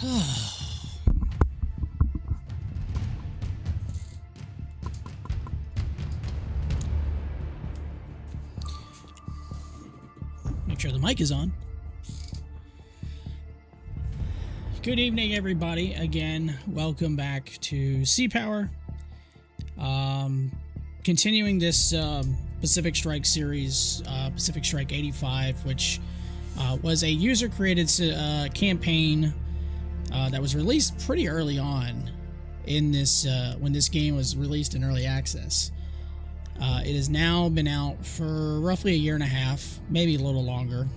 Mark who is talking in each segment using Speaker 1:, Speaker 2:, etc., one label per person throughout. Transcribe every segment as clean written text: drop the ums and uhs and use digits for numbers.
Speaker 1: Make sure the mic is on. Good evening, everybody. Again, welcome back to C-Power. Continuing this Pacific Strike series, Pacific Strike 85, which was a user-created campaign that was released pretty early on in this when this game was released in early access. It has now been out for roughly a year and a half, maybe a little longer.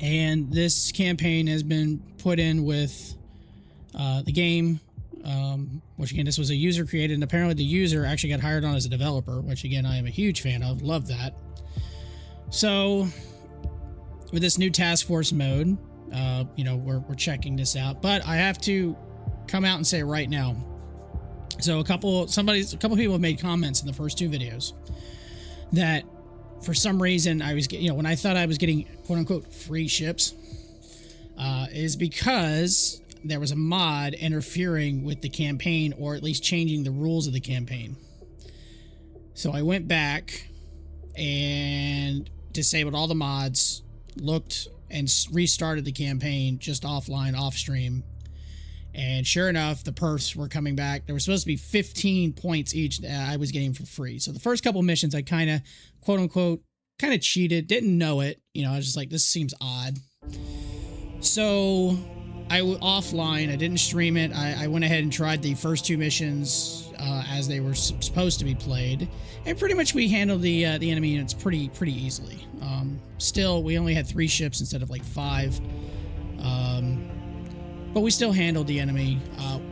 Speaker 1: And this campaign has been put in with the game, which again, this was a user created, and apparently the user actually got hired on as a developer, which again, I am a huge fan of. Love that. So with this new task force mode, you know, we're checking this out, but I have to come out and say right now. So a couple people have made comments in the first two videos that for some reason I was getting, you know, when I thought I was getting quote unquote free ships, is because there was a mod interfering with the campaign, or at least changing the rules of the campaign. So I went back and disabled all the mods, looked and restarted the campaign just offline, off stream. And sure enough, the perfs were coming back. There was supposed to be 15 points each that I was getting for free. So the first couple missions, I kind of, quote unquote, kind of cheated. Didn't know it. You know, I was just like, this seems odd. So I offline. I didn't stream it. I went ahead and tried the first two missions as they were supposed to be played. And pretty much we handled the enemy units pretty easily. Still, we only had 3 ships instead of like 5. But we still handled the enemy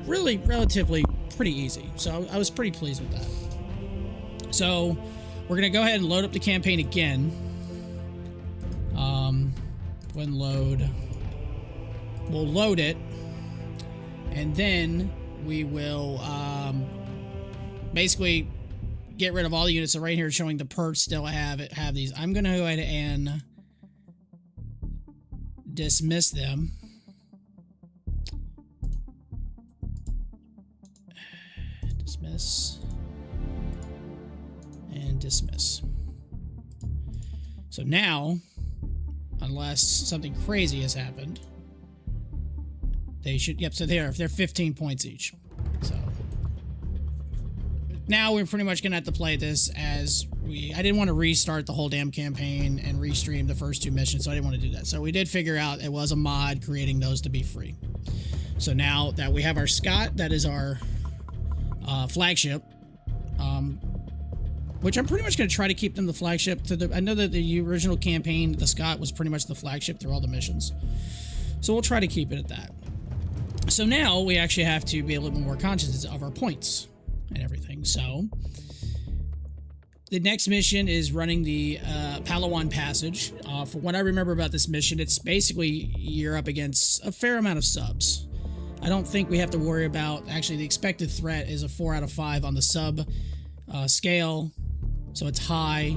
Speaker 1: really relatively pretty easy. So I was pretty pleased with that. So we're going to go ahead and load up the campaign again. When load, we'll load it. And then we will basically get rid of all the units. So right here showing the perps still have these. I'm going to go ahead and dismiss them. Dismiss and dismiss. So now, unless something crazy has happened, they should, yep, so they're 15 points each. So now we're pretty much gonna have to play this as I didn't want to restart the whole damn campaign and restream the first 2 missions, so I didn't want to do that. So we did figure out it was a mod creating those to be free. So now that we have our Scott, that is our flagship, which I'm pretty much going to try to keep them the flagship. I know that the original campaign, the Scott, was pretty much the flagship through all the missions. So we'll try to keep it at that. So now we actually have to be a little bit more conscious of our points and everything. So the next mission is running the Palawan passage. For what I remember about this mission, it's basically you're up against a fair amount of subs. I don't think we have to worry about, actually the expected threat is a 4 out of 5 on the sub scale, so it's high.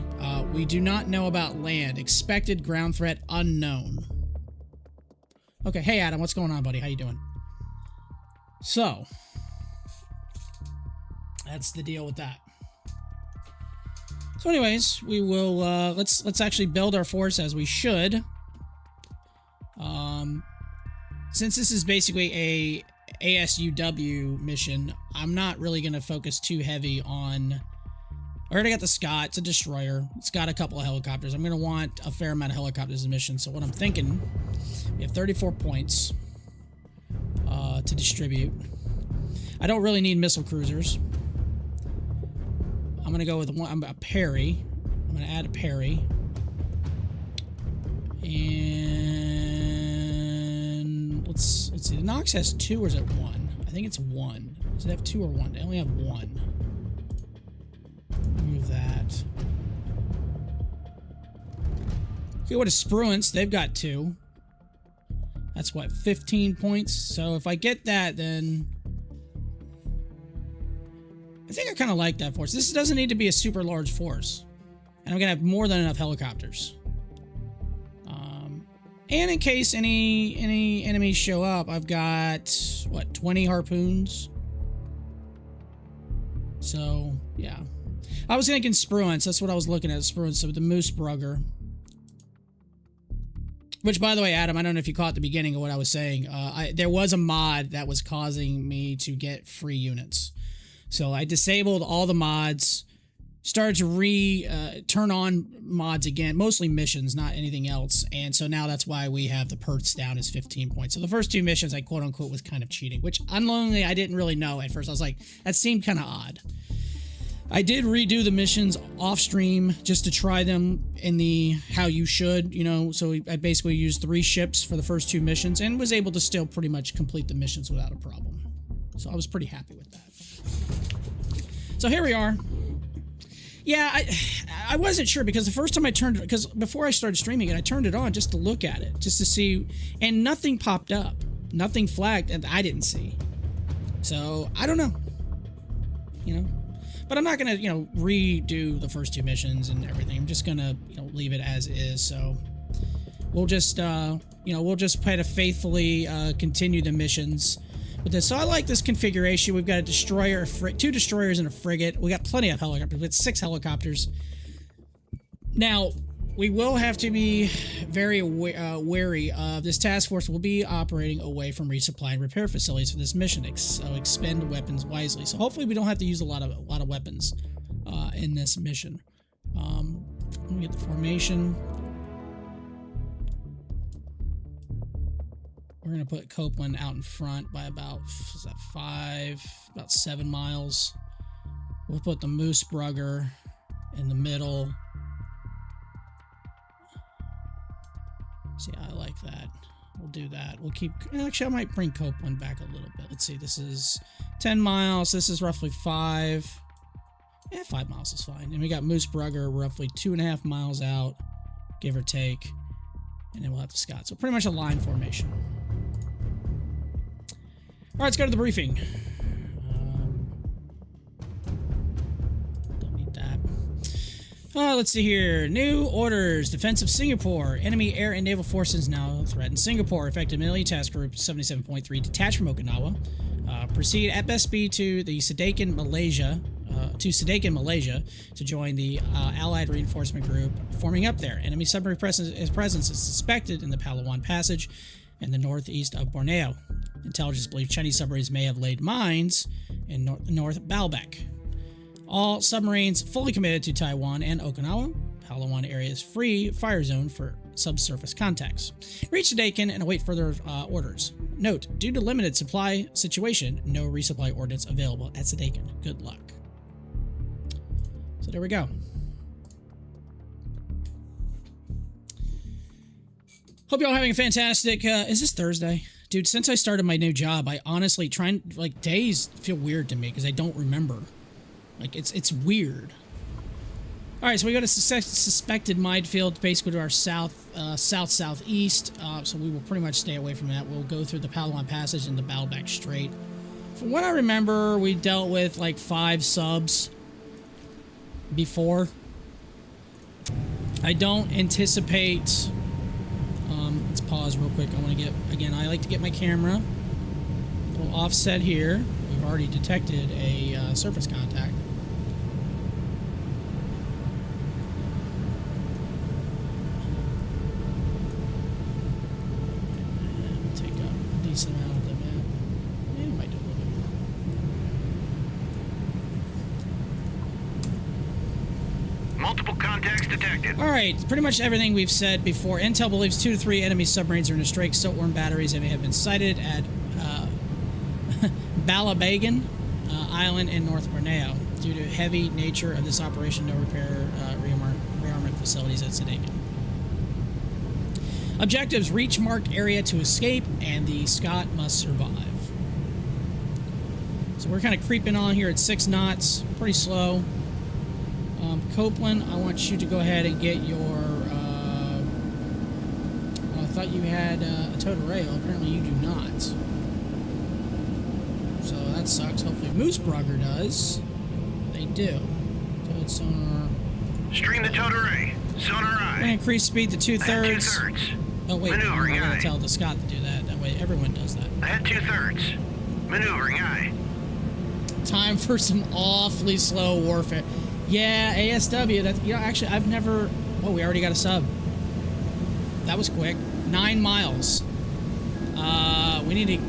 Speaker 1: We do not know about land. Expected ground threat unknown. Okay, hey Adam, what's going on, buddy? How you doing? So, that's the deal with that. So anyways, we will, let's actually build our force as we should. Since this is basically a ASUW mission, I'm not really going to focus too heavy on... I already got the Scott. It's a destroyer. It's got a couple of helicopters. I'm going to want a fair amount of helicopters in the mission. So what I'm thinking, we have 34 points to distribute. I don't really need missile cruisers. I'm going to go with a parry. I'm going to add a parry. And let's see. The Nox has 2 or is it 1? I think it's 1. Does it have 2 or 1? They only have 1. Move that. Okay, what is Spruance? They've got 2. That's what, 15 points? So if I get that, then I think I kind of like that force. This doesn't need to be a super large force. And I'm going to have more than enough helicopters. And in case any enemies show up, I've got, what, 20 harpoons? So, yeah. I was thinking Spruance. That's what I was looking at, Spruance. So the Moose Brugger. Which, by the way, Adam, I don't know if you caught the beginning of what I was saying. There was a mod that was causing me to get free units. So I disabled all the mods, started to turn on mods again, mostly missions, not anything else. And so now that's why we have the perks down as 15 points. So the first 2 missions, I quote unquote was kind of cheating, which unknowingly I didn't really know at first. I was like, that seemed kind of odd. I did redo the missions off stream just to try them in the how you should, you know. So I basically used 3 ships for the first 2 missions and was able to still pretty much complete the missions without a problem. So I was pretty happy with that. So here we are. Yeah, I wasn't sure because the first time I turned it, because before I started streaming it, I turned it on just to look at it, just to see, and nothing popped up. Nothing flagged, and I didn't see. So, I don't know. You know? But I'm not going to, you know, redo the first 2 missions and everything. I'm just going to, you know, leave it as is. So, we'll just, you know, we'll just try to faithfully continue the missions with this. So I like this configuration. We've got a destroyer, 2 destroyers and a frigate. We got plenty of helicopters. We have 6 helicopters. Now, we will have to be very wary of this task force will be operating away from resupply and repair facilities for this mission. So expend weapons wisely. So hopefully we don't have to use a lot of weapons in this mission. Let me get the formation. We're going to put Copeland out in front by about, is that about 7 miles. We'll put the Moose Brugger in the middle. See, I like that. We'll do that. We'll keep, actually, I might bring Copeland back a little bit. Let's see, this is 10 miles. This is roughly 5. Yeah, 5 miles is fine. And we got Moose Brugger roughly 2.5 miles out, give or take. And then we'll have the Scott. So pretty much a line formation. All right, let's go to the briefing. Don't need that. Let's see here. New orders. Defense of Singapore. Enemy air and naval forces now threaten Singapore. Effective immediately. Task Group 77.3 detached from Okinawa. Proceed at best speed to the Sedaikan, Malaysia. To join the Allied Reinforcement Group forming up there. Enemy submarine presence is suspected in the Palawan Passage in the northeast of Borneo. Intelligence believes Chinese submarines may have laid mines in North Baalbek. All submarines fully committed to Taiwan and Okinawa. Palawan area is free fire zone for subsurface contacts. Reach Sedaikan and await further orders. Note, due to limited supply situation, no resupply ordnance available at Sedaikan. Good luck. So there we go. Hope y'all are having a fantastic, is this Thursday? Dude, since I started my new job, I honestly days feel weird to me because I don't remember. Like, it's weird. Alright, so we got a suspected minefield basically to our southeast, so we will pretty much stay away from that. We'll go through the Palawan Passage and the Baalbek Strait. From what I remember, we dealt with like 5 subs before. I don't anticipate... let's pause real quick. I want to get, again, I like to get my camera a little offset here. We've already detected a surface contact. And take a decent amount of the map. Yeah, might do a little bit more.
Speaker 2: Multiple contacts detected.
Speaker 1: All right, pretty much everything we've said before. Intel believes 2 to 3 enemy submarines are in a strike siltworm batteries that may have been sighted at Balabagan Island in North Borneo. Due to heavy nature of this operation, no repair rearmament facilities at Sedaikan. Objectives: reach marked area to escape, and the Scott must survive. So we're kind of creeping on here at 6 knots, pretty slow. Copeland, I want you to go ahead and get your, I thought you had a total rail. Apparently you do not. So that sucks. Hopefully Moose Brugger does. They do. Toad sonar.
Speaker 2: Stream the towed array. Sonar eye.
Speaker 1: We're going to increase speed to 2/3. Oh wait,
Speaker 2: Maneuvering
Speaker 1: I'm gonna
Speaker 2: aye.
Speaker 1: tell the Scott to do that. That way everyone does that.
Speaker 2: Ahead 2/3. Maneuvering aye.
Speaker 1: Time for some awfully slow warfare. Yeah, ASW. That's, you know, actually I've never. Oh, we already got a sub. That was quick. 9 miles. We need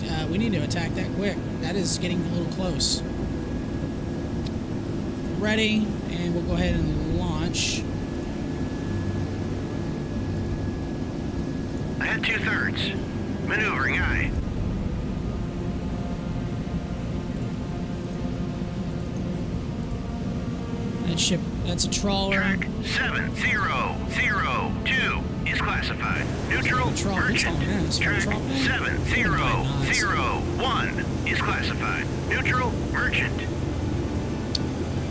Speaker 1: to attack that quick. That is getting a little close. Ready, and we'll go ahead and launch.
Speaker 2: Ahead 2/3. Maneuvering aye.
Speaker 1: That ship, that's a trawler.
Speaker 2: Track 7002 is classified. Neutral merchant. Track 7001 is classified. Neutral merchant.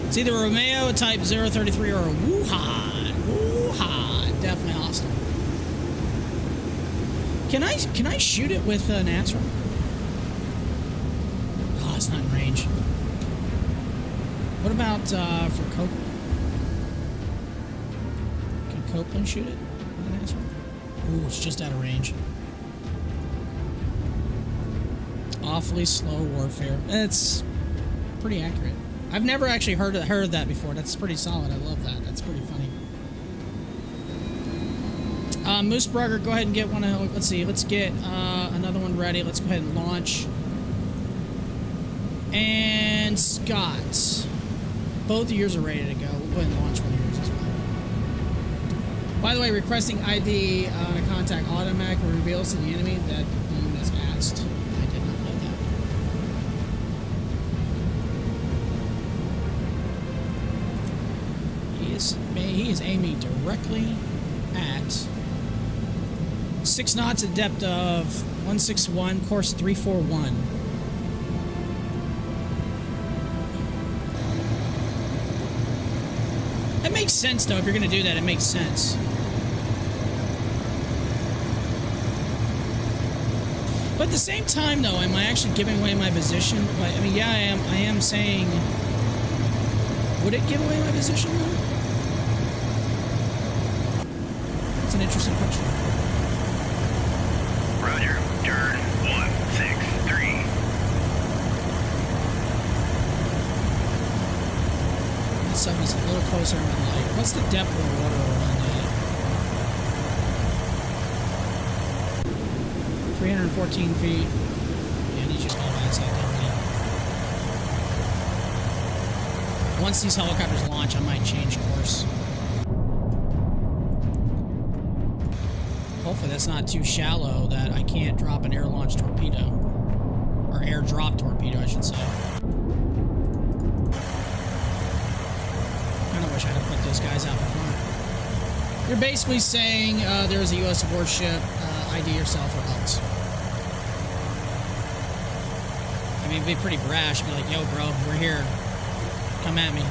Speaker 1: It's either a Romeo type 033 or a Wuhan. Wuhan. Definitely hostile. Can I shoot it with an answer? Oh, it's not in range. What about for Copeland? Can Copeland shoot it with an answer? Ooh, it's just out of range. Awfully slow warfare. It's pretty accurate. I've never actually heard of that before. That's pretty solid. I love that. That's pretty funny. Mooseburger, go ahead and get one. Let's see. Let's get another one ready. Let's go ahead and launch. And Scott, both of yours are ready to go. We'll go ahead and launch one of yours as well. By the way, requesting ID on a contact automatically reveals to the enemy that the unit has asked. I did not know that. He is aiming directly at 6 knots at depth of 161, course 341. It makes sense, though. If you're going to do that, it makes sense. But at the same time, though, am I actually giving away my position? I mean, yeah, I am saying... Would it give away my position, though? That's an interesting question.
Speaker 2: Roger. Turn 163.
Speaker 1: That sub is a little closer than light. What's the depth of the water around that? 314 feet. Yeah, I need you to go outside there, buddy. Once these helicopters launch, I might change course. Hopefully that's not too shallow that I can't drop an air-launched torpedo. Or air-drop torpedo, I should say. Kinda wish I had put those guys out in front. You're basically saying there's a U.S. warship, ID yourself or else. I mean, it'd be pretty brash. Be like, yo, bro, we're here. Come at me.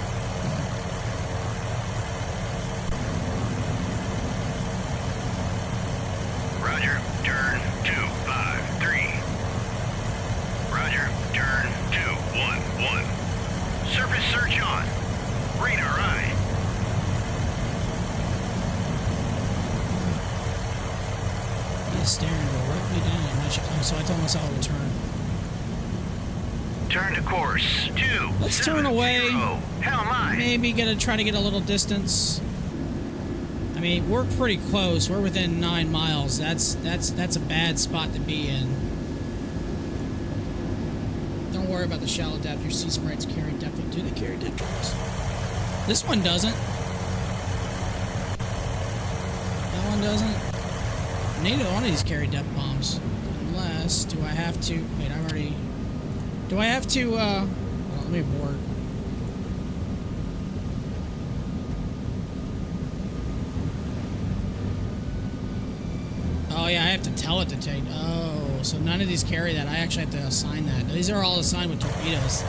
Speaker 2: Roger. Turn 253. Roger. Turn 211. Surface search on. Radar eye.
Speaker 1: He's staring directly down at my ship. So I told myself I would turn.
Speaker 2: Turn to course 2.
Speaker 1: Let's turn away.
Speaker 2: How am I?
Speaker 1: Maybe try to get a little distance. I mean, we're pretty close. We're within 9 miles. That's a bad spot to be in. Don't worry about the shallow depth. Your sea sprites carry depth. Do they carry depth bombs? This one doesn't. That one doesn't. Neither one of these carry depth bombs. Unless, do I have to? Wait, I've already. Do I have to? Well, let me board. Oh yeah, I have to tell it to take. Oh, so none of these carry that. I actually have to assign that. These are all assigned with torpedoes.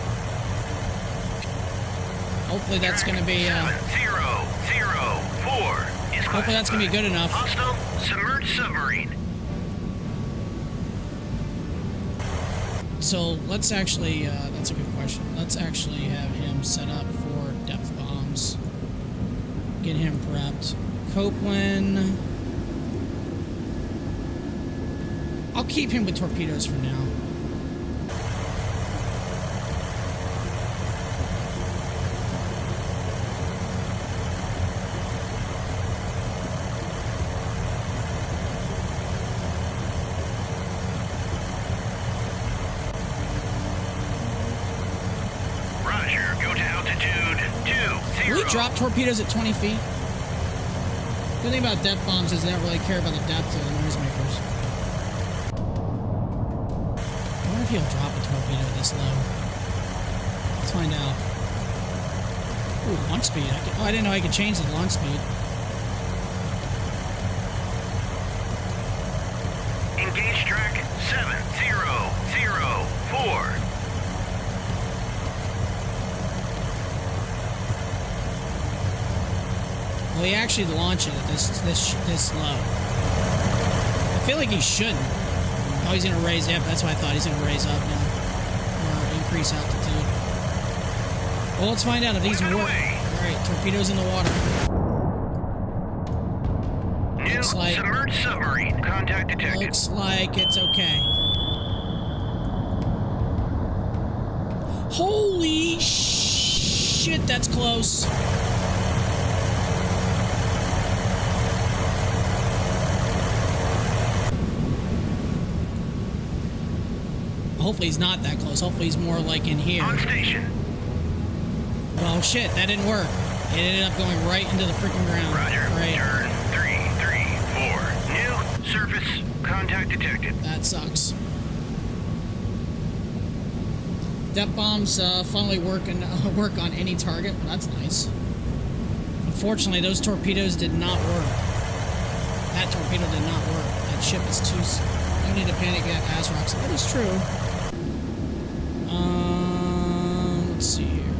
Speaker 1: Hopefully that's going to be.
Speaker 2: 7004 is
Speaker 1: Hopefully that's going to be good enough.
Speaker 2: Hostile submerged submarine.
Speaker 1: So let's actually. That's a good question. Let's actually have him set up for depth bombs. Get him prepped. Copeland. I'll keep him with torpedoes for now.
Speaker 2: Roger, go to altitude 20.
Speaker 1: Will we drop torpedoes at 20 feet? The thing about depth bombs is they don't really care about the depth of the noisemakers. I wonder if he'll drop a torpedo this low. Let's find out. Ooh, launch speed. I didn't know I could change the launch speed.
Speaker 2: Engage track 7004.
Speaker 1: Will he actually launch it at this low? I feel like he shouldn't. Oh, he's gonna raise. Yep, that's what I thought. He's gonna raise up now, or increase altitude. Well, let's find out if these work. All right, torpedoes in the water.
Speaker 2: New submerged submarine. Contact detected.
Speaker 1: Looks like it's okay. Holy shit, that's close. Hopefully he's not that close. Hopefully he's more like in here.
Speaker 2: On station.
Speaker 1: Well, shit, that didn't work. It ended up going right into the freaking ground.
Speaker 2: Roger.
Speaker 1: Right.
Speaker 2: Turn 334. New surface contact detected.
Speaker 1: That sucks. Depth bombs finally work on any target. That's nice. Unfortunately, those torpedoes did not work. That torpedo did not work. That ship is too... No need to panic at ASRock. That is true. Let's see here.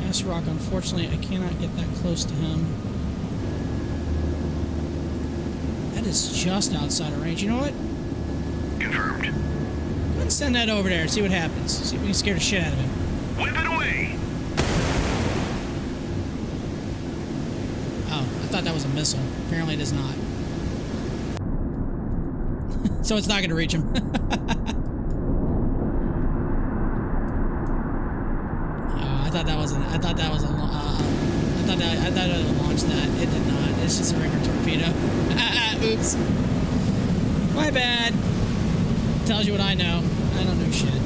Speaker 1: ASRock, unfortunately, I cannot get that close to him. That is just outside of range. You know what?
Speaker 2: Confirmed.
Speaker 1: Go ahead and send that over there and see what happens. See if we can scare the shit out of him.
Speaker 2: Whip it away.
Speaker 1: Oh, I thought that was a missile. Apparently it is not. So it's not going to reach him. I thought it would launch that. It did not. It's just a regular torpedo. Oops. My bad. Tells you what I know. I don't know shit.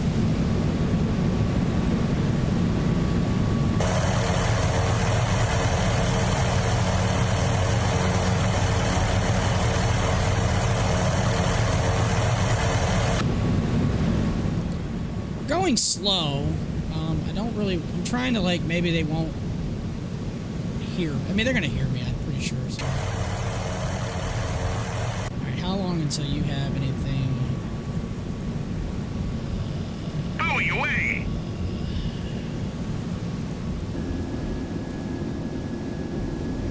Speaker 1: Going slow. I don't really... I'm trying to, like, maybe they won't hear... I mean, they're going to hear me, I'm pretty sure. So. Alright, how long until you have anything...
Speaker 2: Buoy away!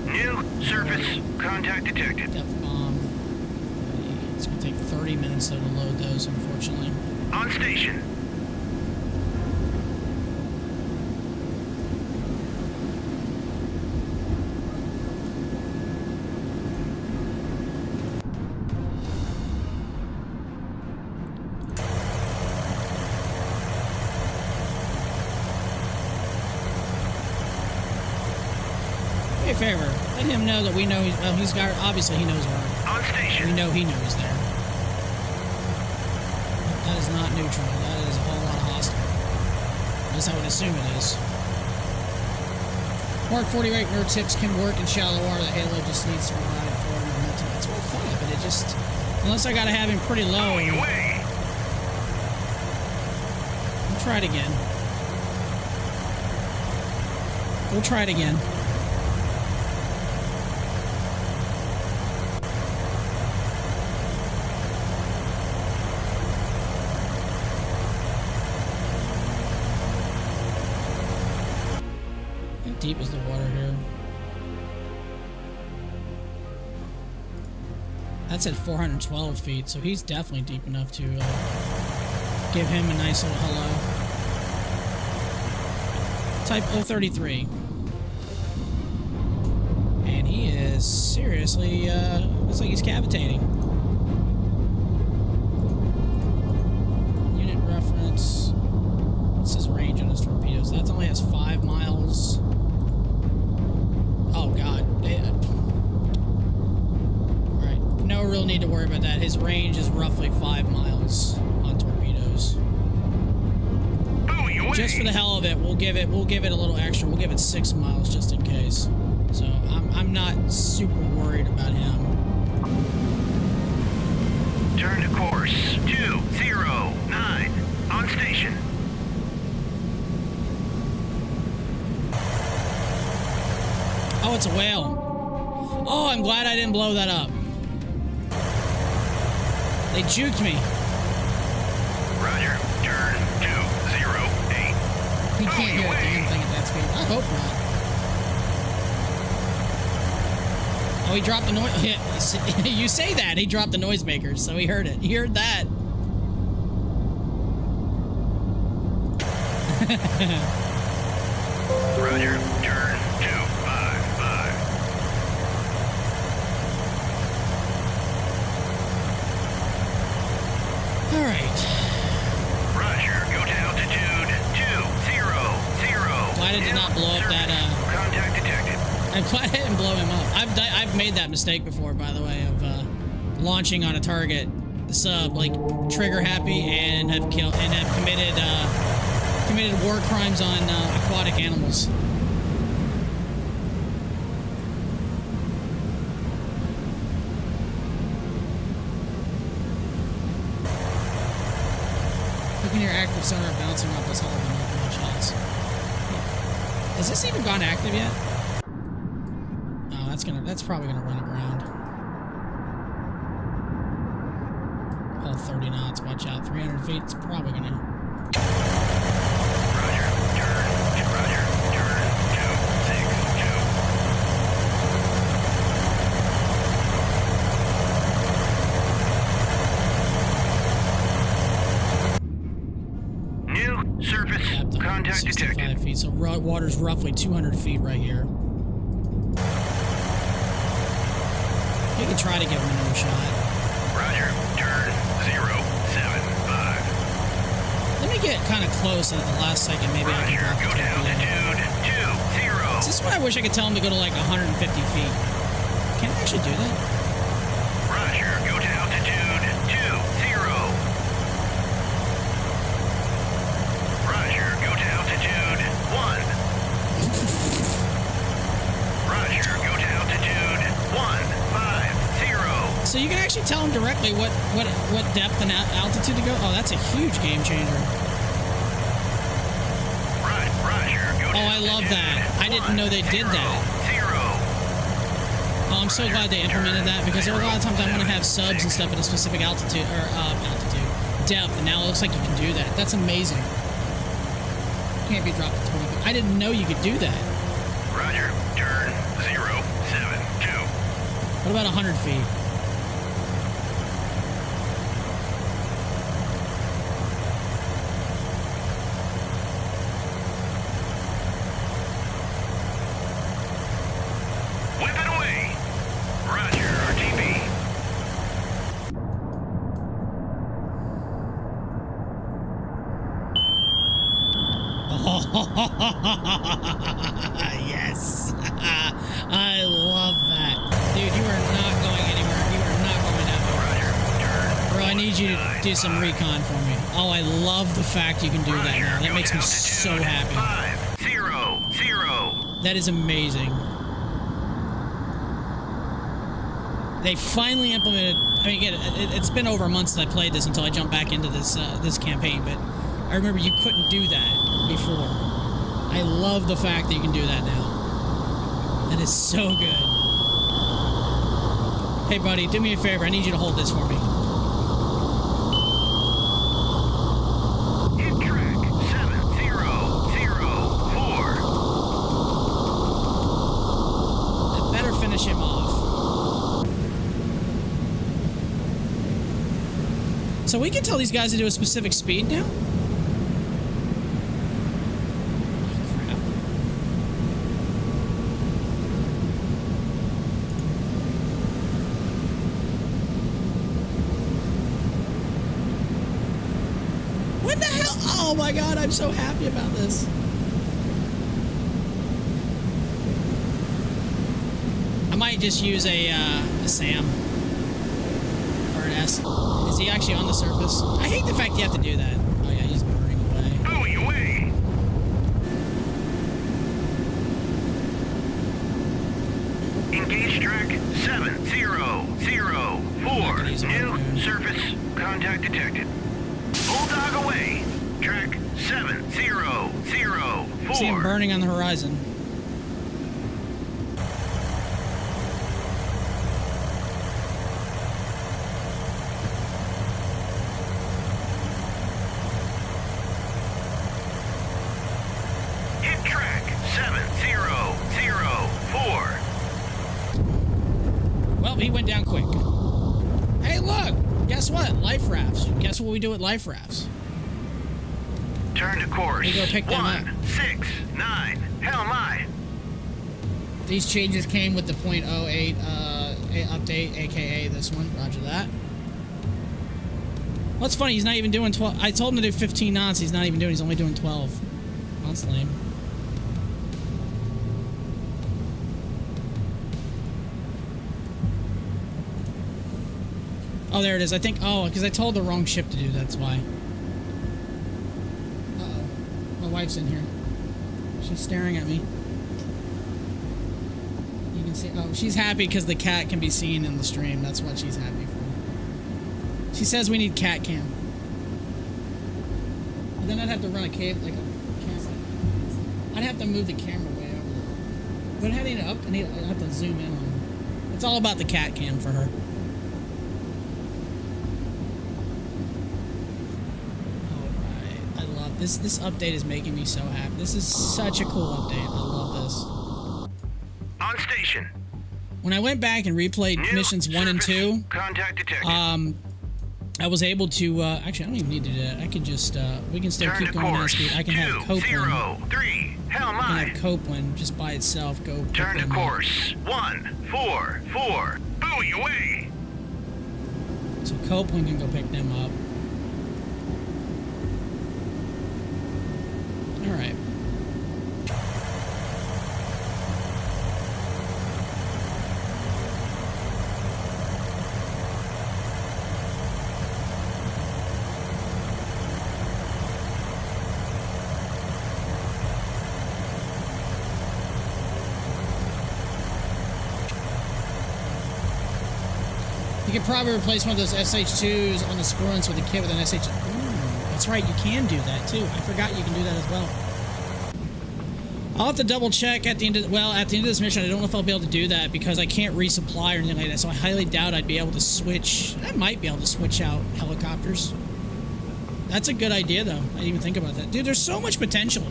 Speaker 2: New surface contact detected.
Speaker 1: Depth bomb. It's going to take 30 minutes, though, to load those, unfortunately.
Speaker 2: On station.
Speaker 1: Favor. Let him know that we know he's... Well, he's got... Obviously, he knows where...
Speaker 2: On station.
Speaker 1: We know he knows there. That is not neutral. That is a whole lot of hostile. At least I would assume it is. Mark 48 nerd tips can work in shallow water. The Halo just needs to provide for momentum. That's well fine, but it just... Unless I gotta have him pretty low.
Speaker 2: Buoy away.
Speaker 1: We'll try it again. We'll try it again. Deep is the water here. That's at 412 feet, so he's definitely deep enough to give him a nice little hello. Type 033. And he is seriously, looks like he's cavitating. real need to worry about that. His range is roughly 5 miles on torpedoes. Just for the hell of it, we'll give it a little extra. We'll give it 6 miles just in case. So I'm not super worried about him.
Speaker 2: Turn to course 209 on station.
Speaker 1: Oh, it's a whale. Oh, I'm glad I didn't blow that up. They juked me.
Speaker 2: Roger. Turn 208.
Speaker 1: He can't hear a damn thing at that speed. I hope not. Oh, he dropped the noise. You say that. He dropped the noisemakers, so he heard it. He heard that.
Speaker 2: Roger. Turn 255.
Speaker 1: All right.
Speaker 2: Roger. Go to altitude 200.
Speaker 1: Glad I did not blow up that.
Speaker 2: Contact detected.
Speaker 1: I'm glad I didn't blow him up. I've made that mistake before, by the way, of launching on a target sub like trigger happy and have committed war crimes on aquatic animals. You can hear active sonar bouncing off this hull and multiple shots. Has this even gone active yet? No, that's probably gonna run aground. Hull 30 knots, watch out. 300 feet, it's probably gonna.
Speaker 2: Roger. Turn 262. New surface contact detected.
Speaker 1: 65 feet, so water's roughly 200 feet right here. You can try to give him another shot.
Speaker 2: Roger. Turn 075.
Speaker 1: Let me get kind of close, and at the last second, maybe I can drop the
Speaker 2: Go to
Speaker 1: torpedo.
Speaker 2: altitude 20.
Speaker 1: Is this what I wish I could tell him to go to like 150 feet? Can I actually do that?
Speaker 2: Roger. Go to altitude 20. Roger. Go to altitude 1. Roger. Go to altitude 150.
Speaker 1: So you can actually tell him directly what depth and altitude to go. Oh, that's a huge game changer.
Speaker 2: Roger. Go to
Speaker 1: Oh, I love that. I didn't know they did that.
Speaker 2: 0.
Speaker 1: Oh, I'm so glad they implemented that, because there were a lot of times I want to have subs and stuff at a specific altitude or depth, and now it looks like you can do that. That's amazing. Can't be dropped to 20 feet. I didn't know you could do that.
Speaker 2: Roger. Turn 072.
Speaker 1: What about 100 feet?
Speaker 2: Whip it away. Roger. RTB.
Speaker 1: Yes. I love that. Dude, you are not going anywhere. You are not going that way.
Speaker 2: Roger. Turn.
Speaker 1: Bro, I need you to do some recon for me. Oh, I love the fact you can do that now. That makes me so happy.
Speaker 2: 500.
Speaker 1: That is amazing. They finally implemented. I mean, again, it's been over a month since I played this until I jumped back into this this campaign. But I remember you couldn't do that before. I love the fact that you can do that now. That is so good. Hey, buddy, do me a favor. I need you to hold this for me.
Speaker 2: Hit track 7004.
Speaker 1: I better finish him off. So we can tell these guys to do a specific speed now? What the hell? Oh my god, I'm so happy about this. I might just use a SAM. Yes. Is he actually on the surface? I hate the fact you have to do that. Oh yeah, he's burning away.
Speaker 2: Buoy away. Engage track 7004. New surface contact detected. Bulldog away. Track 7004.
Speaker 1: See him burning on the horizon.
Speaker 2: Hit track 7004.
Speaker 1: Well, he went down quick. Hey, look! Guess what? Life rafts. Guess what we do with life rafts?
Speaker 2: Turn to course.
Speaker 1: We go pick them up.
Speaker 2: 169. Hell my.
Speaker 1: These changes came with the .08 update, aka this one. Roger that. What's funny, he's not even doing 12. I told him to do 15 knots. He's not even doing. He's only doing 12. That's lame. Oh, there it is. I think. Oh, because I told the wrong ship to do. That's why. Uh-oh. My wife's in here. She's staring at me. You can see. Oh, she's happy because the cat can be seen in the stream. That's what she's happy for. She says we need cat cam. But then I'd have to run a cable, like a camera. I'd have to move the camera way over. But I need it up. I'd have to zoom in on it. It's all about the cat cam for her. This update is making me so happy. This is such a cool update. I love this.
Speaker 2: On station.
Speaker 1: When I went back and replayed missions 1 and 2,
Speaker 2: contact detected.
Speaker 1: I was able to actually I don't even need to do that. I can just we can still keep going at speed. I can have Copeland.
Speaker 2: 203. Hell my.
Speaker 1: I can have Copeland just by itself go.
Speaker 2: Turn to course 144. Buoy away.
Speaker 1: So Copeland can go pick them up. All right. You could probably replace one of those SH2s on the Sprunts with a kit with an SH. Ooh, that's right, you can do that too. I forgot you can do that as well. I'll have to double check at the end of this mission. I don't know if I'll be able to do that because I can't resupply or anything like that. So I highly doubt I'd be able to switch. I might be able to switch out helicopters. That's a good idea though. I didn't even think about that. Dude, there's so much potential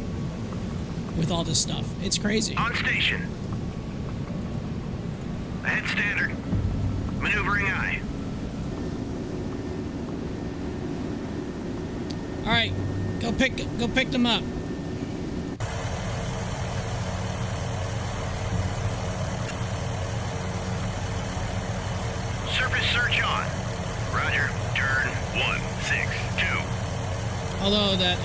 Speaker 1: with all this stuff. It's crazy.
Speaker 2: On station. Ahead standard. Maneuvering eye.
Speaker 1: All right, go pick them up.
Speaker 2: Surface search on. Roger. Turn 162.
Speaker 1: Although that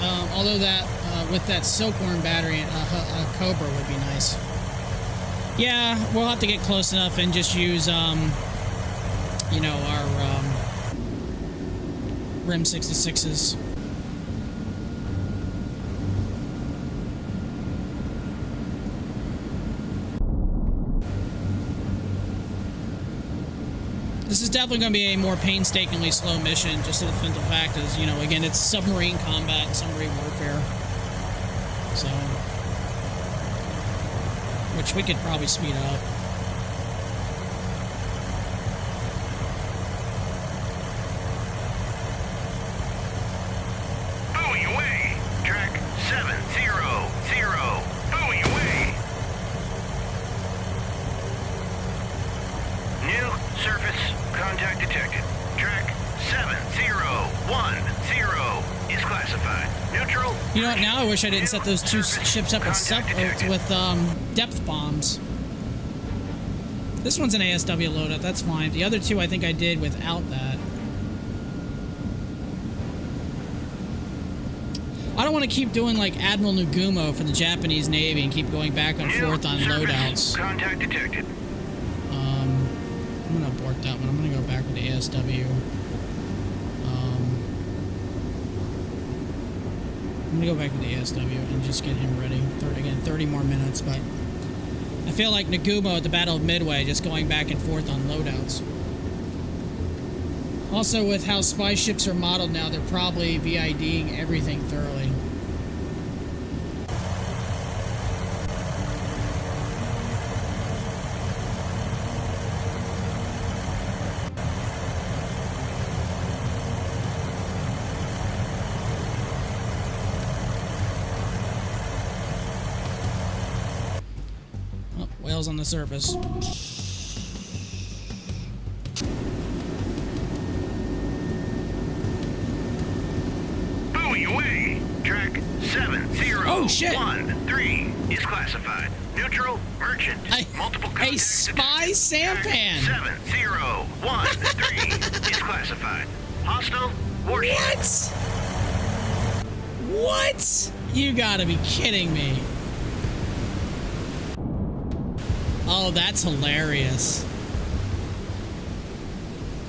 Speaker 1: with that silkworm battery, a Cobra would be nice. Yeah, we'll have to get close enough and just use you know, our RIM 66s. This is definitely going to be a more painstakingly slow mission, just to the simple fact is, you know, again, it's submarine combat, submarine warfare. So, which we could probably speed up.
Speaker 2: Buoy away. Track 700. Buoy away. New surface contact detected. Track 7010 is classified. Neutral.
Speaker 1: You know what? Now I wish I didn't set those two ships up with depth bombs. This one's an ASW loadout. That's fine. The other two I think I did without that. I don't want to keep doing like Admiral Nagumo for the Japanese Navy and keep going back and forth on loadouts.
Speaker 2: Contact detected.
Speaker 1: I'm gonna abort that one. I'm gonna go back with the ASW. I'm gonna go back to the ASW and just get him ready. Again, 30 more minutes, but I feel like Nagumo at the Battle of Midway, just going back and forth on loadouts. Also, with how spy ships are modeled now, they're probably VIDing everything thoroughly. Oh, whales on the surface.
Speaker 2: Away. Track 7013 is classified. Neutral, merchant, multiple contacts.
Speaker 1: A spy sampan.
Speaker 2: 7013 is classified. Hostile warship.
Speaker 1: What? You gotta be kidding me. Oh, that's hilarious.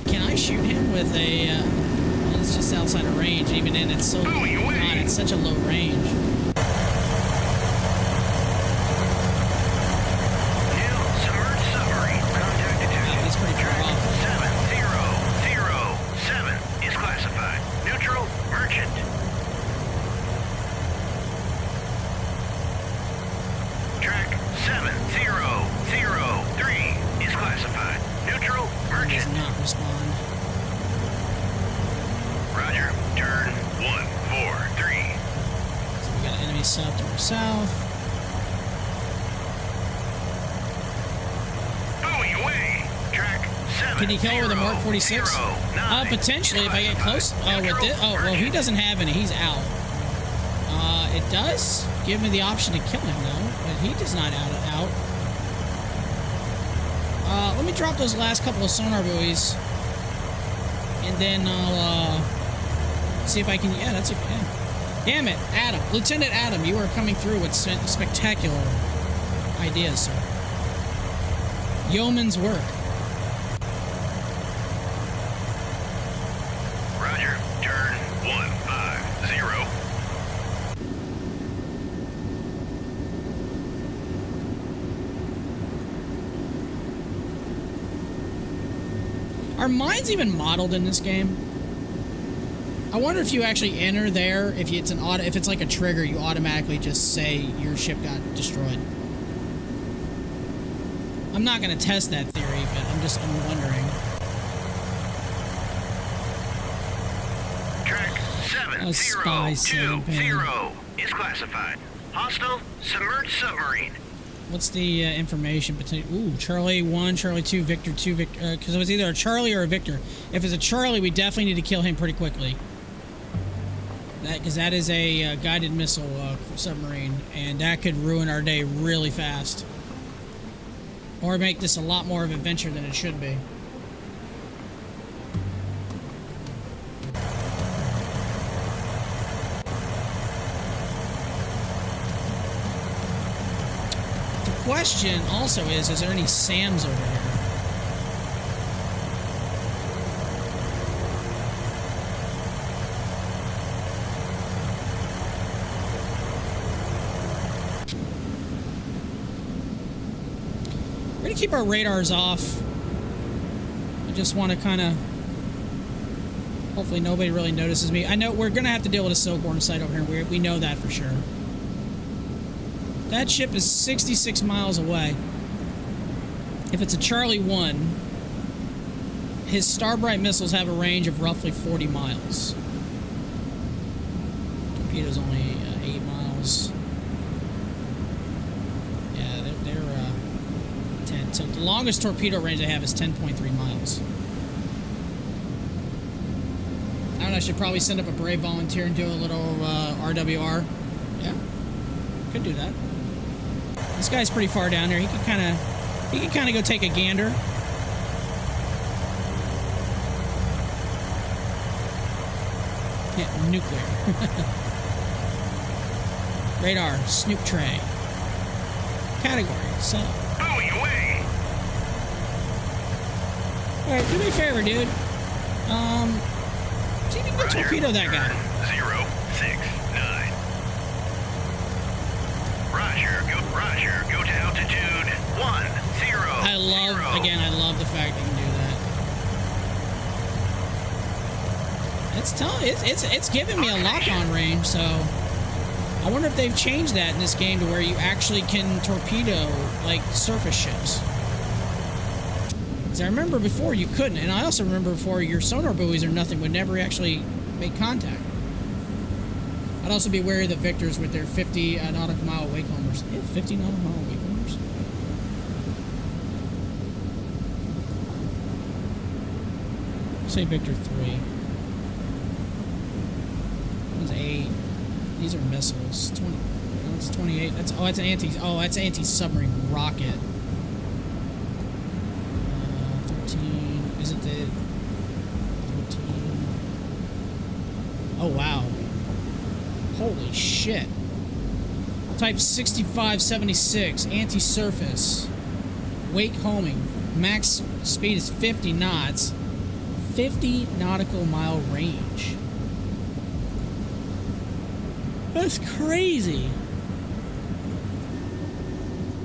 Speaker 1: Can I shoot him with a... it's just outside of range. Even then, it's so... God, it's such a low range.
Speaker 2: New submerged submarine. Contact detected.
Speaker 1: He's pretty far off.
Speaker 2: 7007 is classified. Neutral, merchant. Track 7003 is classified. Neutral,
Speaker 1: He
Speaker 2: merchant.
Speaker 1: does not respond.
Speaker 2: Roger. Turn 143.
Speaker 1: So we got an enemy sub to our south.
Speaker 2: Buoy away. Track 7.
Speaker 1: Can he kill with a Mark 46? Potentially, if I get close. Oh, with this. Oh, well, he doesn't have any. He's out. It does give me the option to kill him, though, but he does not out. Let me drop those last couple of sonar buoys, and then I'll see if I can. Yeah, that's a. Yeah. Damn it, Adam, Lieutenant Adam, you are coming through with spectacular ideas, sir. Yeoman's work.
Speaker 2: Roger. Turn 150.
Speaker 1: Are mines even modeled in this game? I wonder if you actually enter there, if it's like a trigger, you automatically just say your ship got destroyed. I'm not going to test that theory, but I'm wondering.
Speaker 2: Track 7020 is classified. Hostile submerged submarine.
Speaker 1: What's the information between... Ooh, Charlie 1, Charlie 2, Victor 2, Victor... Because it was either a Charlie or a Victor. If it's a Charlie, we definitely need to kill him pretty quickly. Because that is a guided missile submarine, and that could ruin our day really fast. Or make this a lot more of an adventure than it should be. Question also is there any SAMs over here? We're gonna keep our radars off. I just want to kind of... Hopefully nobody really notices me. I know we're gonna have to deal with a Silkworm site over here. We know that for sure. That ship is 66 miles away. If it's a Charlie 1, his Starbright missiles have a range of roughly 40 miles. Torpedo's only 8 miles. Yeah, they're 10. So the longest torpedo range they have is 10.3 miles. I don't know, I should probably send up a brave volunteer and do a little RWR. Yeah, could do that. This guy's pretty far down there. He can kind of go take a gander. Yeah, nuclear. Radar, snoop tray. Category, so.
Speaker 2: Buoy away.
Speaker 1: Alright, do me a favor, dude. See if you can go torpedo that guy.
Speaker 2: 069. Roger, go to altitude 10.
Speaker 1: I love the fact that you can do that. It's giving me a lock-on range, so I wonder if they've changed that in this game to where you actually can torpedo, like, surface ships. Because I remember before you couldn't, and I also remember before your sonar buoys or nothing would never actually make contact. I'd also be wary of the Victors with their 50 nautical mile wake homers. They have 50 nautical mile wake homers? Say Victor 3. That's 8. These are missiles. 20. No, it's 28. That's that's an anti-submarine rocket. 13. Is it the 13? Oh wow. Holy shit. Type 6576, anti-surface, wake homing, max speed is 50 knots, 50 nautical mile range. That's crazy.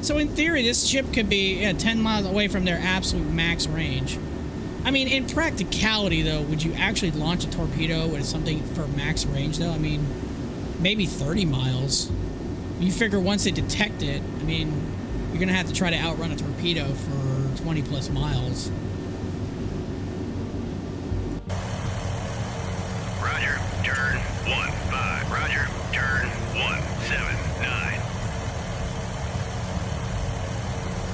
Speaker 1: So in theory, this ship could be 10 miles away from their absolute max range. I mean, in practicality, though, would you actually launch a torpedo with something for max range, though? I mean, maybe 30 miles. You figure once they detect it, I mean, you're going to have to try to outrun a torpedo for 20 plus miles.
Speaker 2: Roger, turn 15. Roger, turn 179.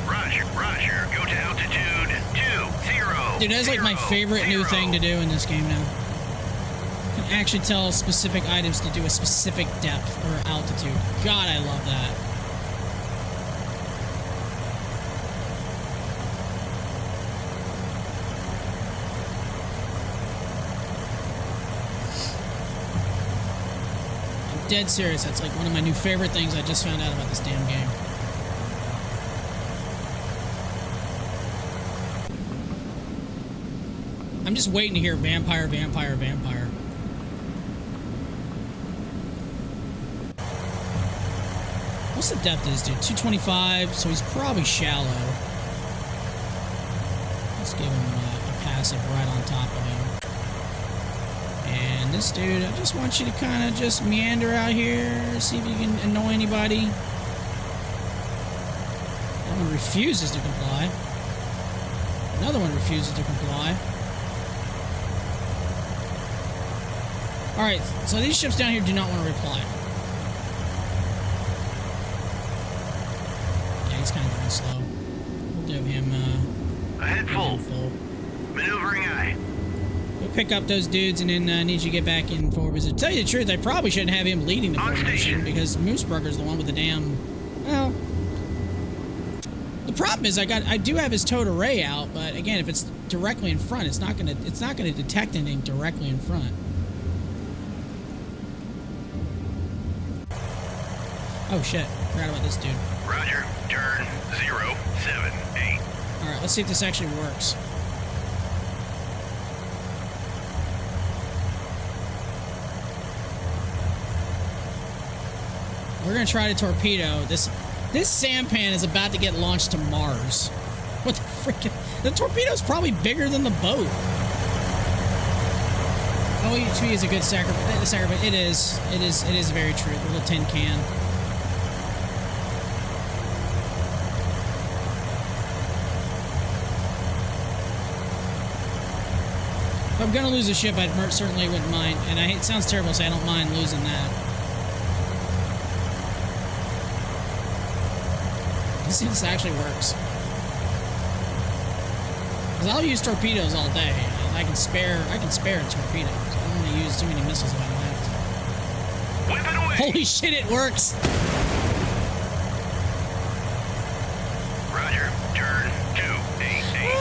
Speaker 2: Roger, go to altitude 20.
Speaker 1: Dude, that's like my favorite new thing to do in this game now. You can actually tell specific items to do a specific depth or altitude. God, I love that. I'm dead serious. That's like one of my new favorite things I just found out about this damn game. I'm just waiting to hear vampire, vampire, vampire. What's the depth of this dude? 225, so he's probably shallow. Let's give him a passive right on top of him. And this dude, I just want you to kind of just meander out here, see if you can annoy anybody. That one refuses to comply. Another one refuses to comply. Alright, so these ships down here do not want to reply. Yeah, he's kind of going slow. We'll give him,
Speaker 2: ahead full. Maneuvering eye.
Speaker 1: We'll pick up those dudes and then need you to get back in forward. Because to tell you the truth, I probably shouldn't have him leading the formation because Mooseburger's the one with the damn... Well... The problem is I do have his towed array out, but again, if it's directly in front, it's not gonna detect anything directly in front. Oh shit, forgot about this dude.
Speaker 2: Roger, turn 078.
Speaker 1: Alright, let's see if this actually works. We're gonna try to torpedo this. This sampan is about to get launched to Mars. What the freaking... The torpedo's probably bigger than the boat. OHP is a good sacrifice. It is very true. The little tin can. If I'm gonna lose a ship, I certainly wouldn't mind. And it sounds terrible to say I don't mind losing that. Let's see if this actually works. Because I'll use torpedoes all day. I can spare a torpedo. So I don't want to use too many missiles if I don't have to.
Speaker 2: Whip it away.
Speaker 1: Holy shit, it works!
Speaker 2: Roger, turn 288.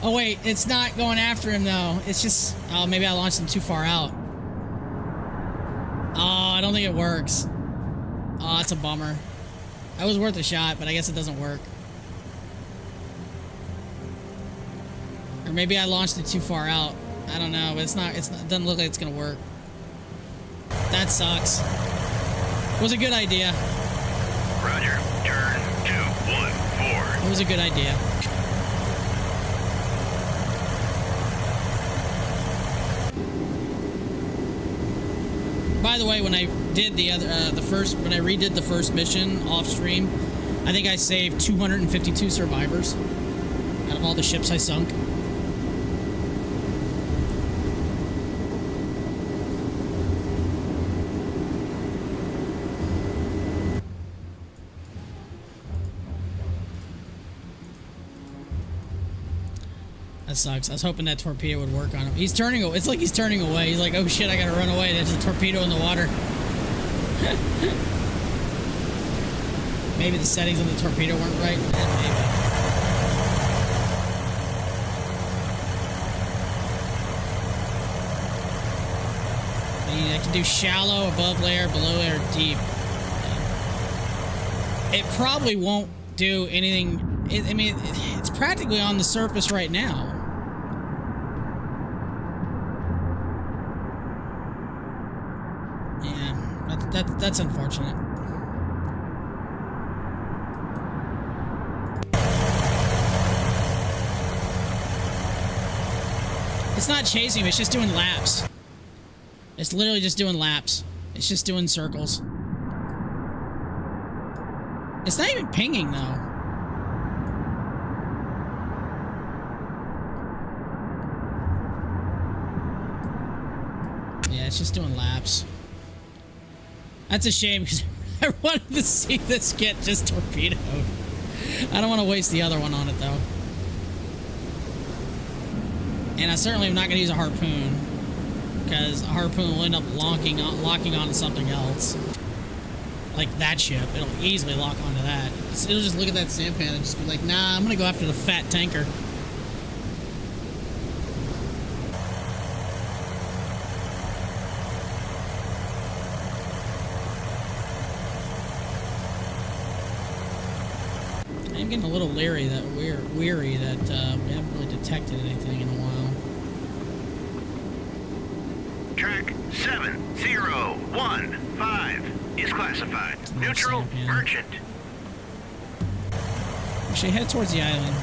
Speaker 1: Oh wait, it's not going after him though. It's just... Oh, maybe I launched him too far out. Oh, I don't think it works. Oh, that's a bummer. That was worth a shot, but I guess it doesn't work. Or maybe I launched it too far out. I don't know, but it doesn't look like it's gonna work. That sucks. It was a good idea.
Speaker 2: Roger. Turn 214.
Speaker 1: It was a good idea. By the way, when I did when I redid the first mission off stream, I think I saved 252 survivors out of all the ships I sunk. That sucks. I was hoping that torpedo would work on him. He's turning. It's like he's turning away. He's like, "Oh shit, I gotta run away." There's a torpedo in the water. Maybe the settings on the torpedo weren't right. Maybe. I can do shallow, above layer, below layer, deep. It probably won't do anything. I mean, it's practically on the surface right now. Yeah, that's unfortunate. It's not chasing him, it's just doing laps. It's literally just doing laps. It's just doing circles. It's not even pinging, though. Yeah, it's just doing laps. That's a shame, because I wanted to see this get just torpedoed. I don't want to waste the other one on it, though. And I certainly am not going to use a harpoon, because a harpoon will end up locking onto something else. Like that ship. It'll easily lock onto that. It'll just look at that sampan and just be like, nah, I'm going to go after the fat tanker. I'm getting a little leery that we haven't really detected anything in a while.
Speaker 2: Track 7015 is classified. Neutral merchant.
Speaker 1: We should head towards the island.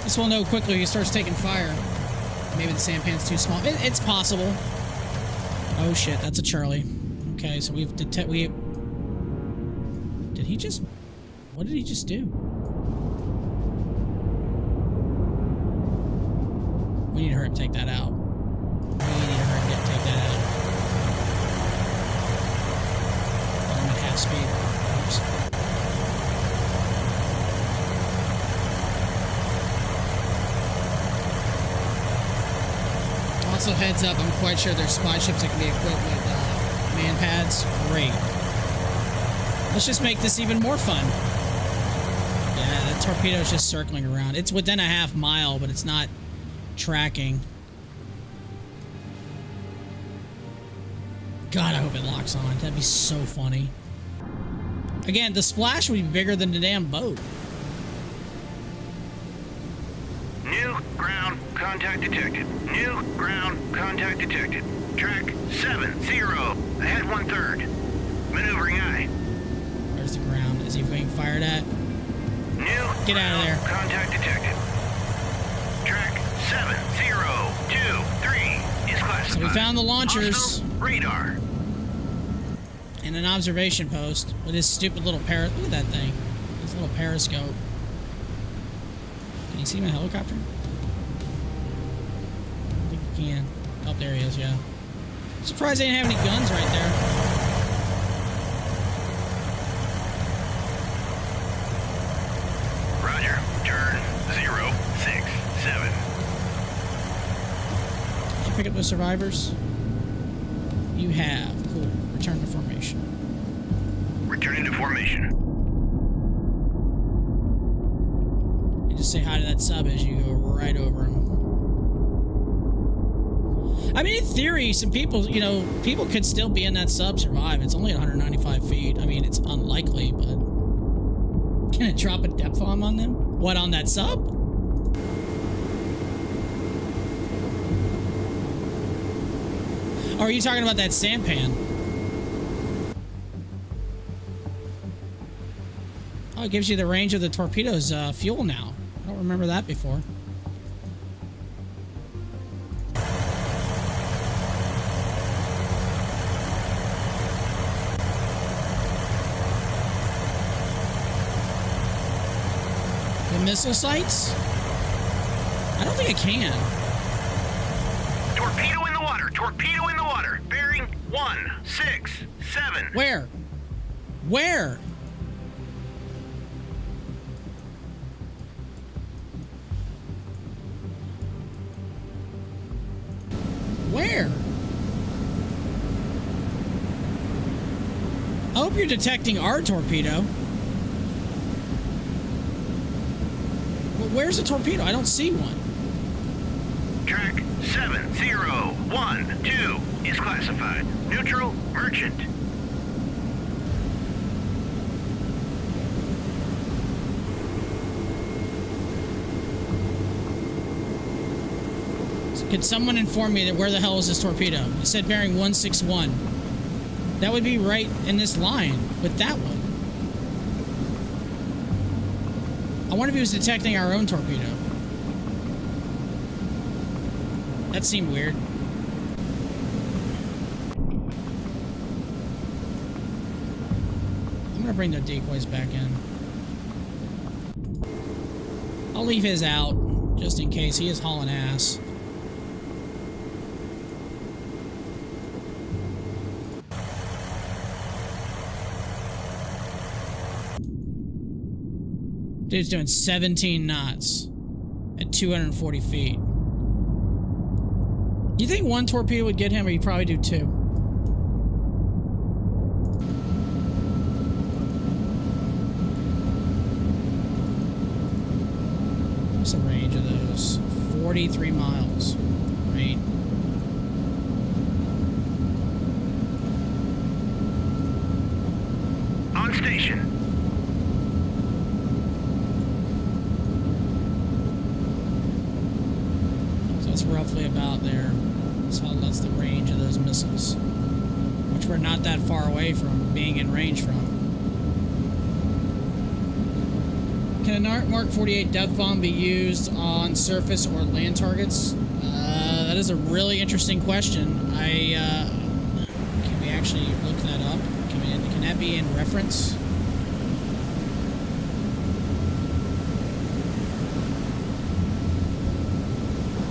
Speaker 1: This will know quickly if he starts taking fire. Maybe the sampan's too small. It's possible. Oh shit, that's a Charlie. Okay, so we've Did he just... What did he just do? We need to hurry up and take that out. We need to hurry up and take that out. I'm at half speed. Oops. Also, heads up, I'm quite sure there's spy ships that can be equipped with man pads. Great. Let's just make this even more fun. Yeah, the torpedo's just circling around. It's within a half mile, but it's not tracking. God, I hope it locks on. That'd be so funny. Again, the splash would be bigger than the damn boat.
Speaker 2: New ground contact detected. New ground contact detected. Track 70. Ahead 1/3. Maneuvering aye.
Speaker 1: Where's the ground? Is he being fired at?
Speaker 2: New
Speaker 1: Get out of there.
Speaker 2: Contact detected. Track 7023 is classified.
Speaker 1: So we found the launchers.
Speaker 2: Hostile radar.
Speaker 1: And an observation post with his stupid little look at that thing. His little periscope. Can you see my helicopter? I think you can. Oh, there he is, yeah. Surprised they didn't have any guns right there.
Speaker 2: Roger. Turn 067.
Speaker 1: Did you pick up the survivors? You have. Cool. Return to formation.
Speaker 2: Returning to formation.
Speaker 1: You just say hi to that sub as you go right over him. I mean, in theory, some people, people could still be in that sub, survive. It's only 195 feet. I mean, it's unlikely, but... Can it drop a depth bomb on them? What, on that sub? Oh, are you talking about that sampan? Oh, it gives you the range of the torpedo's fuel now. I don't remember that before. The missile sights? I don't think I can.
Speaker 2: Torpedo in the water. Torpedo in the water. Bearing 167.
Speaker 1: Where? Where? Where? I hope you're detecting our torpedo. Well, where's the torpedo? I don't see one.
Speaker 2: Track 7012 is classified. Neutral merchant.
Speaker 1: Could someone inform me that where the hell is this torpedo? It said bearing 161. That would be right in this line with that one. I wonder if he was detecting our own torpedo. That seemed weird. I'm gonna bring the decoys back in. I'll leave his out just in case. He is hauling ass. Dude's doing 17 knots at 240 feet. You think one torpedo would get him, or you probably do two? What's the range of those? 43 miles, right?
Speaker 2: On station.
Speaker 1: It's roughly about there. So that's the range of those missiles, which we're not that far away from being in range from. Can a Mark 48 depth bomb be used on surface or land targets? That is a really interesting question. Can we actually look that up? Can that be in reference?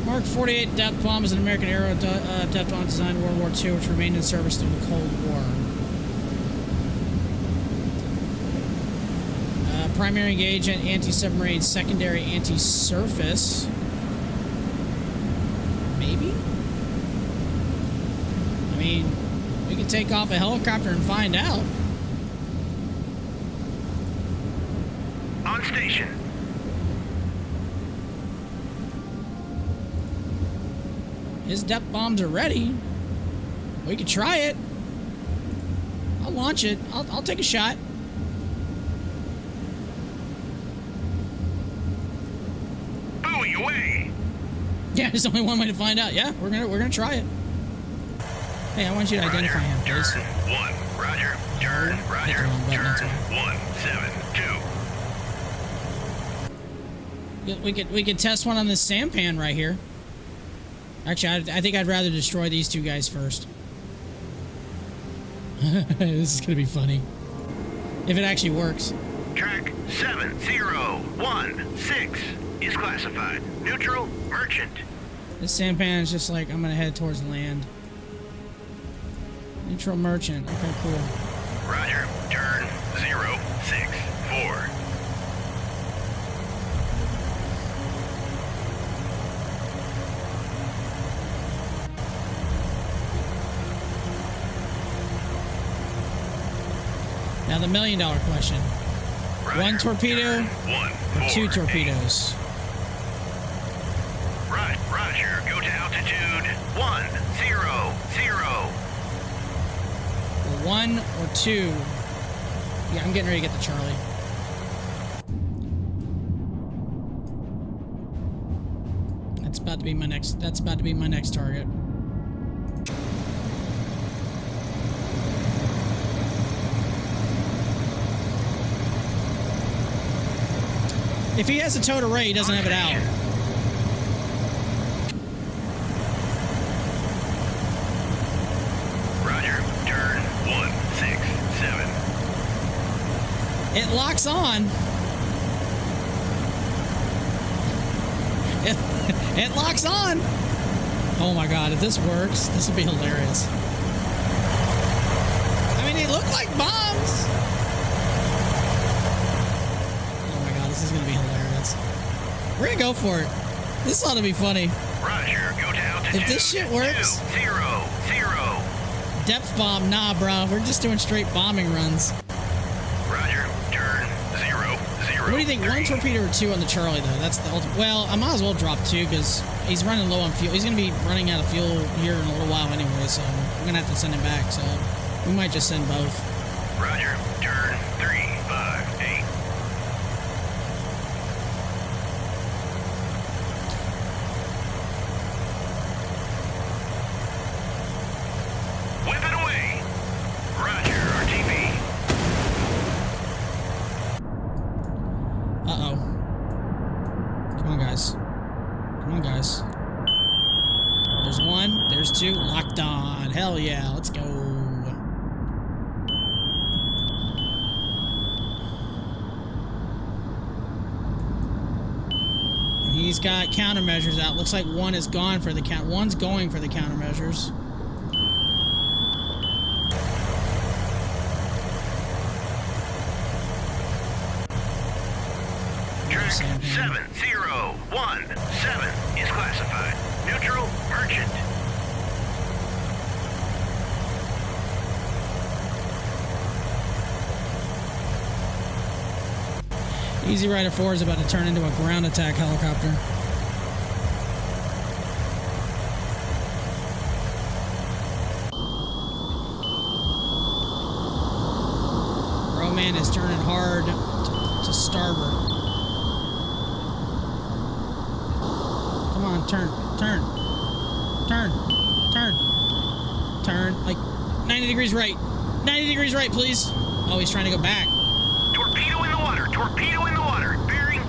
Speaker 1: Mark 48 depth bomb is an American aero depth bomb designed in World War II, which remained in service through the Cold War. Primary engagement, anti-submarine, secondary anti-surface. Maybe? I mean, we could take off a helicopter and find out.
Speaker 2: On station.
Speaker 1: His depth bombs are ready. We could try it. I'll launch it. I'll take a shot.
Speaker 2: Buoy away.
Speaker 1: Yeah, there's only one way to find out. Yeah, we're gonna try it. Hey, I want you to identify him, please.
Speaker 2: Turn 1. Roger. Turn. Roger.
Speaker 1: Hit the wrong button, that's
Speaker 2: Turn
Speaker 1: why.
Speaker 2: 172.
Speaker 1: We could test one on this sampan right here. Actually, I think I'd rather destroy these two guys first. This is gonna be funny. If it actually works.
Speaker 2: Track 7016 is classified. Neutral merchant.
Speaker 1: This sampan is just like, I'm gonna head towards land. Neutral merchant. Okay, cool.
Speaker 2: Roger. Turn 064.
Speaker 1: Now the $1 million question.
Speaker 2: Roger.
Speaker 1: One torpedo
Speaker 2: Turn
Speaker 1: or two
Speaker 2: 148.
Speaker 1: torpedoes?
Speaker 2: Right, Roger. Go to altitude 100.
Speaker 1: Or one or two? Yeah, I'm getting ready to get to Charlie. That's about to be my next target. If he has a towed array, he doesn't have it out.
Speaker 2: Roger. Turn 167.
Speaker 1: It locks on. It locks on. Oh my god, if this works, this would be hilarious. I mean, they look like bombs. Oh my god, this is going to be hilarious. We're going to go for it. This ought to be funny.
Speaker 2: Roger. Go to altitude.
Speaker 1: If this shit works.
Speaker 2: 200.
Speaker 1: Depth bomb, nah, bro. We're just doing straight bombing runs.
Speaker 2: Roger. Turn 0.
Speaker 1: What do you think? 1 torpedo or 2 on the Charlie, though? That's the ultimate. Well, I might as well drop 2 because he's running low on fuel. He's going to be running out of fuel here in a little while anyway, so I'm going to have to send him back. So we might just send both.
Speaker 2: Roger. Turn 358. Whip it away. Roger. RTB.
Speaker 1: Uh-oh. Come on, guys. Come on, guys. There's 1. There's 2. Locked on. Hell yeah. Let's go. And he's got countermeasures out. Looks like 1 is gone for the count. 1's going for the countermeasures.
Speaker 2: Track 7017 is classified. Neutral merchant.
Speaker 1: Easy Rider 4 is about to turn into a ground attack helicopter. Roman is turning hard to starboard. Come on, turn. Like 90 degrees right. 90 degrees right, please. Oh, he's trying to go back.
Speaker 2: Torpedo in the water. Torpedo in the water. Bearing.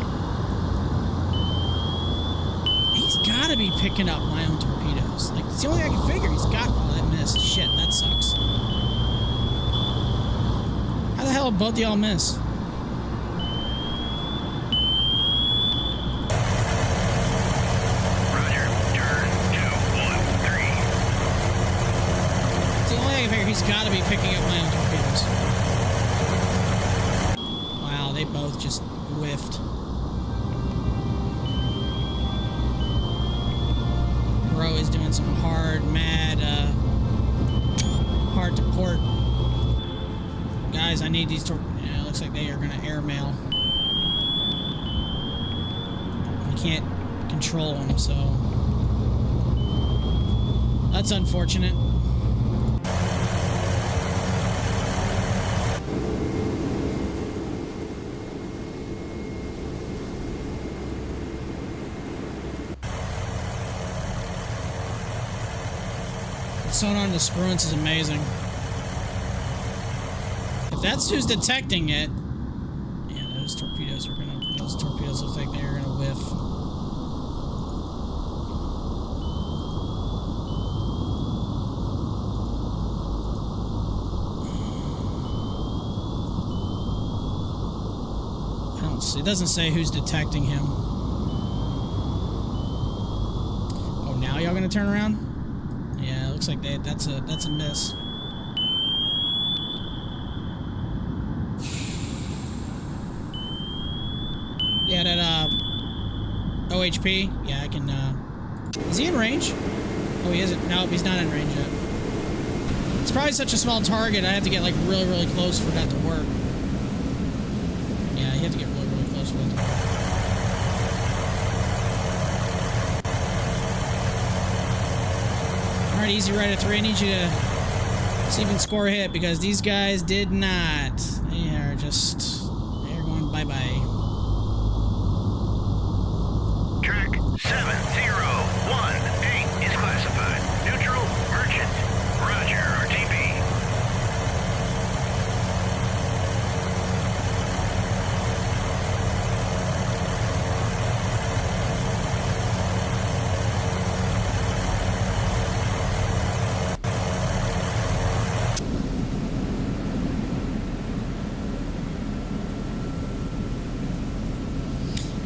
Speaker 1: He's got to be picking up my own torpedoes. Like, it's the only thing I can figure. He's got... Oh, that missed. Shit, that sucks. How the hell did both y'all miss?
Speaker 2: Roger. Turn 213.
Speaker 1: It's the only thing I can figure. He's got to be picking up my own torpedoes. Wow, they both just whiffed. Bro is doing some hard, mad, hard to port. Guys, I need these yeah, it looks like they are going to airmail. I can't control them, so... That's unfortunate. The sonar on the Spruance is amazing. If that's who's detecting it, yeah, those torpedoes look like they're gonna whiff. I don't see. It doesn't say who's detecting him. Oh, now y'all gonna turn around? Yeah, it looks like that's a miss. Yeah, that OHP. Yeah, I can. Is he in range? Oh, he isn't. Nope, he's not in range yet. It's probably such a small target. I have to get like really, really close for that to work. Yeah, you have to get really, really close for that to work. All right, Easy Rider 3. I need you to see if you can score a hit because these guys did not. They are just. They're going bye bye.
Speaker 2: Track 7018 is classified. Neutral merchant. Roger. RTB.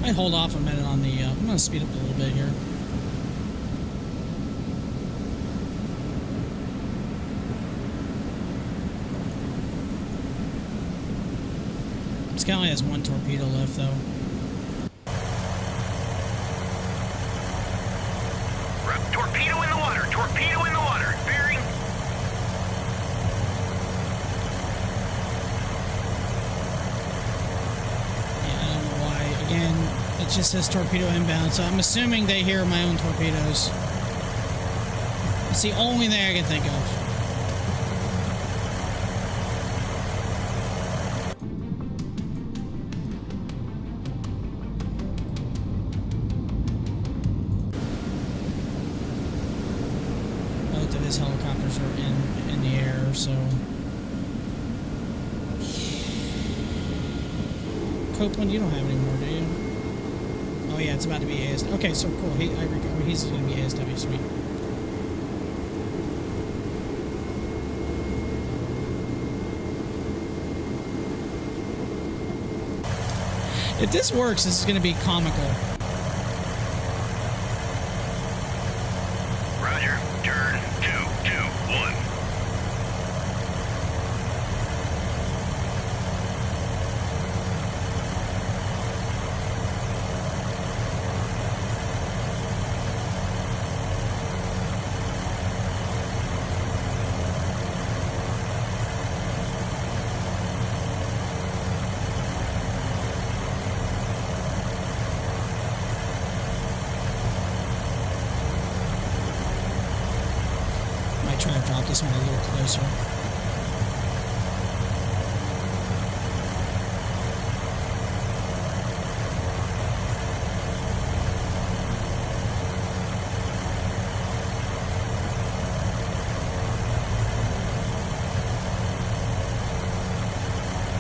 Speaker 1: I hold off a minute on the. I'm gonna speed up a little bit here. This guy only has one torpedo left, though.
Speaker 2: Torpedo in the water! Torpedo in the water! Bearing.
Speaker 1: Yeah, I don't know why. Again, it just says torpedo inbound, so I'm assuming they hear my own torpedoes. It's the only thing I can think of. His helicopters are in the air, so Copeland, you don't have any more, do you? Oh yeah, it's about to be ASW. Okay, so cool. He's going to be ASW. Sweet. If this works, this is going to be comical. Try to drop this one a little closer.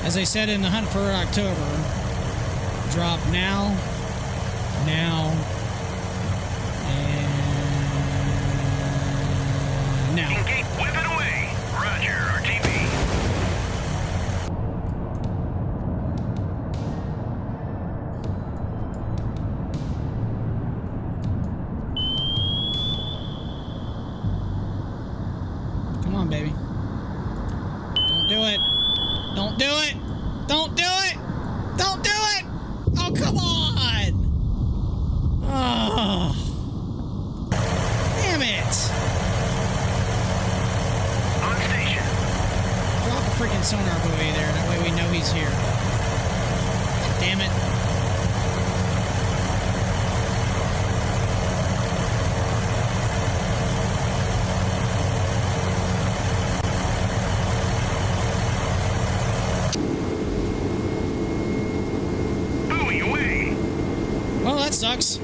Speaker 1: As I said in the Hunt for October, drop now, now.
Speaker 2: Engage, whip it away. Roger, RTB.
Speaker 1: Come on, baby. Don't do it. Don't do it. Don't do it. Don't do it. Oh, come on. Oh. Damn it. Freaking sonar buoy there. That way we know he's here. God damn it.
Speaker 2: Buoy away.
Speaker 1: Well, that sucks.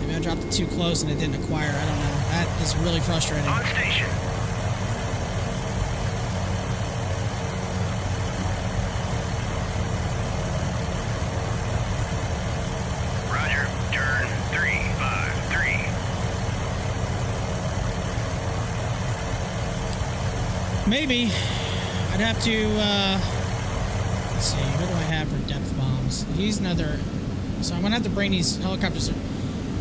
Speaker 1: Maybe I dropped it too close and it didn't acquire. I don't know. That is really frustrating.
Speaker 2: On station. Roger. Turn 353.
Speaker 1: Maybe. I'd have to, let's see. Who do I have for depth bombs? He's another... So I'm going to have to bring these helicopters...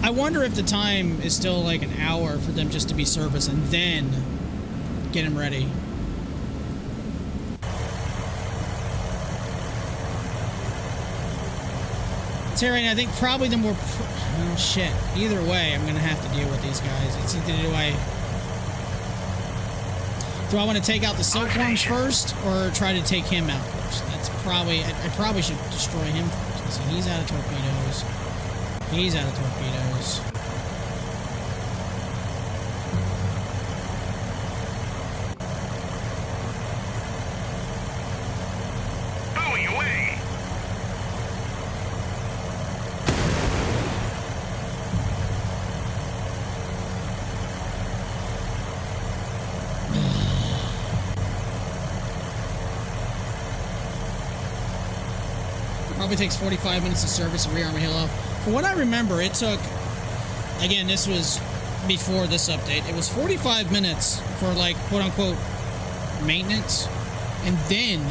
Speaker 1: I wonder if the time is still like an hour for them just to be serviced and then get them ready. I'll tell you right now, I think probably the more... Oh, shit. Either way, I'm going to have to deal with these guys. It's either do I want to take out the silkworms first or try to take him out first? That's probably... I probably should destroy him first. See, he's out of torpedoes. He's out of torpedoes.
Speaker 2: Buoy away.
Speaker 1: Probably takes 45 minutes to service and rearm a helo. For what I remember, it took, again, this was before this update, it was 45 minutes for, like, quote-unquote maintenance, and then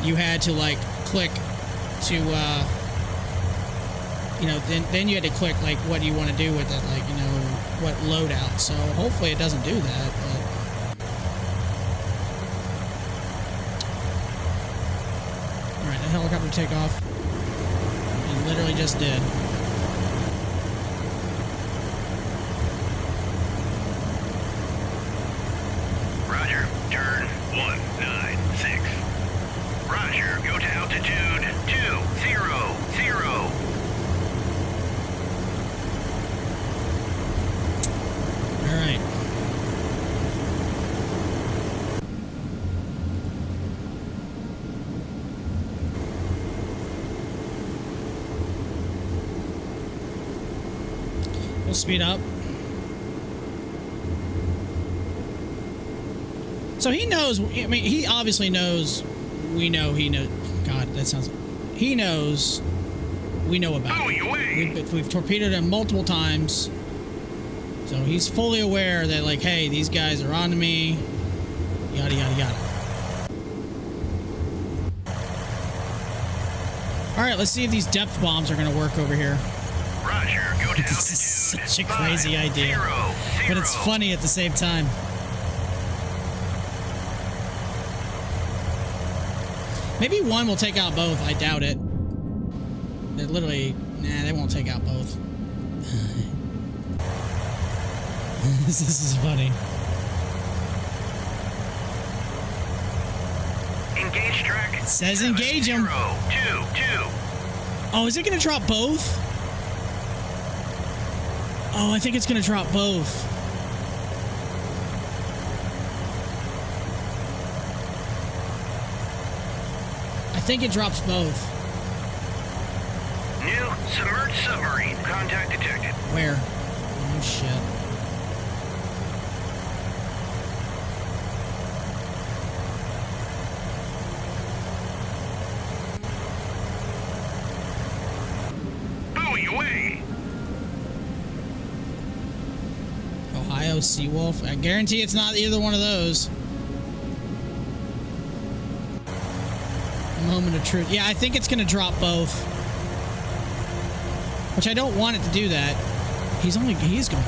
Speaker 1: you had to like click to, you know, then you had to click like what do you want to do with it, like, you know, what loadout. So hopefully it doesn't do that. But all right, the helicopter take off. It literally just did.
Speaker 2: Roger, turn 196. Roger, go to altitude 200.
Speaker 1: All right. We'll speed up. So he knows, I mean, he obviously knows, we know he knows, God, that sounds, he knows, we know about it. We've torpedoed him multiple times. So he's fully aware that, like, hey, these guys are on to me, yada, yada, yada. All right, let's see if these depth bombs are going to work over here.
Speaker 2: Roger, go to
Speaker 1: This is such a crazy idea,
Speaker 2: 500.
Speaker 1: but it's funny at the same time. Maybe one will take out both. I doubt it. They're literally, nah, they won't take out both. This is funny.
Speaker 2: Engage track.
Speaker 1: It says engage him.
Speaker 2: 022.
Speaker 1: Oh, is it going to drop both? Oh, I think it's going to drop both. I think it drops both.
Speaker 2: New submerged submarine. Contact detected.
Speaker 1: Where? Oh, shit.
Speaker 2: Buoy away.
Speaker 1: Ohio Seawolf. I guarantee it's not either one of those. Moment of truth. Yeah, I think it's going to drop both. Which I don't want it to do that. He's going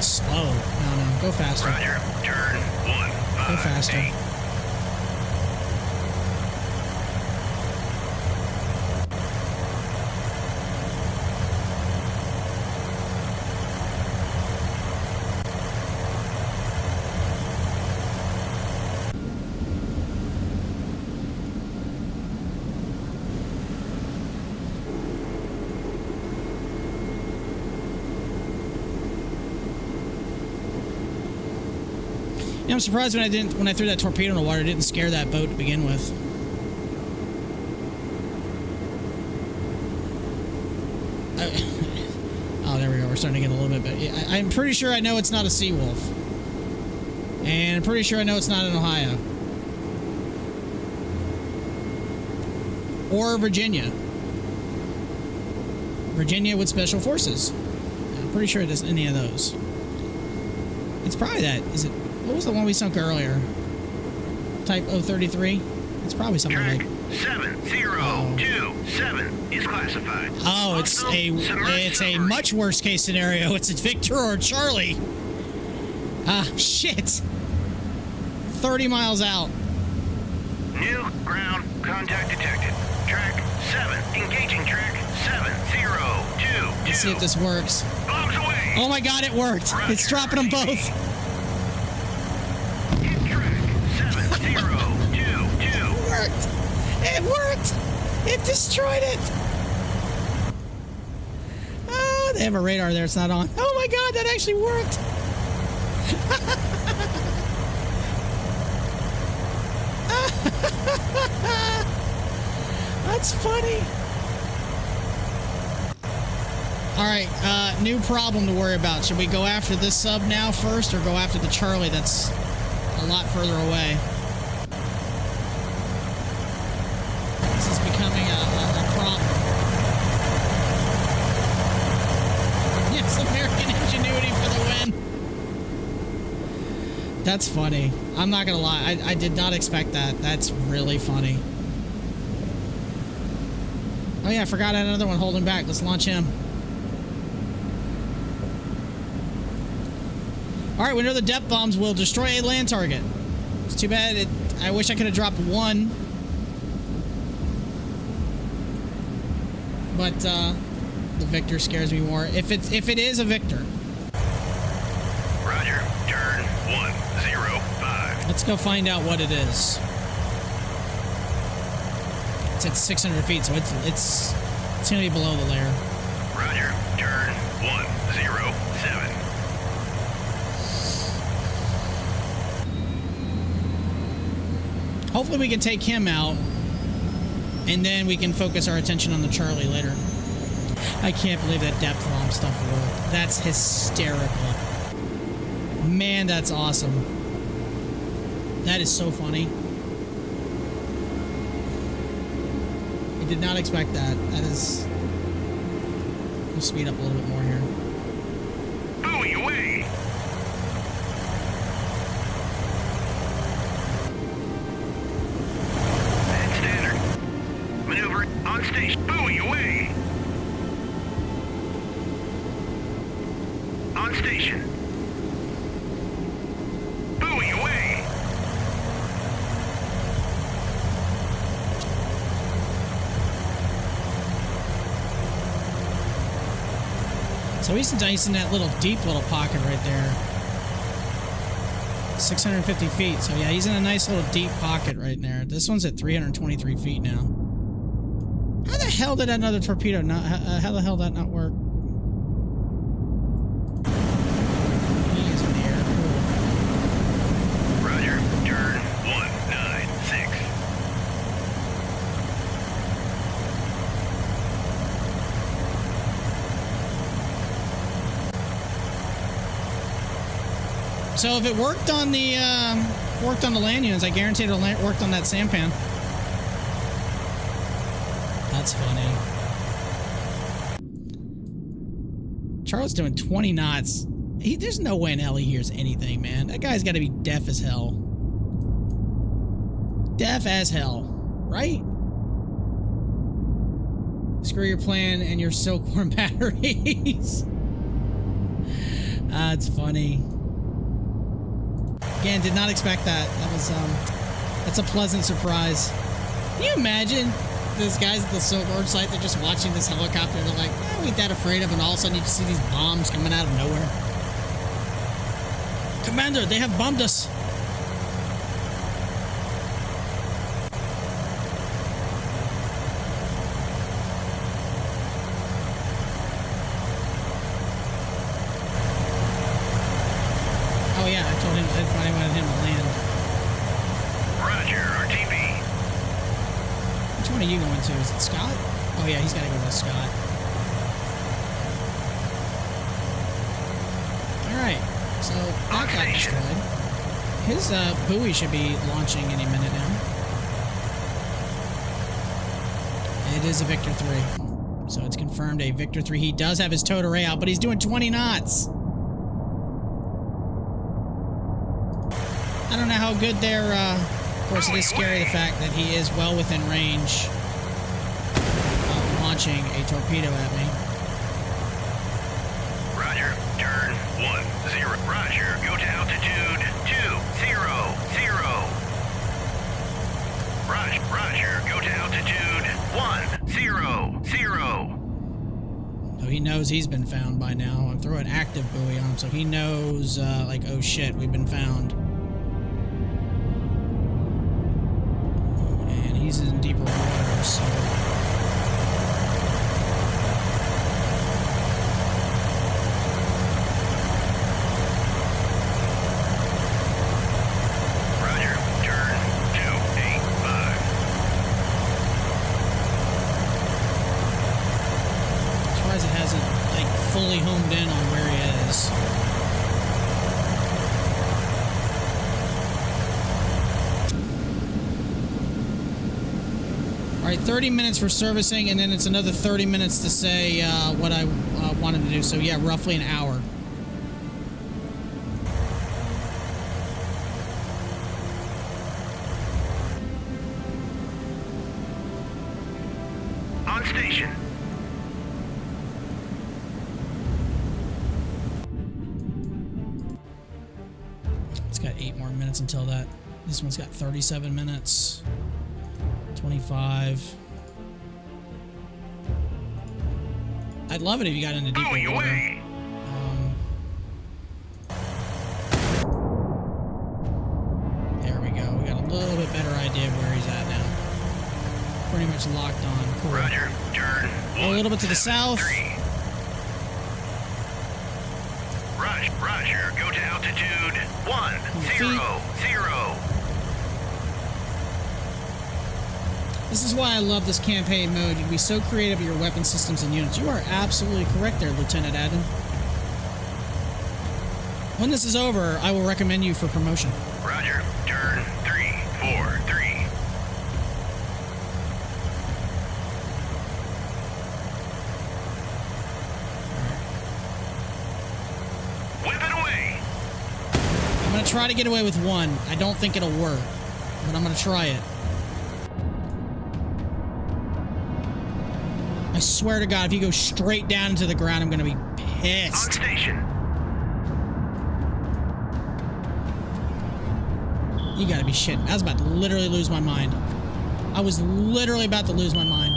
Speaker 1: slow. No, go faster.
Speaker 2: Roger, turn 158.
Speaker 1: Go faster. I'm surprised when I threw that torpedo in the water, it didn't scare that boat to begin with. Oh, there we go. We're starting to get a little bit better. I'm pretty sure I know it's not a Seawolf. And I'm pretty sure I know it's not in Ohio. Or Virginia. Virginia with Special Forces. I'm pretty sure it isn't any of those. It's probably that. Is it? What was the one we sunk earlier? Type 033? It's probably something
Speaker 2: Track
Speaker 1: like...
Speaker 2: 7027 is classified.
Speaker 1: Oh, it's a much worse case scenario. It's a Victor or a Charlie. Ah, shit. 30 miles out.
Speaker 2: New ground contact detected. Track 7. Engaging track 7022.
Speaker 1: Let's see if this works.
Speaker 2: Bombs away.
Speaker 1: Oh my god, it worked.
Speaker 2: Roger,
Speaker 1: It's dropping them both.
Speaker 2: Hit track 7022.
Speaker 1: It worked. It worked. It destroyed it. Oh, they have a radar there. It's not on. Oh my god, that actually worked. That's funny. All right, new problem to worry about. Should we go after this sub now first or go after the Charlie that's a lot further away? This is becoming a problem. Yes, American ingenuity for the win. That's funny. I'm not going to lie. I did not expect that. That's really funny. Oh yeah, I forgot I had another one holding back. Let's launch him. Alright, we know the depth bombs will destroy a land target. It's too bad. I wish I could have dropped one. But the Victor scares me more. If it is a Victor.
Speaker 2: Roger. Turn 105.
Speaker 1: Let's go find out what it is. It's at 600 feet, so it's gonna be below the layer.
Speaker 2: Roger. Turn 107.
Speaker 1: Hopefully we can take him out, and then we can focus our attention on the Charlie later. I can't believe that depth bomb stuff worked. That's hysterical. Man, that's awesome. That is so funny. I did not expect that. That is... We'll speed up a little bit more here.
Speaker 2: Buoy away. That's standard. Maneuver on station. Buoy away. On station. Buoy away.
Speaker 1: So he's nice in that little deep little pocket right there. 650 feet. So yeah, he's in a nice little deep pocket right there. This one's at 323 feet now. How the hell did another torpedo not... How the hell did that not work? He is in the air. Cool.
Speaker 2: Roger. Turn 196.
Speaker 1: So if it worked on the land units, I guarantee it'll worked on that sampan. That's funny. Charles doing 20 knots. There's no way in hell he hears anything, man. That guy's got to be deaf as hell. Deaf as hell, right? Screw your plan and your silkworm batteries. That's funny. Again, did not expect that. That was, that's a pleasant surprise. Can you imagine those guys at the Silkworm site? They're just watching this helicopter. They're like, we ain't that afraid of, and all of a sudden you just see these bombs coming out of nowhere. Commander, they have bombed us. Oh yeah, I told him I wanted him to land.
Speaker 2: Roger. RTB.
Speaker 1: Which one are you going to? Is it Scott? Oh yeah, he's got to go with Scott. Alright, so that got destroyed. His buoy should be launching any minute now. It is a Victor 3. So it's confirmed a Victor 3. He does have his towed array out, but he's doing 20 knots. I don't know how good they're, of course it is scary the fact that he is well within range of launching a torpedo at me.
Speaker 2: Roger. Turn 10. Roger. Go to altitude 200. Roger. Go to altitude 100.
Speaker 1: So he knows he's been found by now. I throw an active buoy on him, so he knows, like, oh shit, we've been found. He's in deeper water, so...
Speaker 2: Roger. Turn 285.
Speaker 1: I'm surprised it hasn't, like, fully homed in on where he is. All right, 30 minutes for servicing, and then it's another 30 minutes to say what I wanted to do. So, yeah, roughly an hour.
Speaker 2: On station. station.
Speaker 1: It's got 8 more minutes until that. This one's got 37 minutes. 25. I'd love it if you got into deeper
Speaker 2: Booing
Speaker 1: water.
Speaker 2: away.
Speaker 1: There we go. We got a little bit better idea of where he's at now. Pretty much locked on. Cool.
Speaker 2: Roger. Turn.
Speaker 1: A little bit to the south.
Speaker 2: 173. Roger. Go to altitude 100.
Speaker 1: This is why I love this campaign mode. You can be so creative with your weapon systems and units. You are absolutely correct there, Lieutenant Adden. When this is over, I will recommend you for promotion.
Speaker 2: Roger. Turn 343. Whip it away.
Speaker 1: I'm going to try to get away with one. I don't think it'll work, but I'm going to try it. I swear to God, if you go straight down into the ground, I'm going to be
Speaker 2: On
Speaker 1: pissed.
Speaker 2: station.
Speaker 1: You got to be shitting. I was about to literally lose my mind. I was literally about to lose my mind.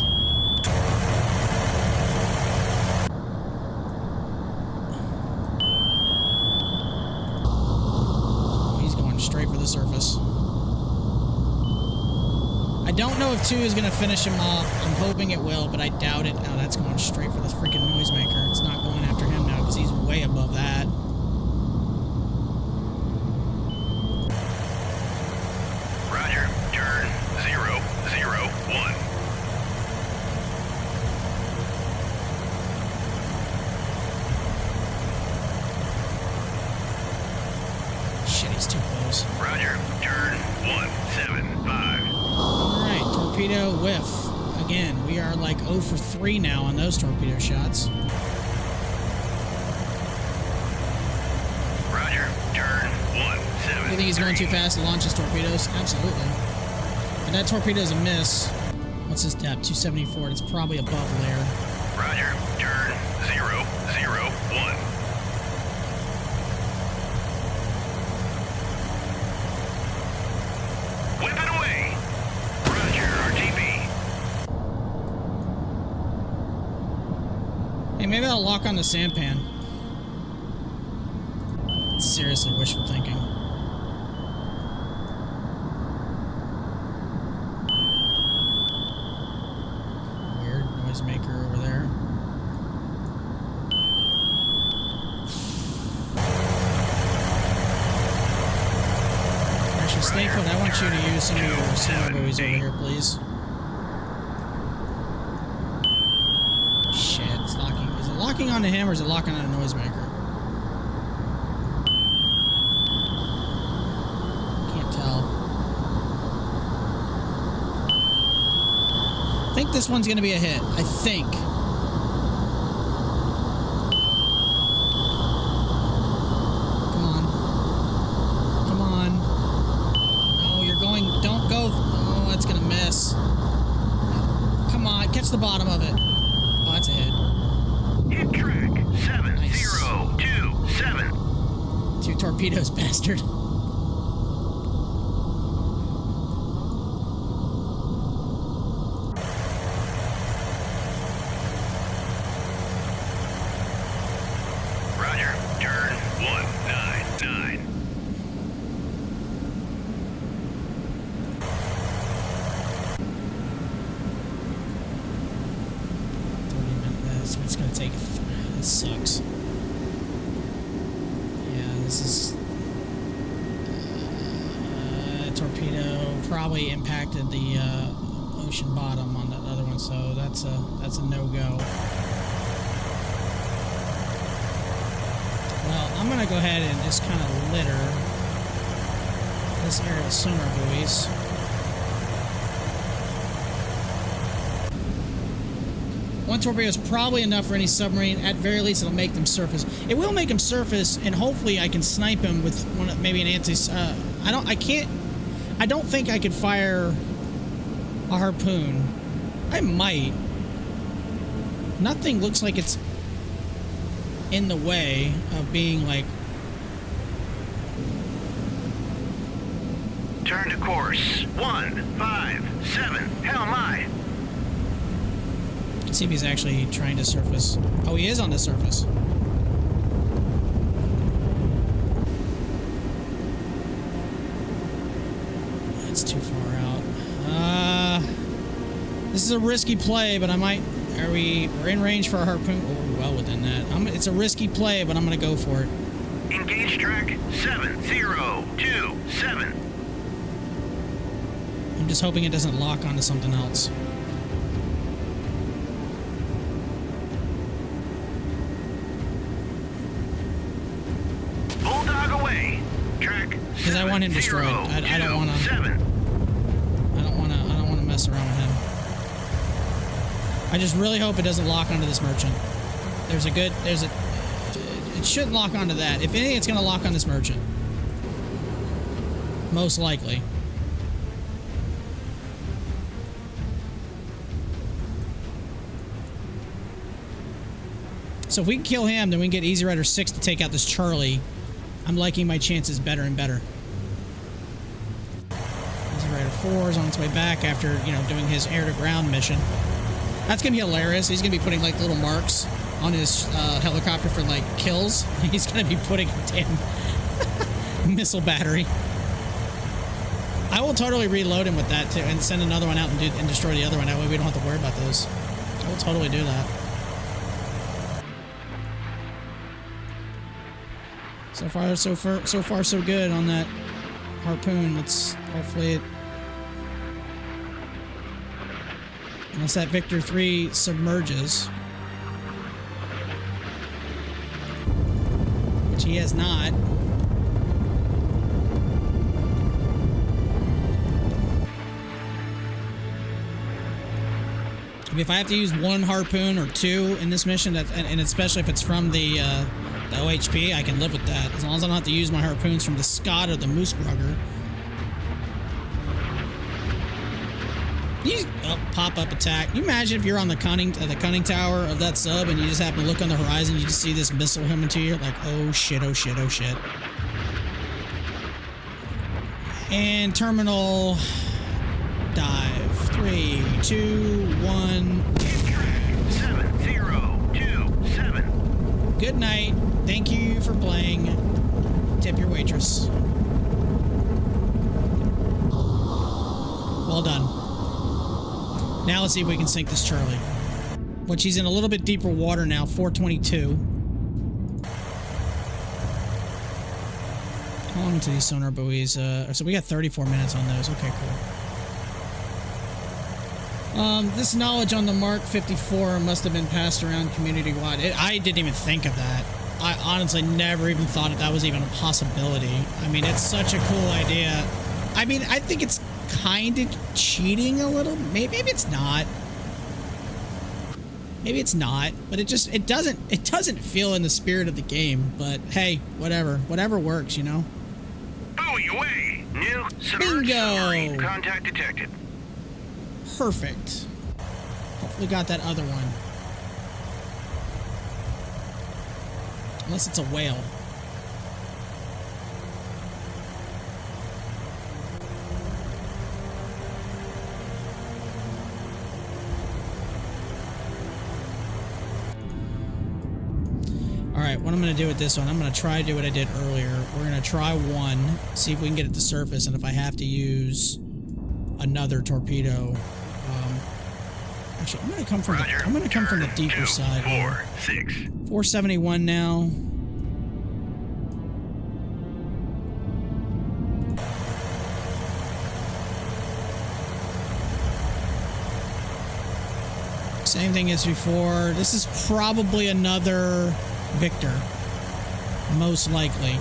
Speaker 1: He's going straight for the surface. I don't know if 2 is going to finish him off. I'm hoping it will, but I doubt it. Oh, that's going straight for the freaking noisemaker. It's not going after him now because he's way above that.
Speaker 2: Roger. Turn 001.
Speaker 1: Shit, he's too close.
Speaker 2: Roger. Turn 175.
Speaker 1: Alright, torpedo whiff. Again, we are like 0 for 3 now on those torpedo shots.
Speaker 2: Roger. Turn 173.
Speaker 1: You think he's going too fast to launch his torpedoes? Absolutely. And that torpedo's a miss. What's his depth? 274. It's probably above layer.
Speaker 2: Roger. Turn 001. Whip it away. Roger. RTB.
Speaker 1: Hey, maybe I'll lock on the sampan. Seriously, wishful thinking. Weird noisemaker over there. Actually, stay put. I want you to use some of your sonar buoys over here, please. Shit, it's locking. Is it locking onto him or is it locking on a noisemaker? Can't tell. I think this one's gonna be a hit. I think. Come on. Come on. No, you're going. Don't go. Oh, it's gonna miss. Come on, catch the bottom of it. Oh, that's a hit.
Speaker 2: Hit track 7027.
Speaker 1: 2 torpedoes, bastard.
Speaker 2: Roger. Turn 199.
Speaker 1: It's gonna take. This sucks. Yeah, this is. Torpedo probably impacted the ocean bottom on that other one, so that's a no-go. Well, I'm gonna go ahead and just kind of litter this area with sonar buoys. One torpedo is probably enough for any submarine. At very least, it'll make them surface. It will make them surface, and hopefully, I can snipe him with one, maybe an anti. I don't think I could fire a harpoon. I might. Nothing looks like it's in the way of being like...
Speaker 2: Turn to course 157. Hell my.
Speaker 1: Let's see if he's actually trying to surface. Oh, he is on the surface. That's too far out. This is a risky play, but I might... We're in range for a harpoon. Oh, we're well within that. It's a risky play, but I'm going to go for it.
Speaker 2: Engage track 7027.
Speaker 1: I'm just hoping it doesn't lock onto something else.
Speaker 2: Bulldog away. Track.
Speaker 1: Because I want him destroyed. I don't want to. I don't want to mess around with him. I just really hope it doesn't lock onto this merchant. It shouldn't lock onto that. If anything, it's going to lock on this merchant. Most likely. So if we can kill him, then we can get Easy Rider 6 to take out this Charlie. I'm liking my chances better and better. Easy Rider 4 is on its way back after, you know, doing his air-to-ground mission. That's going to be hilarious. He's going to be putting, like, little marks on his helicopter for, like, kills. He's going to be putting a damn missile battery. I will totally reload him with that, too, and send another one out and destroy the other one. That way we don't have to worry about those. I will totally do that. So far, so good on that harpoon. Let's hopefully it... Unless that Victor 3 submerges. Which he has not. I mean, if I have to use one harpoon or two in this mission, and especially if it's from the OHP, I can live with that. As long as I don't have to use my harpoons from the Scott or the Moosebrugger. Pop-up attack. Can you imagine if you're on the conning tower of that sub and you just happen to look on the horizon, you just see this missile coming to you, like, oh shit, oh shit, oh shit. And terminal dive. 3, 2, 1. 7027. Good night. Thank you for playing. Tip your waitress. Well done. Now let's see if we can sink this Charlie. Which he's in a little bit deeper water now, 422. How long until these sonar buoys? So we got 34 minutes on those. Okay, cool. This knowledge on the Mark 54 must have been passed around community-wide. I didn't even think of that. I honestly never even thought that was even a possibility. I mean, it's such a cool idea. I mean, I think it's kind of cheating a little. Maybe it's not. Maybe it's not. But it doesn't feel in the spirit of the game. But hey, whatever works, you know.
Speaker 2: Buoy away. New submerged submarine contact detected.
Speaker 1: Perfect. Hopefully got that other one. Unless it's a whale. Alright, what I'm going to do with this one, I'm going to try to do what I did earlier. We're going to try one, see if we can get it to surface, and if I have to use another torpedo. Actually, I'm going to come from the deeper side. 471 now. Same thing as before. This is probably another Victor, most likely.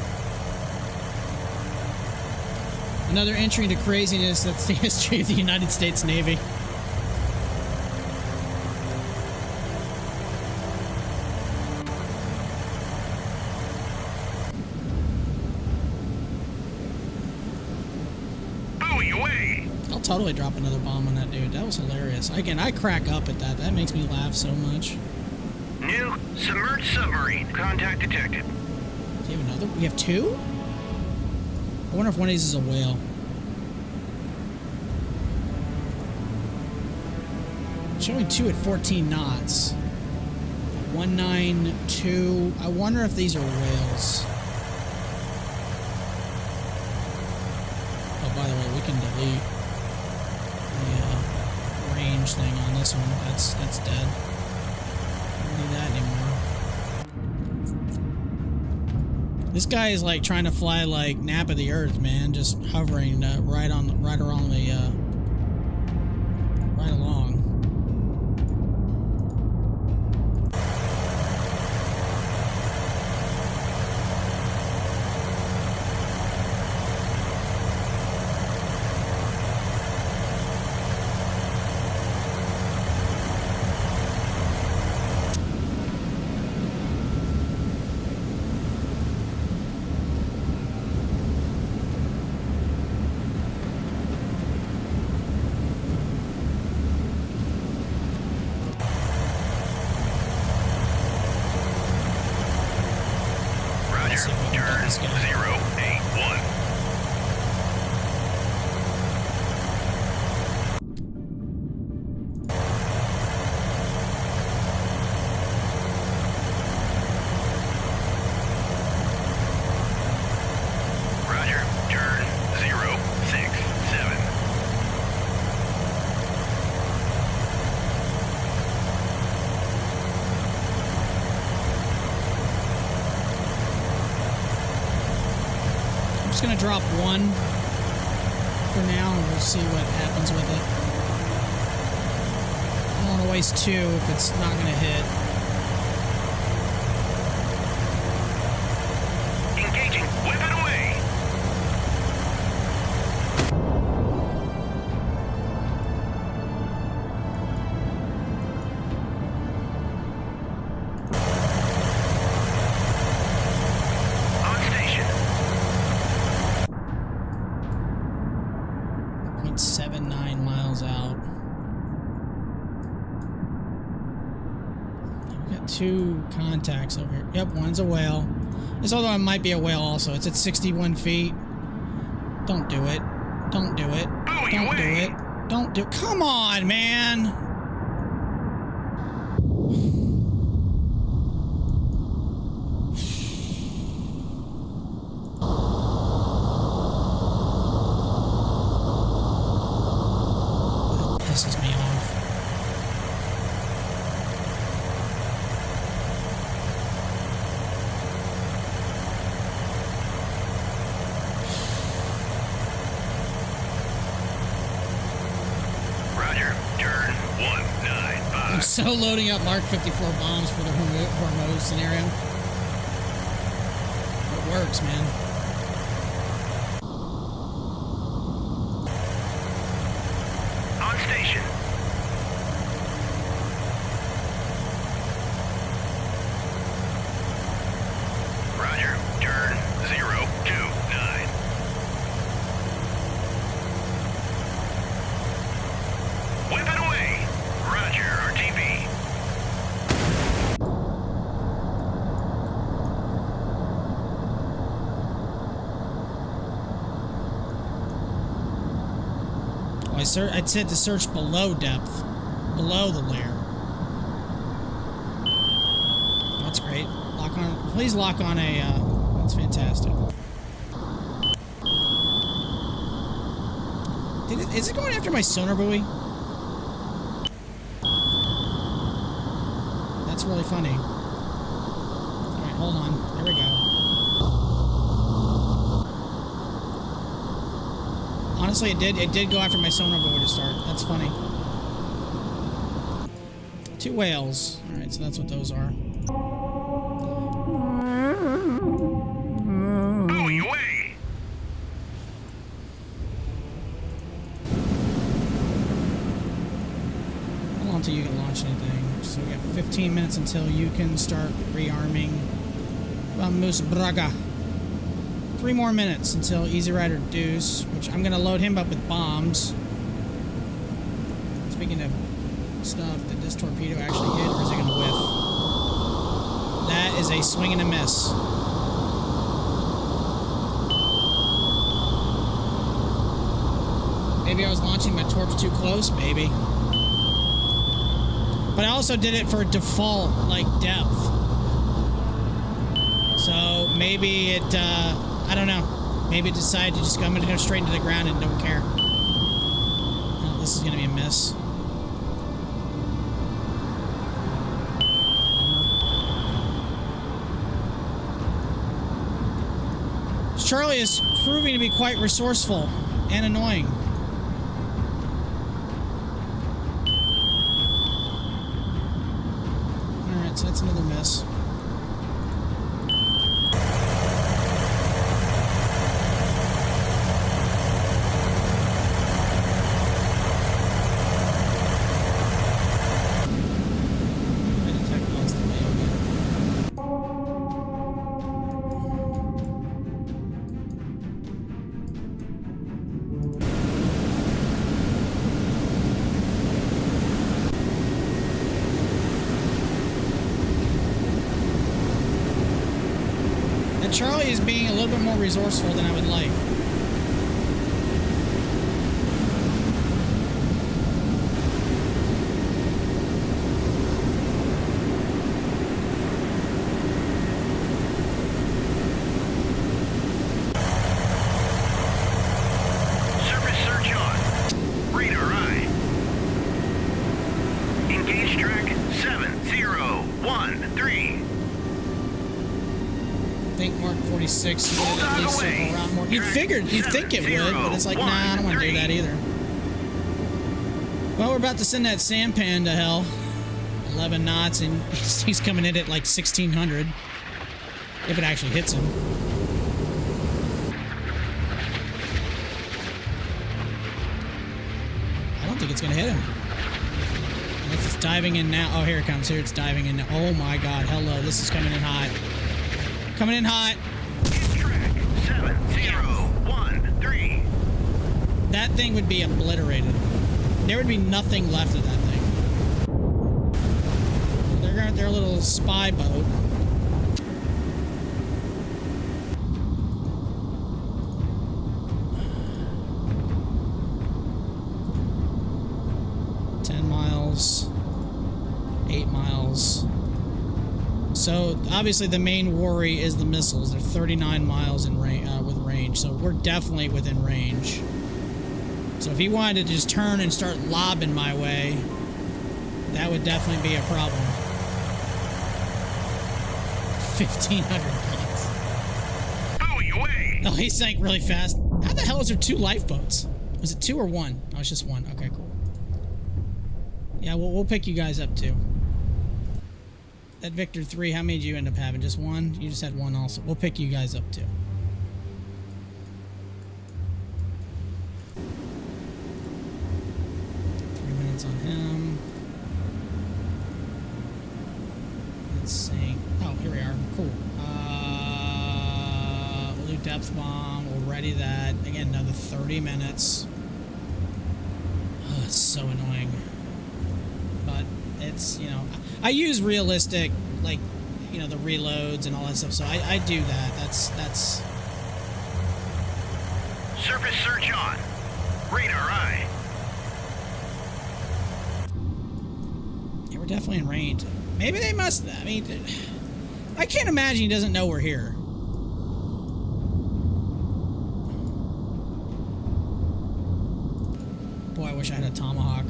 Speaker 1: Another entry into craziness. That's the history of the United States Navy.
Speaker 2: Buoy away.
Speaker 1: I'll totally drop another bomb on that dude. That was hilarious. Again, I crack up at that. That makes me laugh so much.
Speaker 2: New submerged submarine. Contact detected.
Speaker 1: Do you have another? We have two? I wonder if one of these is a whale. Showing 2 at 14 knots. 192. I wonder if these are whales. Oh, by the way, we can delete the range thing on this one. That's dead. Don't need that anymore. This guy is like trying to fly like Nap of the Earth, man. Just hovering right along the right along.
Speaker 2: Turn 081. Roger, turn 067.
Speaker 1: I'm just gonna drop one for now and we'll see what happens with it. I don't want to waste two if it's not gonna hit.
Speaker 2: Engaging. Whip it away. On station.
Speaker 1: 0.79 miles out. We got two contacts over here. Yep, one's a whale. This other one might be a whale also. It's at 61 feet. Don't do it. Don't do it.
Speaker 2: Buoy
Speaker 1: Don't do
Speaker 2: away.
Speaker 1: it. Don't do it. Come on, man! That pisses me off.
Speaker 2: Roger, turn 195.
Speaker 1: I'm so loading up Mark 54 bombs for the Hormuz scenario. It works, man.
Speaker 2: On station. Roger, turn 029. Whip it away. Roger, RTB.
Speaker 1: Oh, I said to search below depth, below the layer. That's great. Lock on. Please lock on a. That's fantastic. Is it going after my sonar buoy? That's really funny. All right, hold on. There we go. Honestly, it did go after my sonar buoy to start. That's funny. Two whales. All right, so that's what those are.
Speaker 2: Buoy away.
Speaker 1: How long till you can launch anything? So we got 15 minutes until you can start rearming Moose Braga. 3 more minutes until Easy Rider Deuce, which I'm gonna load him up with bombs. Speaking of stuff, did this torpedo actually hit, or is it gonna whiff? is a swing and a miss. Maybe I was launching my torps too close, maybe. But I also did it for default, like, depth. So maybe it, I don't know. Maybe it decided to just go, I'm going to go straight into the ground and don't care. Oh, this is going to be a miss. Charlie is proving to be quite resourceful and annoying. Alright, so that's another miss. Charlie is being a little bit more resourceful than I would like.
Speaker 2: Surface search on. Radar eye. Engage track 7013.
Speaker 1: I think Mark 46 would at least circle around more. You'd think it would, but it's like, nah, I don't want to do that either. Well, we're about to send that sampan to hell. 11 knots, and he's coming in at like 1600. If it actually hits him. I don't think it's going to hit him. Unless it's diving in now. Oh, here it comes. Here it's diving in now. Oh my god, hello. This is coming in hot. Coming in hot.
Speaker 2: Track 7013.
Speaker 1: That thing would be obliterated. There would be nothing left of that thing. They're going with their little spy boat. Miles, 8 miles. So obviously the main worry is the missiles. They're 39 miles in with range, so we're definitely within range. So if he wanted to just turn and start lobbing my way, that would definitely be a problem. 1,500 knots.
Speaker 2: Buoy away.
Speaker 1: Oh, he sank really fast. How the hell is there 2 lifeboats? Was it 2 or 1? Oh, it's just 1. Okay, cool. Yeah, we'll pick you guys up too. That Victor 3, how many did you end up having? Just 1? You just had 1 also. We'll pick you guys up too. On him. Let's see. Oh, here we are. Cool. We'll do depth bomb. We'll ready that. Again, another 30 minutes. Oh, it's so annoying. But it's, you know, I use realistic, like, you know, the reloads and all that stuff, so I do that. That's...
Speaker 2: Surface search on. Radar eye.
Speaker 1: We're definitely in range. Maybe they must... I mean, I can't imagine he doesn't know we're here. Boy, I wish I had a tomahawk.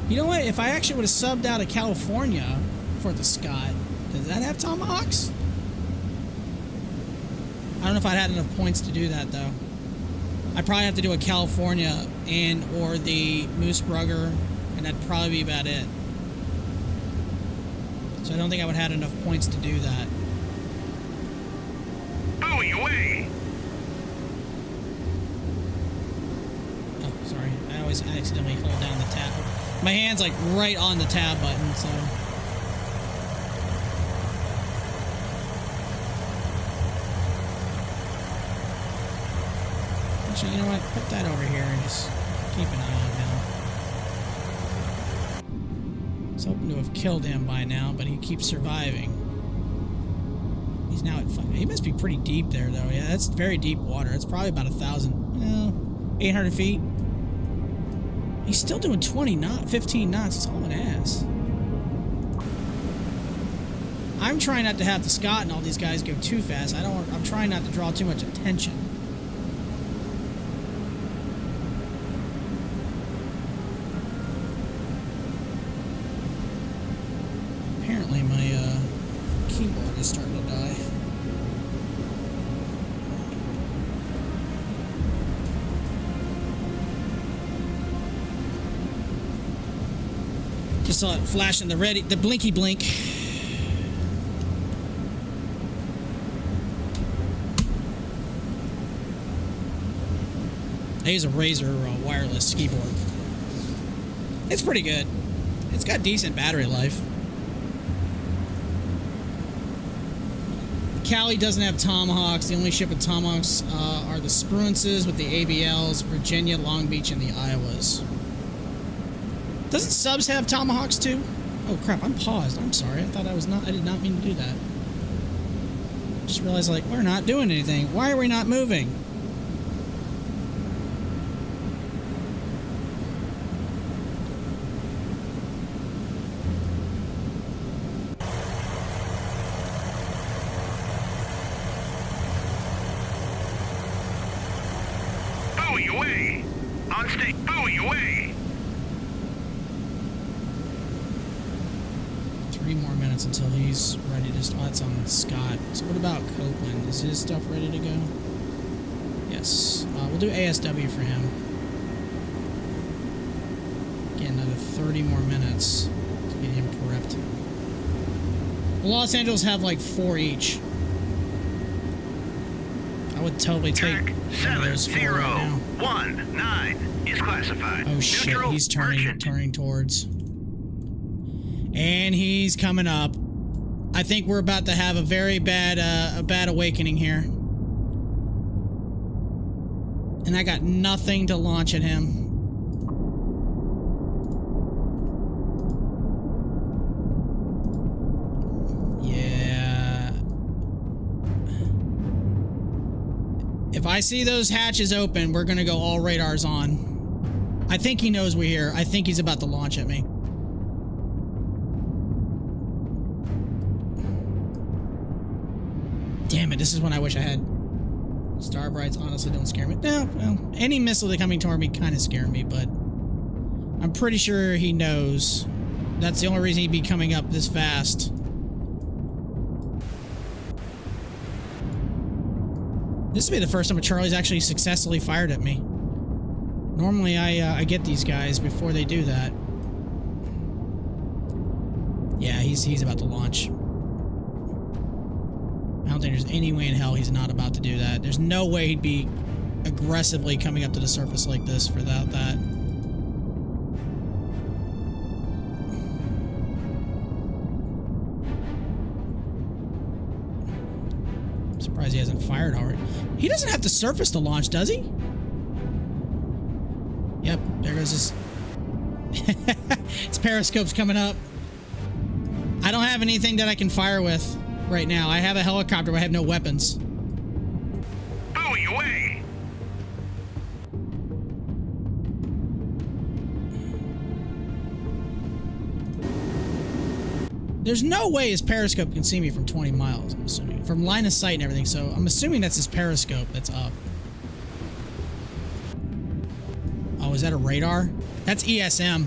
Speaker 1: You know what? If I actually would have subbed out of California for the Scott, does that have tomahawks? I don't know if I'd had enough points to do that, though. I'd probably have to do a California and or the Moose Brugger, and that'd probably be about it. So I don't think I would have had enough points to do that.
Speaker 2: Buoy away.
Speaker 1: Oh, sorry. I always accidentally hold down the tab. My hand's like right on the tab button, so... Actually, you know what? Put that over here and just keep an eye on him. was hoping to have killed him by now, but he keeps surviving. He's now at 5. He must be pretty deep there, though. Yeah, that's very deep water. It's probably about 800 feet. He's still doing 15 knots. He's hauling ass. I'm trying not to have the Scott and all these guys go too fast. I'm trying not to draw too much attention. Apparently my keyboard is starting to die. Just saw it flashing the blinky blink. I use a Razer wireless keyboard. It's pretty good. It's got decent battery life. Cali doesn't have Tomahawks. The only ship with Tomahawks are the Spruances with the ABLs, Virginia, Long Beach, and the Iowas. Doesn't Subs have Tomahawks too? Oh crap, I'm paused. I'm sorry. I did not mean to do that. Just realized, like, we're not doing anything. Why are we not moving?
Speaker 2: Buoy away! On stage, buoy away!
Speaker 1: 3 more minutes until he's ready to start. That's on Scott. So what about Copeland? Is his stuff ready to go? Yes. We'll do ASW for him. Again, another 30 more minutes to get him prepped. Los Angeles have like 4 each. I would totally take one of those 4 right now.
Speaker 2: 7019 is classified.
Speaker 1: Oh shit,
Speaker 2: Neutral
Speaker 1: he's
Speaker 2: merchant.
Speaker 1: turning towards. And he's coming up. I think we're about to have a very bad awakening here. And I got nothing to launch at him. Yeah. If I see those hatches open, we're gonna go all radars on. I think he knows we're here. I think he's about to launch at me. Damn it, this is when I wish I had. Star Brights honestly don't scare me. No, well, any missile that coming toward me kind of scare me, but I'm pretty sure he knows. That's the only reason he'd be coming up this fast. This will be the first time a Charlie's actually successfully fired at me. Normally I get these guys before they do that. Yeah, he's about to launch. I don't think there's any way in hell he's not about to do that. There's no way he'd be aggressively coming up to the surface like this without that. I'm surprised he hasn't fired already. He doesn't have to surface to launch, does he? Yep, there goes his... His periscope's coming up. I don't have anything that I can fire with right now. I have a helicopter, but I have no weapons.
Speaker 2: Buoy away!
Speaker 1: There's no way his periscope can see me from 20 miles, I'm assuming. From line of sight and everything, so I'm assuming that's his periscope that's up. Oh, is that a radar? That's ESM.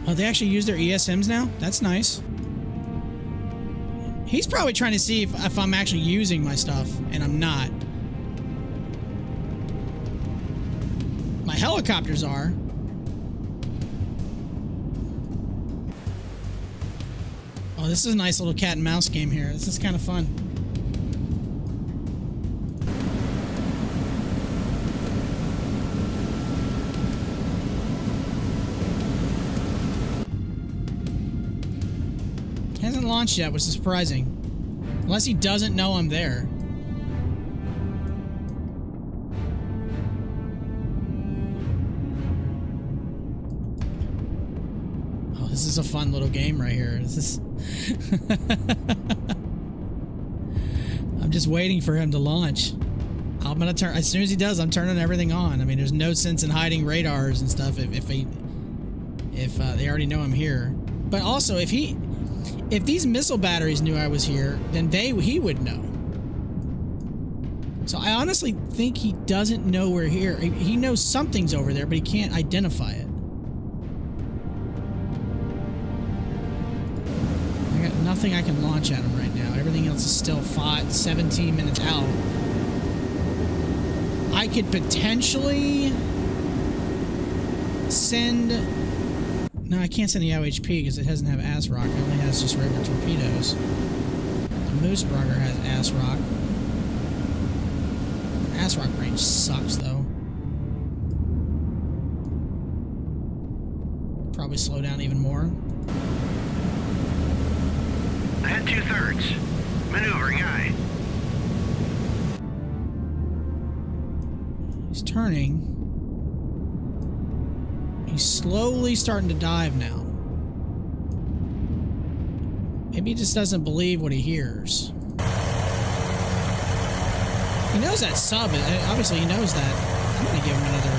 Speaker 1: Oh, they actually use their ESMs now? That's nice. He's probably trying to see if I'm actually using my stuff, and I'm not. My helicopters are. Oh, this is a nice little cat and mouse game here. This is kind of fun. Hasn't launched yet, which is surprising. Unless he doesn't know I'm there. This is a fun little game right here. This is I'm just waiting for him to launch. I'm gonna turn, as soon as he does, I'm turning everything on. I mean, there's no sense in hiding radars and stuff if they already know I'm here. But also, if these missile batteries knew I was here, then he would know. So I honestly think he doesn't know we're here. He knows something's over there, but he can't identify it. I got nothing I can launch at him right now. Everything else is still 17 minutes out. I could potentially send... No, I can't send the OHP because it doesn't have ASRock. It only has just regular torpedoes. The Moosbrugger has ASRock. ASRock range sucks, though. Probably slow down even more.
Speaker 2: Ahead 2/3. Maneuvering aye.
Speaker 1: He's turning. He's slowly starting to dive now. Maybe he just doesn't believe what he hears. He knows that sub. Obviously, he knows that. I'm going to give him another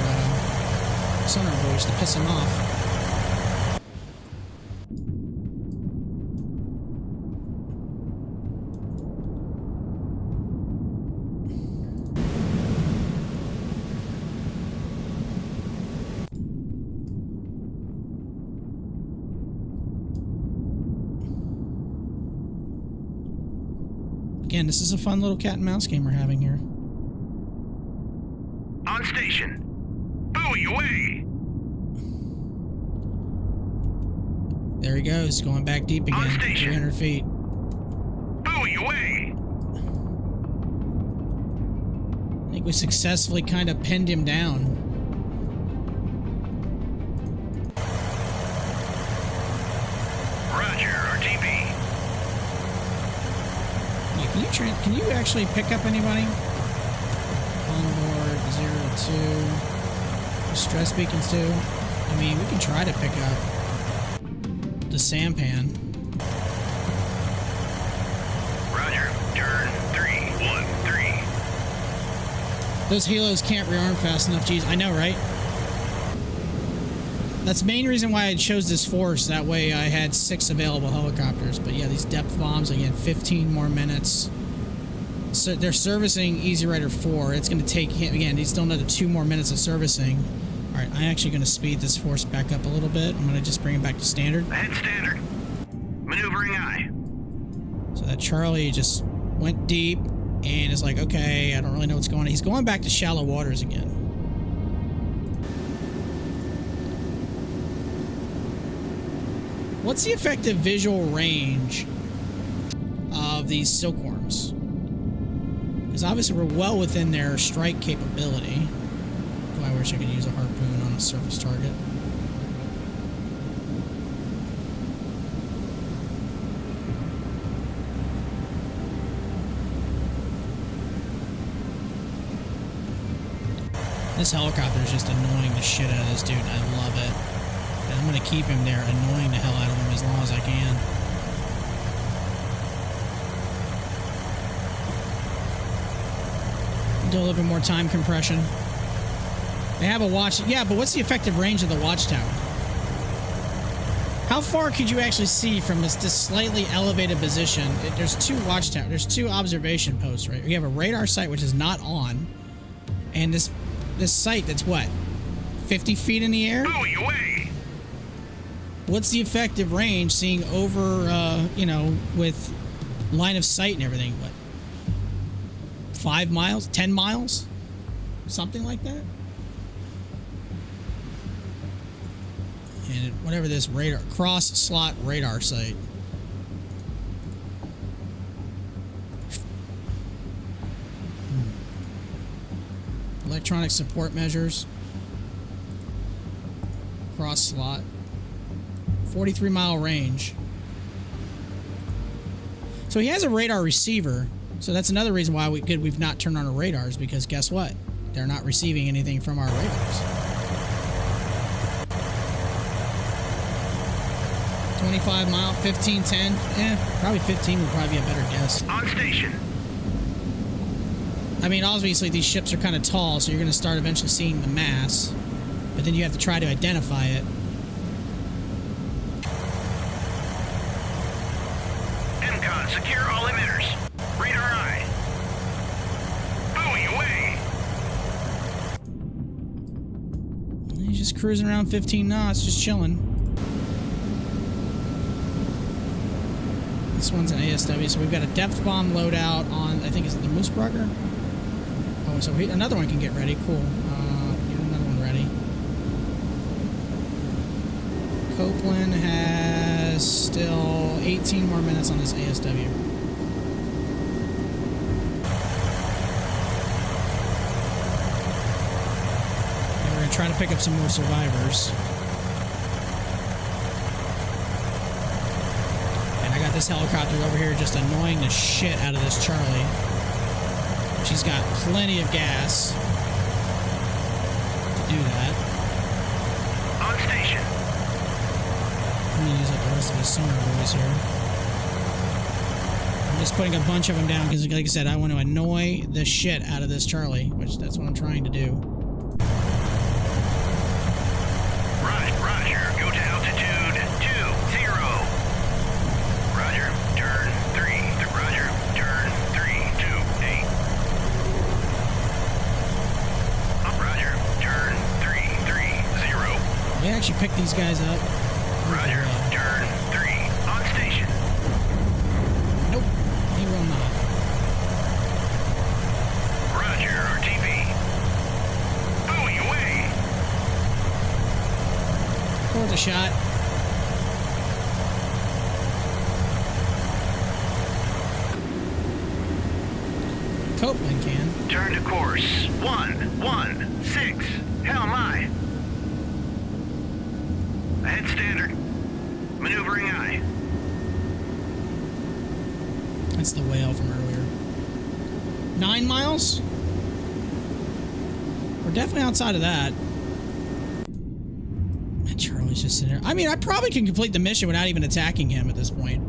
Speaker 1: sonar voice to piss him off. Again, this is a fun little cat and mouse game we're having here.
Speaker 2: On station. Buoy away.
Speaker 1: There he goes, going back deep again.
Speaker 2: On station.
Speaker 1: 300 feet.
Speaker 2: Buoy away.
Speaker 1: I think we successfully kind of pinned him down.
Speaker 2: Roger, RTB.
Speaker 1: Can you actually pick up anybody? Onboard 02. Stress beacons too. I mean, we can try to pick up the sampan.
Speaker 2: Roger. Turn 313.
Speaker 1: Those halos can't rearm fast enough. Geez, I know, right? That's the main reason why I chose this force. That way I had 6 available helicopters. But yeah, these depth bombs, again, 15 more minutes. So they're servicing Easy Rider 4. It's going to take him, again, he's still another 2 more minutes of servicing. All right, I'm actually going to speed this force back up a little bit. I'm going to just bring it back to standard.
Speaker 2: Ahead standard. Maneuvering aye.
Speaker 1: So that Charlie just went deep and is like, okay, I don't really know what's going on. He's going back to shallow waters again. What's the effective visual range of these silkworms? Because obviously we're well within their strike capability. Oh, I wish I could use a harpoon on a surface target. This helicopter is just annoying the shit out of this dude. I love it. And I'm going to keep him there, annoying the hell out of him as long as I can. Do a little bit more time compression. They have a watch. Yeah, but what's the effective range of the watchtower? How far could you actually see from this slightly elevated position? There's 2 watchtowers. There's 2 observation posts, right? You have a radar site, which is not on. And this site that's what? 50 feet in the air?
Speaker 2: Buoy away.
Speaker 1: What's the effective range seeing over, you know, with line of sight and everything? What? 5 miles? 10 miles? Something like that? And whatever this radar, cross-slot radar site. Electronic support measures. Cross-slot. 43-mile range. So he has a radar receiver. So that's another reason why we've not turned on our radars, because guess what? They're not receiving anything from our radars. 25 mile, 15, 10. Probably 15 would probably be a better guess.
Speaker 2: On station.
Speaker 1: I mean, obviously these ships are kind of tall, so you're going to start eventually seeing the mass. But then you have to try to identify it.
Speaker 2: MCON, secure all emitters. Radar eye. Buoy away.
Speaker 1: He's just cruising around 15 knots, just chilling. This one's an ASW, so we've got a depth bomb loadout on, I think, is it the Moosebrugger? Oh, so another one can get ready. Cool. Get another one ready. Copeland has still 18 more minutes on this ASW. And we're going to try to pick up some more survivors. This helicopter over here just annoying the shit out of this Charlie. She's got plenty of gas to do that.
Speaker 2: On station.
Speaker 1: I'm gonna use up the rest of his sonar buoys here. I'm just putting a bunch of them down because, like I said, I want to annoy the shit out of this Charlie, which that's what I'm trying to do.
Speaker 2: Roger. Go to altitude 20. Roger. Turn 3. Roger. Turn 328. Roger. Turn 330.
Speaker 1: We actually picked these guys up.
Speaker 2: Roger. Turn 3. On station.
Speaker 1: Nope. He will not.
Speaker 2: Roger. RTV. Buoy away.
Speaker 1: Towards a shot. Copeland can.
Speaker 2: Turn to course 116. Hell my. Ahead standard. Maneuvering eye.
Speaker 1: That's the whale from earlier. 9 miles? We're definitely outside of that. And Charlie's just sitting there. I mean, I probably can complete the mission without even attacking him at this point.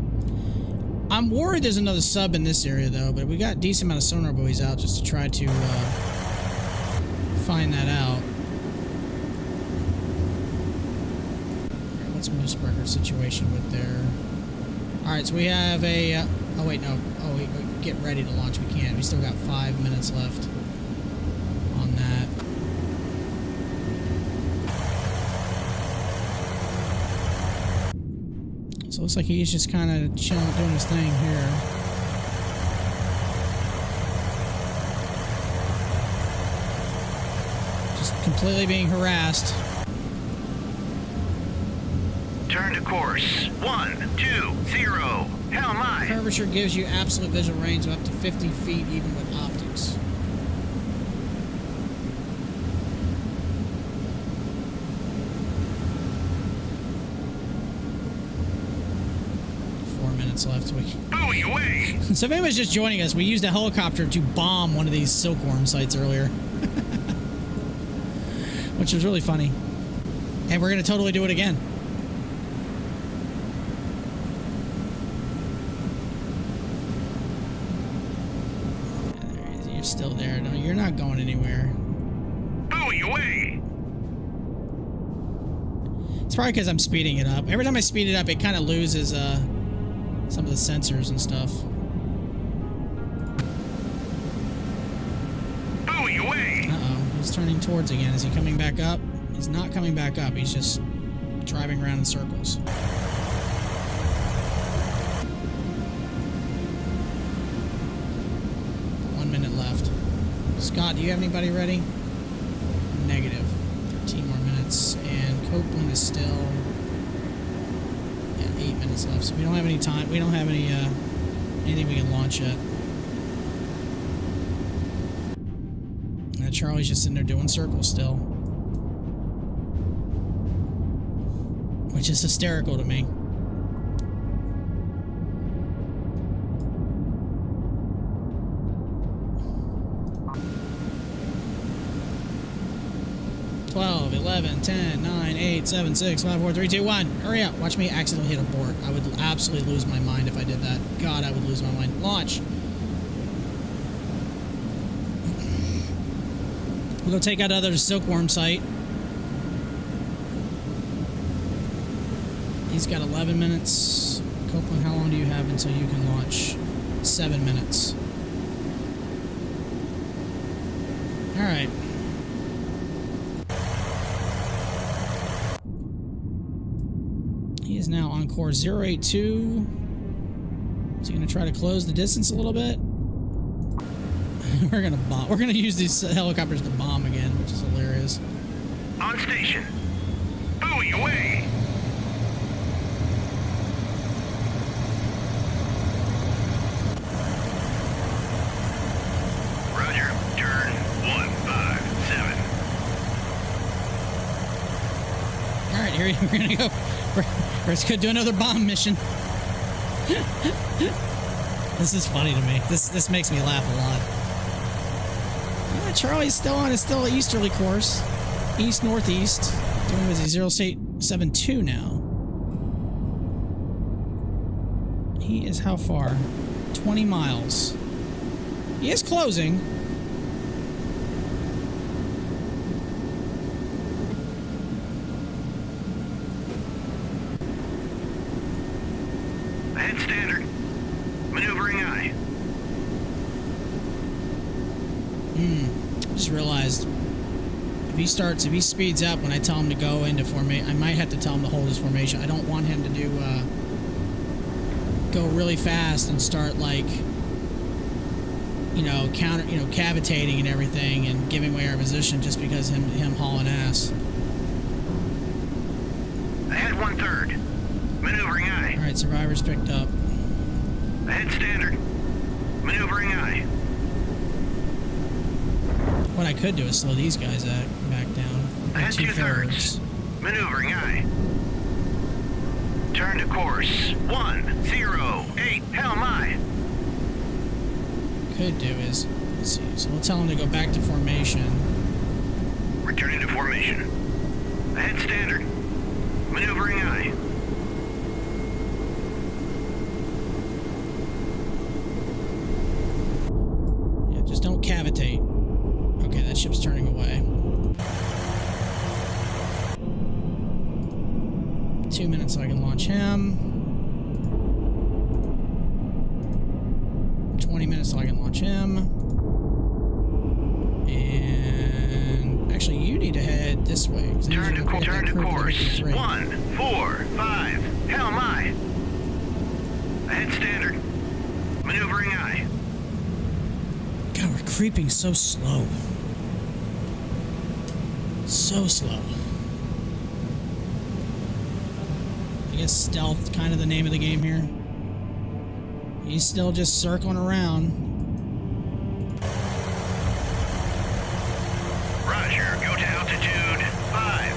Speaker 1: I'm worried there's another sub in this area, though, but we got a decent amount of sonar buoys out just to try to find that out. Alright, what's Moosebrugger's situation with their... Alright, so we have a... oh, wait, no. Oh, we get ready to launch. We can't. We still got 5 minutes left on that. So it looks like he's just kind of chilling, doing his thing here. Just completely being harassed.
Speaker 2: Turn to course 120. Hell my.
Speaker 1: Curvature gives you absolute visual range of up to 50 feet even with optics. Left.
Speaker 2: Buoy away.
Speaker 1: So if anyone's just joining us, we used a helicopter to bomb one of these silkworm sites earlier. Which was really funny. And we're going to totally do it again. There he is. You're still there. No, you're not going anywhere.
Speaker 2: Buoy away.
Speaker 1: It's probably because I'm speeding it up. Every time I speed it up, it kind of loses some of the sensors and stuff.
Speaker 2: Buoy away.
Speaker 1: Uh-oh. He's turning towards again. Is he coming back up? He's not coming back up. He's just driving around in circles. One minute left. Scott, do you have anybody ready? Negative. 13 more minutes. And Copeland is still... 8 minutes left, so we don't have any time. We don't have any anything we can launch yet. And Charlie's just sitting there doing circles still, which is hysterical to me. $12, $11, 11, 10, 9, 8, 7, 6, 5, 4, 3, 2, 1. Hurry up. Watch me accidentally hit abort. I would absolutely lose my mind if I did that. God, I would lose my mind. Launch. We'll go take out other Silkworm site. He's got 11 minutes. Copeland, how long do you have until you can launch? 7 minutes. All right. He is now on course 082. Is he going to try to close the distance a little bit? We're going to bomb. We're going to use these helicopters to bomb again, which is hilarious.
Speaker 2: On station. Buoy away. Roger. Turn 157.
Speaker 1: All right, here we're going to go. Let's go do another bomb mission. This is funny to me. This makes me laugh a lot. Yeah, Charlie's still on. It's still an easterly course, east-northeast. Doing with a 0.72 now. He is how far? 20 miles. He is closing.
Speaker 2: Ahead standard. Maneuvering eye.
Speaker 1: Just realized if he speeds up when I tell him to go into formation, I might have to tell him to hold his formation. I don't want him to do go really fast and start like cavitating and everything and giving away our position just because him hauling ass.
Speaker 2: Ahead 1/3. Maneuvering eye.
Speaker 1: All right, survivors picked up.
Speaker 2: Ahead standard. Maneuvering eye.
Speaker 1: What I could do is slow these guys back down.
Speaker 2: Ahead 2/3. Maneuvering eye. Turn to course 108. Hell my.
Speaker 1: Could do is, let's see. So we'll tell him to go back to formation.
Speaker 2: Returning to formation. Ahead standard. Maneuvering eye.
Speaker 1: Yeah, just don't cavitate. Okay, that ship's turning away. 2 minutes so I can launch him. 20 minutes so I can launch him. And actually, you need to head this way.
Speaker 2: Turn to course 145. Hell my. Ahead standard. Maneuvering eye.
Speaker 1: God, we're creeping so slow. So slow. I guess stealth, kind of the name of the game here. He's still just circling around.
Speaker 2: Roger, go to altitude 50.
Speaker 1: I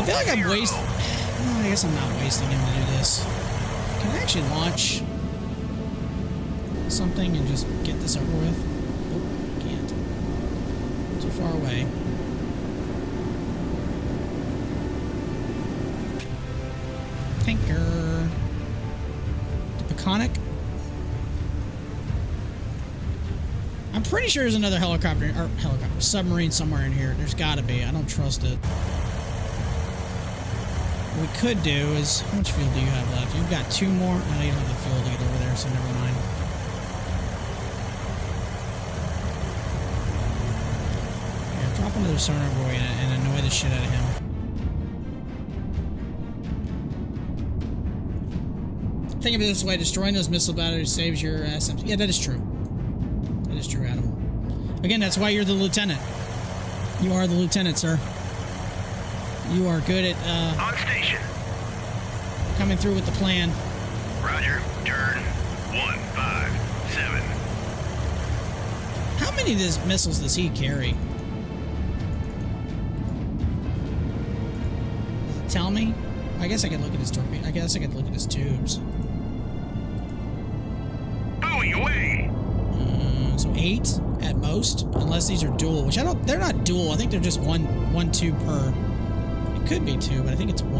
Speaker 1: feel like I'm wasting. No, I guess I'm not wasting him to do this. Can I actually launch something and just get this over with? Oh, can't. Too far away. Tanker. The Peconic. I'm pretty sure there's another submarine somewhere in here. There's gotta be. I don't trust it. What we could do is, how much fuel do you have left? You've got 2 more. No, you don't have the fuel to get over there, so never mind. Yeah, drop another sonar buoy and annoy the shit out of him. Think of it this way, destroying those missile batteries saves your assets. Yeah, that is true. That is true, Adam. Again, that's why you're the lieutenant. You are the lieutenant, sir. You are good at,
Speaker 2: On station.
Speaker 1: coming through with the plan.
Speaker 2: Roger, turn 157.
Speaker 1: How many of these missiles does he carry? Does it tell me? I guess I could look at his torpedo. I guess I could look at his tubes.
Speaker 2: Buoy away.
Speaker 1: So 8 at most, unless these are dual, which I don't. They're not dual. I think they're just one tube per. could be 2, but I think it's 1.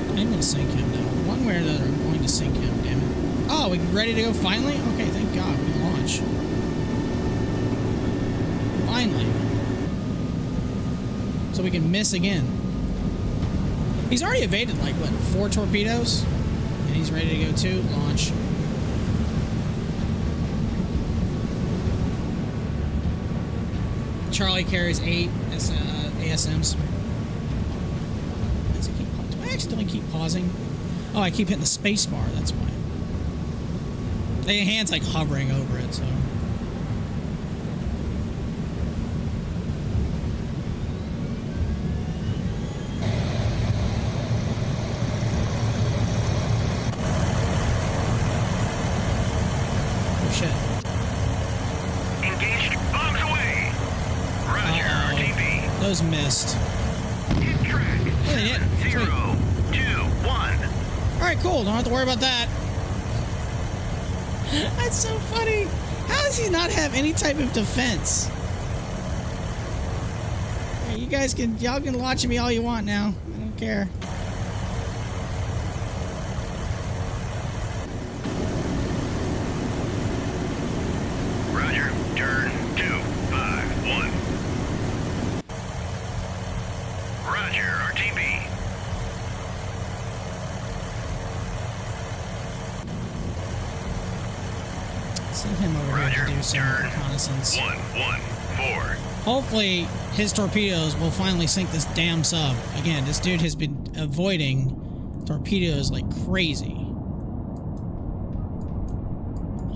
Speaker 1: I'm going to sync him now. One way or another, I'm going to sync him, damn it. Oh, we ready to go finally? Okay, thank God. We can launch. Finally. So we can miss again. He's already evaded, like, what, 4 torpedoes? And he's ready to go too. Launch. Charlie carries 8 ASMs. Do I accidentally keep pausing? Oh, I keep hitting the space bar, that's why. The hand's like hovering over it, so. Oh shit.
Speaker 2: Engaged. Bombs away. Roger, RTB.
Speaker 1: Those missed.
Speaker 2: Hit track.
Speaker 1: Oh, they hit.
Speaker 2: 0, 2, 1.
Speaker 1: Alright, cool. Don't have to worry about that. That's so funny. How does he not have any type of defense? Hey, y'all can watch me all you want now. I don't care.
Speaker 2: Roger, turn 251. Roger, RTB.
Speaker 1: Send him over here to do some reconnaissance.
Speaker 2: 114.
Speaker 1: Hopefully, his torpedoes will finally sink this damn sub. Again, this dude has been avoiding torpedoes like crazy.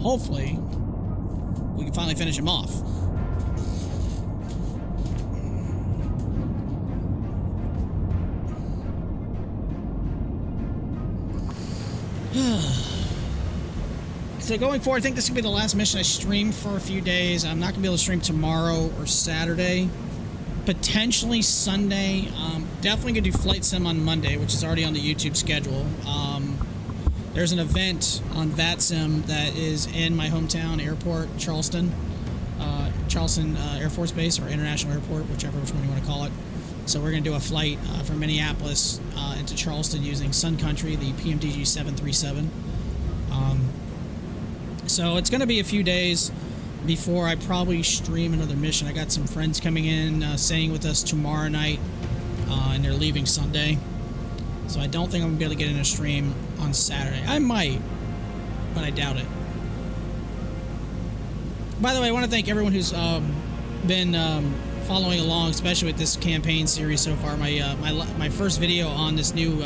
Speaker 1: Hopefully, we can finally finish him off. So going forward, I think this is going to be the last mission I stream for a few days. I'm not going to be able to stream tomorrow or Saturday. Potentially Sunday. Definitely going to do Flight Sim on Monday, which is already on the YouTube schedule. There's an event on VATSIM that is in my hometown airport, Charleston. Charleston Air Force Base, or International Airport, which one you want to call it. So we're going to do a flight from Minneapolis into Charleston using Sun Country, the PMDG 737. So it's going to be a few days before I probably stream another mission. I got some friends coming in, staying with us tomorrow night, and they're leaving Sunday. So I don't think I'm going to be able to get in a stream on Saturday. I might, but I doubt it. By the way, I want to thank everyone who's been following along, especially with this campaign series so far. My first video on this new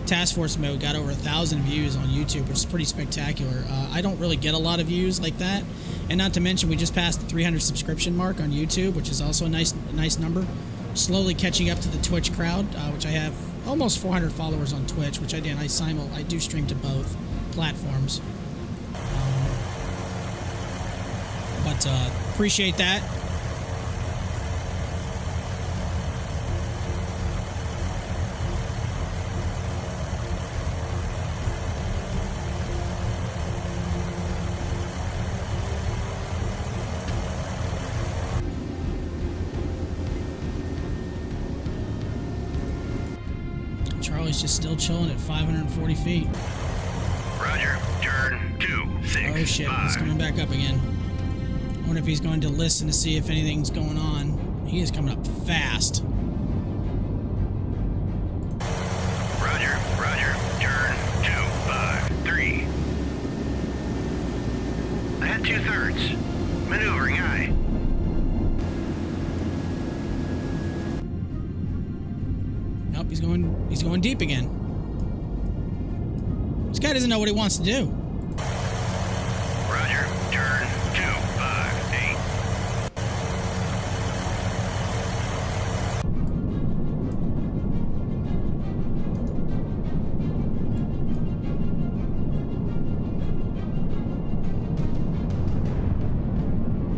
Speaker 1: Task Force mode got over 1,000 views on YouTube, which is pretty spectacular. I don't really get a lot of views like that, and not to mention we just passed the 300 subscription mark on YouTube, which is also a nice number. Slowly catching up to the Twitch crowd, which I have almost 400 followers on Twitch, which I do stream to both platforms. But appreciate that. Charlie's just still chilling at 540 feet.
Speaker 2: Roger, turn 265.
Speaker 1: Oh shit, he's coming back up again. I wonder if he's going to listen to see if anything's going on. He is coming up fast.
Speaker 2: Roger, turn 253. At 2/3. Maneuvering high.
Speaker 1: Nope, he's going deep again. This guy doesn't know what he wants to do.
Speaker 2: Roger, turn 258.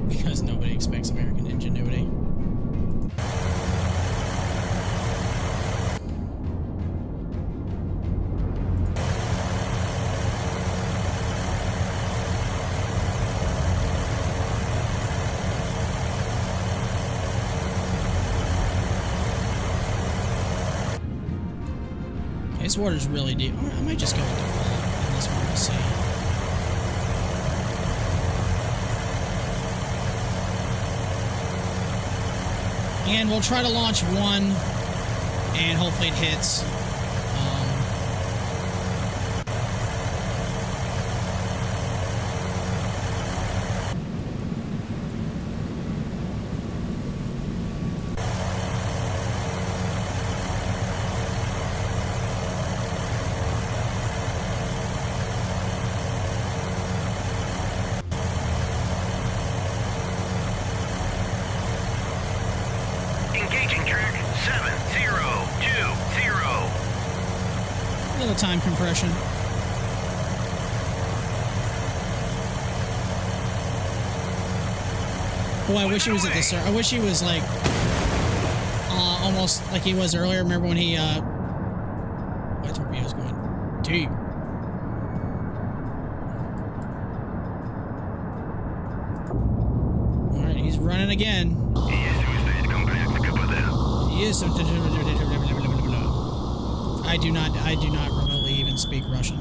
Speaker 1: Because nobody expects American ingenuity. This water's really deep. I might just go with default on this one to see. And we'll try to launch one, and hopefully it hits. Time compression. Boy, I wish he was at this. I wish he was like almost like he was earlier. Remember when he my torpedo's going deep. All right, he's running again. Yes. I do not remotely even speak Russian.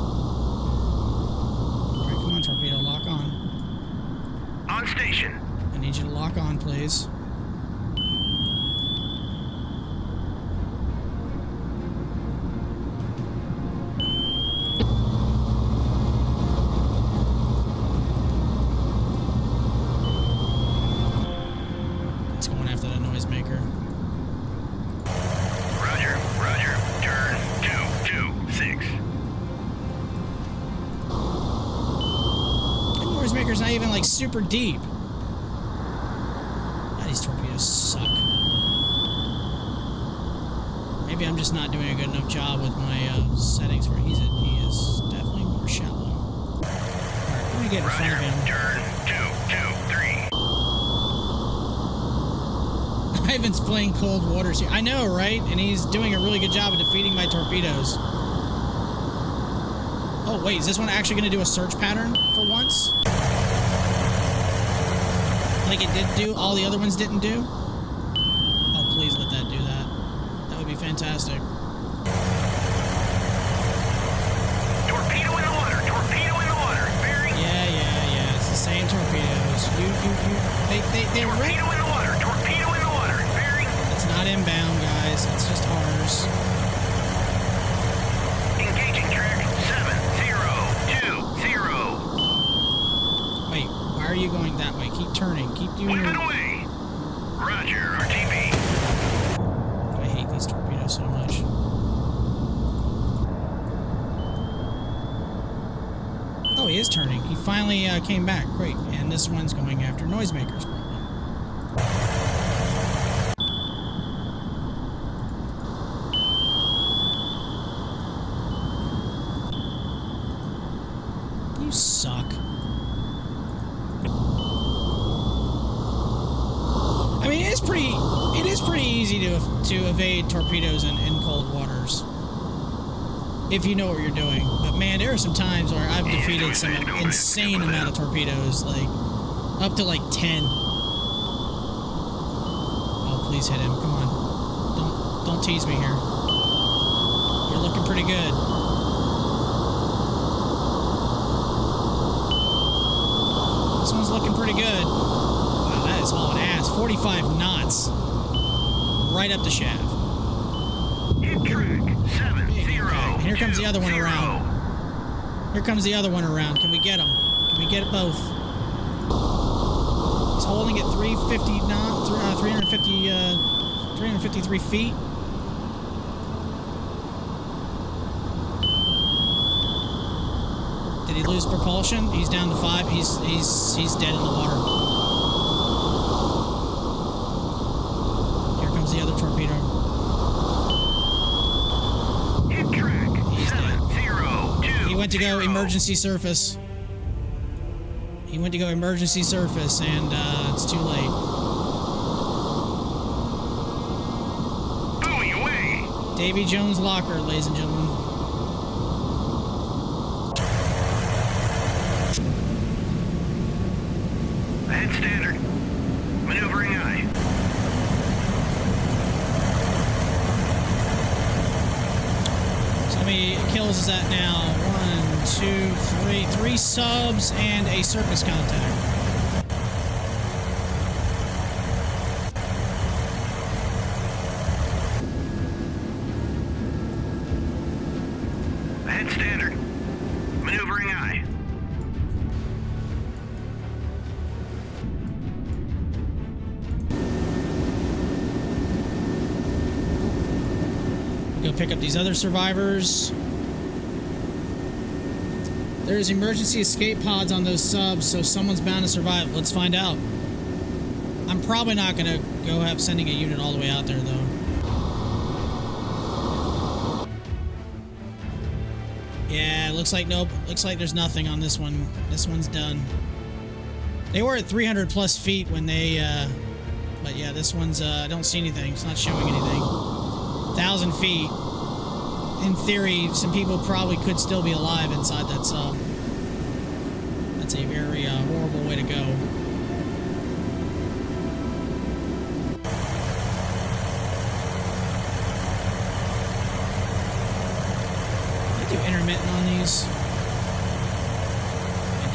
Speaker 1: Alright, come on, torpedo, lock on.
Speaker 2: On station.
Speaker 1: I need you to lock on, please. It's going after the noisemaker. Maker's not even like super deep. God, these torpedoes suck. Maybe I'm just not doing a good enough job with my settings where he is definitely more shallow. Alright, let me get in front of him.
Speaker 2: Turn 2, 2, 3.
Speaker 1: Ivan's playing cold waters here. I know, right? And he's doing a really good job of defeating my torpedoes. Oh, wait, is this one actually going to do a search pattern for once? Like it did do, all the other ones didn't do? Oh, please let that do that. That would be fantastic.
Speaker 2: Torpedo in the water! Torpedo in the water! Bearing.
Speaker 1: Yeah. It's the same torpedoes. They were right.
Speaker 2: Torpedo in the water! Torpedo in the water! Bearing.
Speaker 1: It's not inbound, guys. It's just ours.
Speaker 2: Engaging track 7020.
Speaker 1: Wait, why are you going that way? Keep turning. Keep doing your...
Speaker 2: Moving away! Roger, RTB.
Speaker 1: I hate these torpedoes so much. Oh, he is turning. He finally came back. Great. And this one's going after noisemakers, probably. You suck. I mean, it is pretty easy to evade torpedoes in cold waters if you know what you're doing. But man, there are some times where I've defeated some insane amount of torpedoes, like up to like 10. Oh, please hit him! Come on, don't tease me here. You're looking pretty good. This one's looking pretty good. Wow, that is hauling ass. 45 knots. Right up the shaft.
Speaker 2: Hit track 7020.
Speaker 1: And here comes the other one around. Here comes the other one around. Can we get him? Can we get it both? He's holding at 353 feet. Did he lose propulsion? He's down to 5. He's dead in the water. Here comes the other torpedo.
Speaker 2: Hit track
Speaker 1: He's dead.
Speaker 2: 702.
Speaker 1: He went to go emergency surface. He went to go emergency surface, and it's too late.
Speaker 2: Buoy away.
Speaker 1: Davy Jones Locker, ladies and gentlemen.
Speaker 2: Ahead standard. Maneuvering eye.
Speaker 1: many kills is that now? 1, 2, 3. 3 subs and a surface contact.
Speaker 2: Ahead standard. Maneuvering eye.
Speaker 1: Go pick up these other survivors. There's emergency escape pods on those subs, so someone's bound to survive. Let's find out. I'm probably not gonna go have sending a unit all the way out there though. Yeah, looks like nope. Looks like there's nothing on this one. This one's done. They were at 300 plus feet when they, but yeah, this one's, I don't see anything. It's not showing anything. 1,000 feet. In theory, some people probably could still be alive inside that sub. That's a very horrible way to go. Did I do intermittent on these? I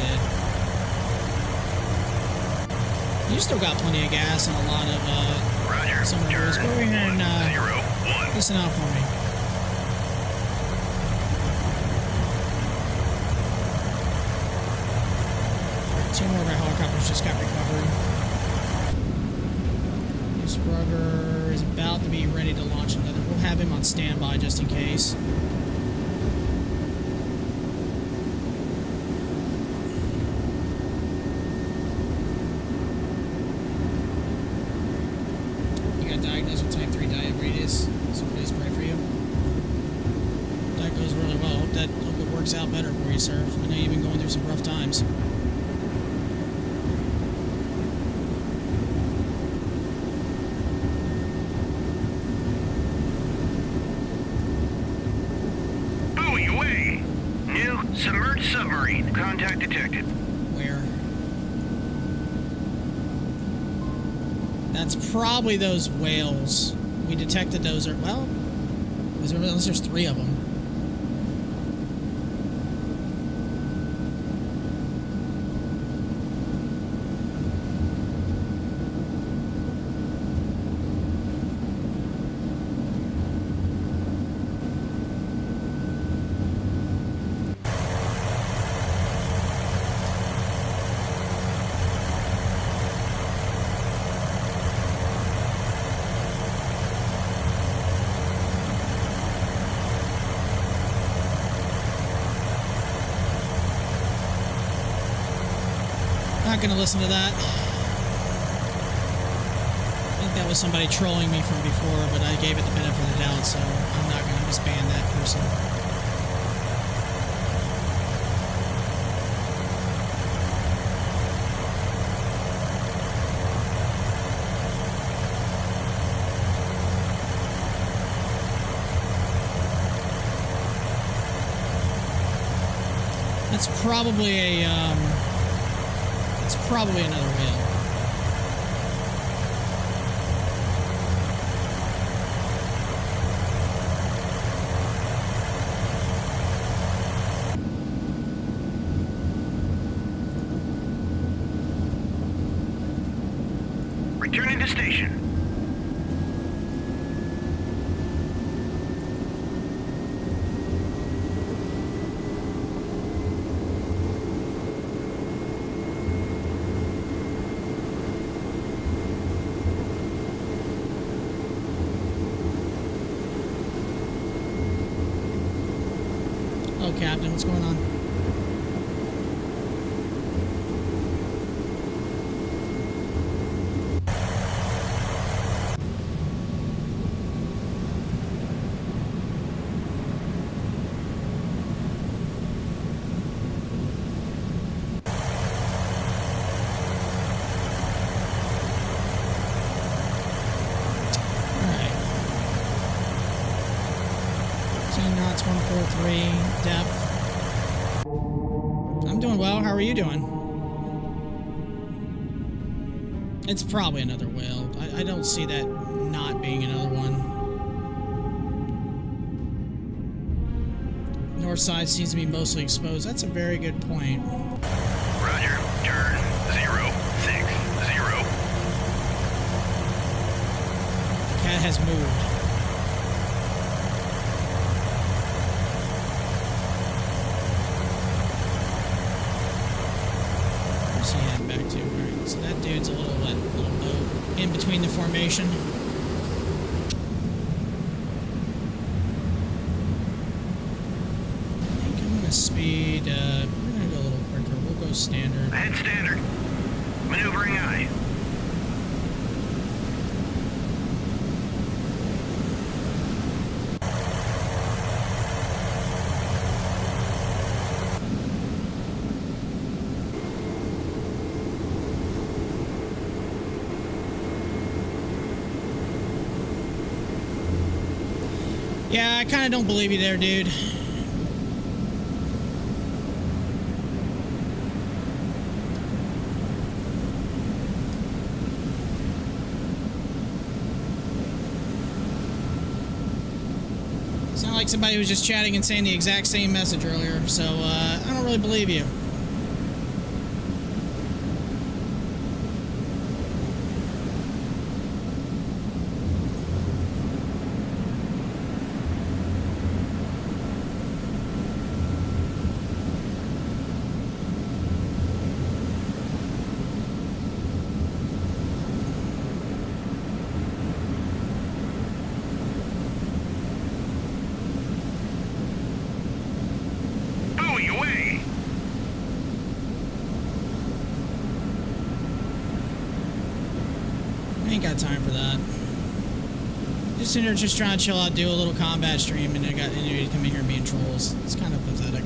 Speaker 1: did. You still got plenty of gas and a lot of
Speaker 2: Roger.
Speaker 1: some of those. Go over here and
Speaker 2: 0, 1.
Speaker 1: listen out for me. Two more of our helicopters just got recovered. This rugger is about to be ready to launch another. We'll have him on standby just in case. You got diagnosed with type 3 diabetes. So please pray for you. That goes really well. Hope it works out better for you, sir. I know you've been going through some rough times.
Speaker 2: Submerged submarine. Contact detected.
Speaker 1: Where? That's probably those whales. We detected those. Well, unless there's 3 of them. Not gonna listen to that. I think that was somebody trolling me from before, but I gave it the benefit of the doubt, so I'm not gonna disband that person. That's probably a it's probably another whale.
Speaker 2: Returning to station.
Speaker 1: Oh, Captain, what's going on? Knots 143 depth. I'm doing well. How are you doing? It's probably another whale. I don't see that not being another one. north side seems to be mostly exposed. That's a very good point.
Speaker 2: Roger. Turn 060.
Speaker 1: The cat has moved. Where's he heading back to? Alright, so that dude's a little low in between the formation. Speed, we're gonna go a little quicker. We'll go standard.
Speaker 2: Ahead standard. Maneuvering eye.
Speaker 1: Yeah, I kind of don't believe you there, dude. Sound like somebody was just chatting and saying the exact same message earlier, so I don't really believe you. Ain't got time for that. Just in there, just trying to chill out, do a little combat stream, and I got anybody to come in here being trolls. It's kind of pathetic.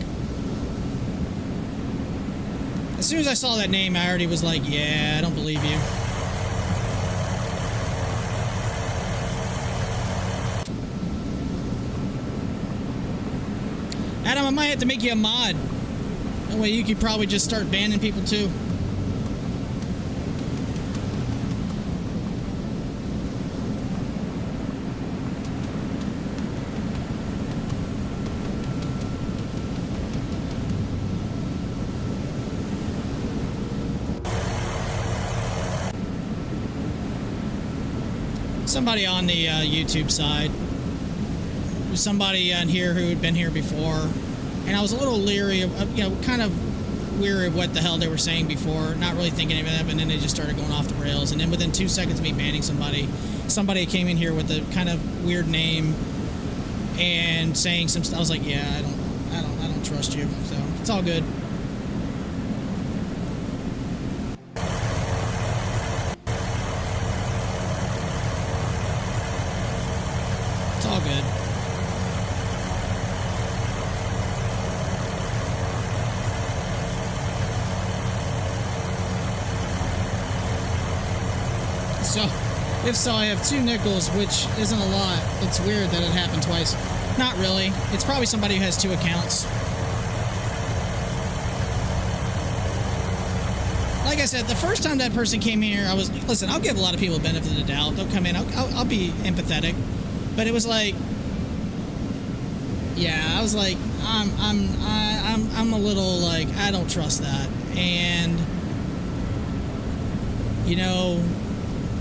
Speaker 1: As soon as I saw that name, I already was like, yeah, I don't believe you. Adam, I might have to make you a mod. That way you could probably just start banning people too. Somebody on the YouTube side. There was somebody on here who had been here before, and I was a little leery of, you know, kind of weary of what the hell they were saying before, not really thinking of that, and then they just started going off the rails, and then within 2 seconds of me banning somebody came in here with a kind of weird name and saying some stuff. I was like, yeah, I don't trust you, so it's all good. It's all good. So, if so, I have 2 nickels, which isn't a lot. It's weird that it happened twice. Not really. It's probably somebody who has 2 accounts. Like I said, the first time that person came here, I was, listen, I'll give a lot of people the benefit of the doubt. They'll come in, I'll be empathetic. But it was like, yeah, I was like, I'm a little like, I don't trust that. And, you know,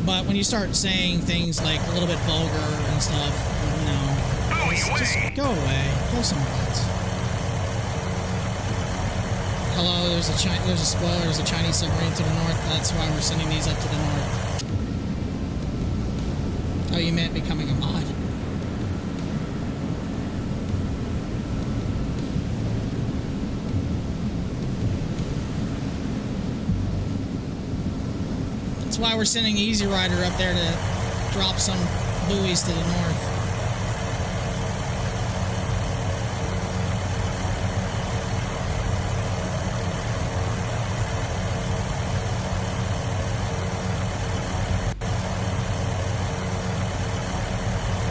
Speaker 1: but when you start saying things like a little bit vulgar and stuff, no, just go away, go somewhere else. Hello, there's a spoiler, there's a Chinese submarine to the north. That's why we're sending these up to the north. Oh, you meant becoming a mod. That's why we're sending Easy Rider up there to drop some buoys to the north.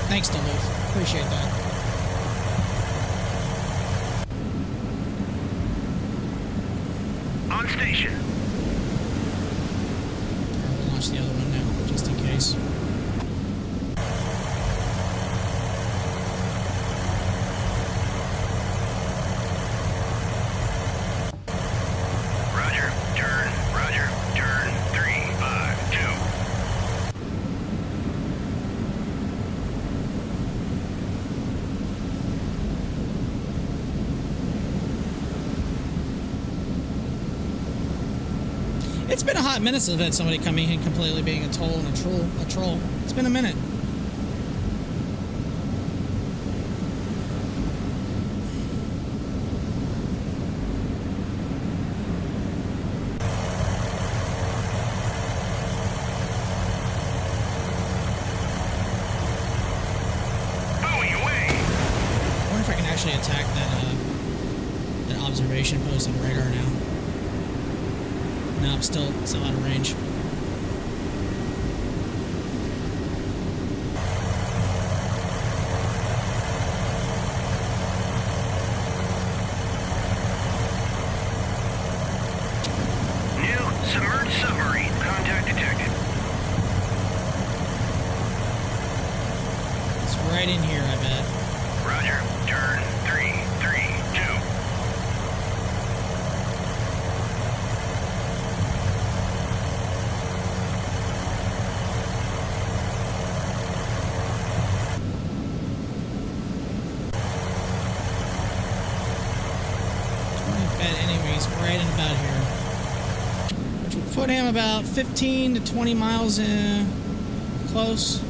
Speaker 1: Thanks, Duluth. Appreciate that.
Speaker 2: On station.
Speaker 1: We'll launch the other one now, just in case. 5 minutes of it, somebody coming in completely being a troll and a troll. It's been a minute. Actually attack that observation post on radar now. No, I'm still out of range.
Speaker 2: New submerged submarine. Contact detected.
Speaker 1: It's right in here, I bet.
Speaker 2: Roger. Turn 332.
Speaker 1: Bad enemies right in about here, which would put him about 15 to 20 miles close.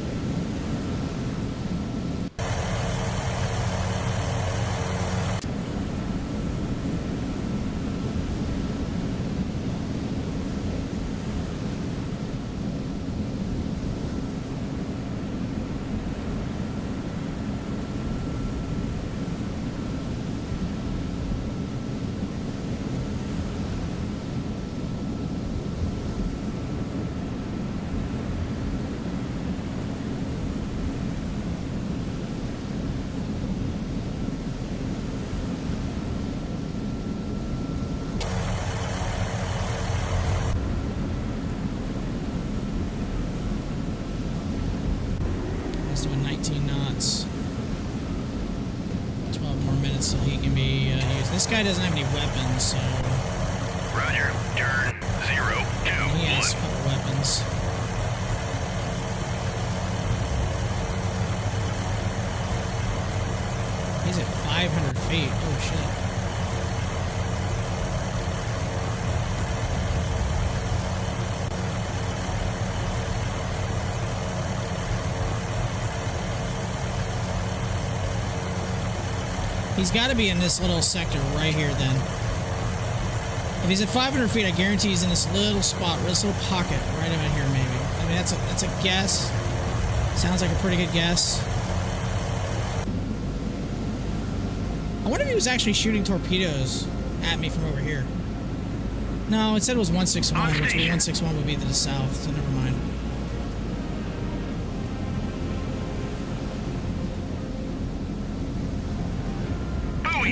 Speaker 1: Doing 19 knots. 12 more minutes so he can be used. This guy doesn't have any weapons, so...
Speaker 2: Roger. Turn 021.
Speaker 1: He has a couple weapons. He's at 500 feet. Oh, shit. He's got to be in this little sector right here, then. If he's at 500 feet, I guarantee he's in this little spot, this little pocket right about here, maybe. I mean, that's a guess. Sounds like a pretty good guess. I wonder if he was actually shooting torpedoes at me from over here. No, it said it was 161, which 161 would be to the south, so never mind.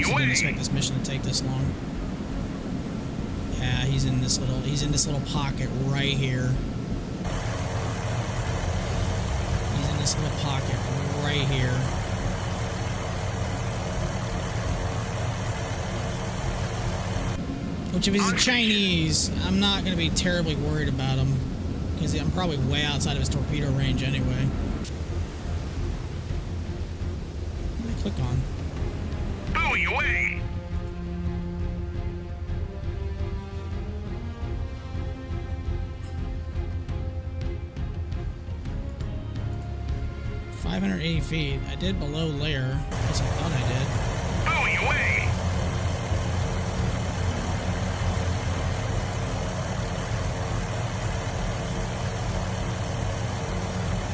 Speaker 1: I didn't expect this mission to take this long. Yeah, he's in this little pocket right here. He's in this little pocket right here. Which if he's a Chinese, I'm not going to be terribly worried about him, because I'm probably way outside of his torpedo range anyway. What did I click on?
Speaker 2: Buoy away!
Speaker 1: 580 feet. I did below layer. At least I thought I did.
Speaker 2: Buoy away!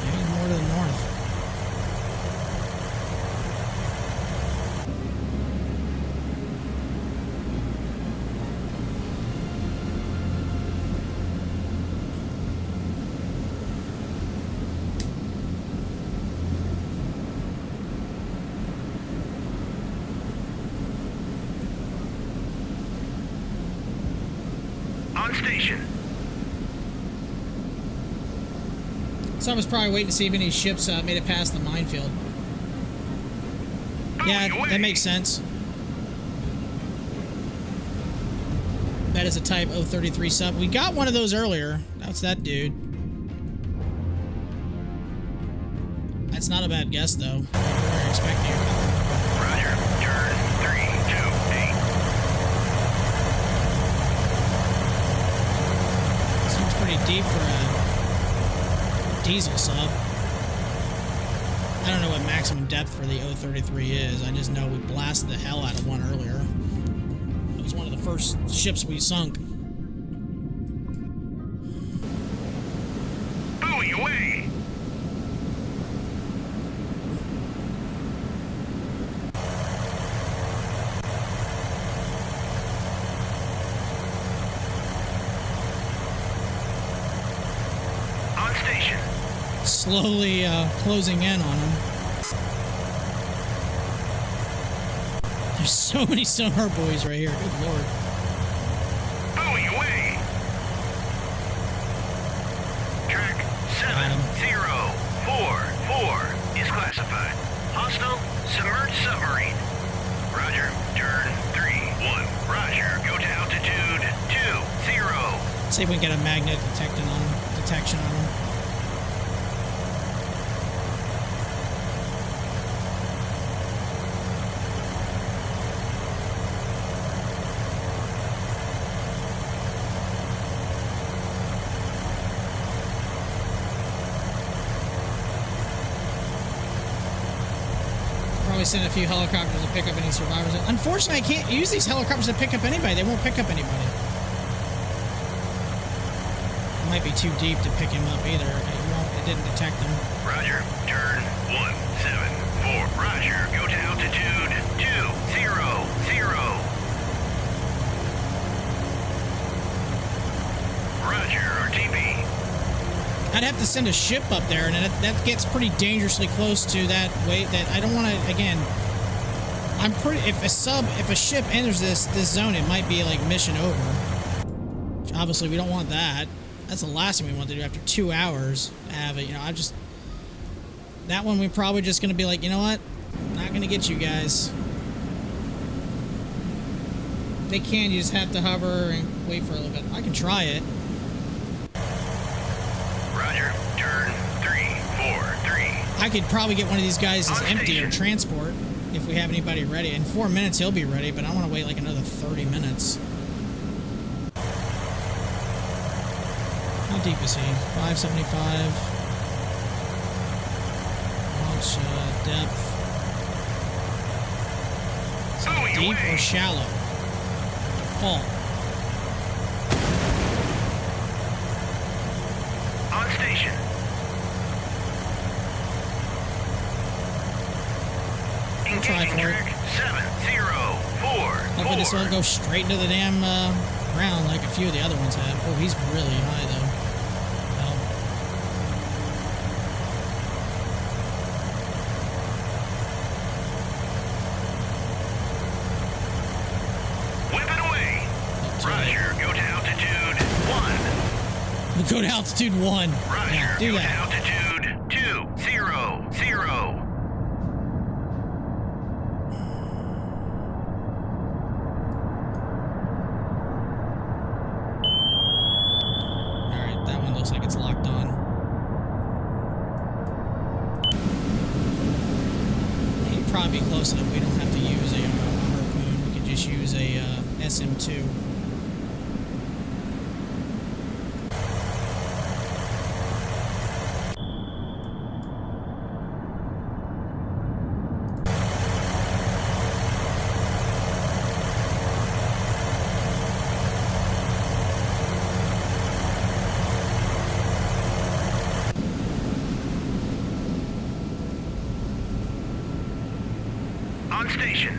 Speaker 1: Maybe more to the north.
Speaker 2: On station.
Speaker 1: So I was probably waiting to see if any ships made it past the minefield. Yeah, that makes sense. That is a Type 033 sub. We got one of those earlier. That's that dude. That's not a bad guess, though. We weren't expecting it.
Speaker 2: Roger. Turn 328.
Speaker 1: Seems deep for a diesel sub. I don't know what maximum depth for the 033 is. I just know we blasted the hell out of one earlier. It was one of the first ships we sunk.
Speaker 2: Buoy away! On station.
Speaker 1: Slowly closing in on him. There's so many sonar buoys right here. Good lord.
Speaker 2: Buoy away! Track 7044 is classified. Hostile submerged submarine. Roger. Turn 31. Roger. Go to altitude 20.
Speaker 1: See if we can get a magnet detection on him. Probably send a few helicopters to pick up any survivors. Unfortunately, I can't use these helicopters to pick up anybody. They won't pick up anybody. It might be too deep to pick him up either. It didn't detect him.
Speaker 2: Roger. Turn 174. Roger. Go to altitude 200. Roger. RTB.
Speaker 1: I'd have to send a ship up there, and that gets pretty dangerously close to that weight. That I don't want to. Again, I'm pretty. If a ship enters this zone, it might be like mission over. Which obviously, we don't want that. That's the last thing we want to do after 2 hours. Have it. You know, that one we're probably just going to be like, you know what? Not going to get you guys. They can. You just have to hover and wait for a little bit. I can try it.
Speaker 2: Roger. Turn 343.
Speaker 1: I could probably get one of these guys as empty or transport if we have anybody ready. In 4 minutes, he'll be ready, but I want to wait like another 30 minutes. How deep is he? 575. Launch depth. Deep or shallow? Default.
Speaker 2: On station.
Speaker 1: I'll try for it.
Speaker 2: Track 704.
Speaker 1: Hopefully this won't go straight into the damn ground like a few of the other ones have. Oh, he's really high though. Go to altitude 1.
Speaker 2: Roger.
Speaker 1: Yeah, do that.
Speaker 2: Altitude 200.
Speaker 1: Alright, that one looks like it's locked on. He'd probably be close enough. We don't have to use a harpoon. We could just use a SM2.
Speaker 2: On station.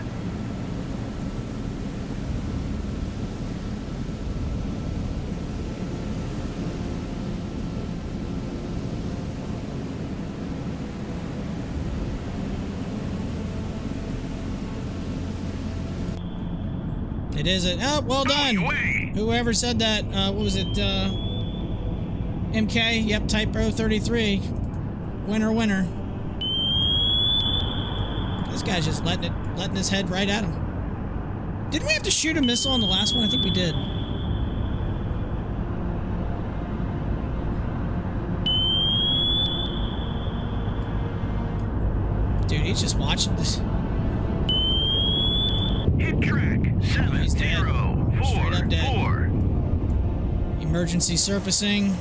Speaker 1: It is it. Oh, well done. Whoever said that, what was it? MK? Yep, Type 033. Winner, winner. This guy's just letting his head right at him. Didn't we have to shoot a missile on the last one? I think we did. Dude, he's just watching this.
Speaker 2: Hit track 704.
Speaker 1: Straight up dead. He Emergency surfacing.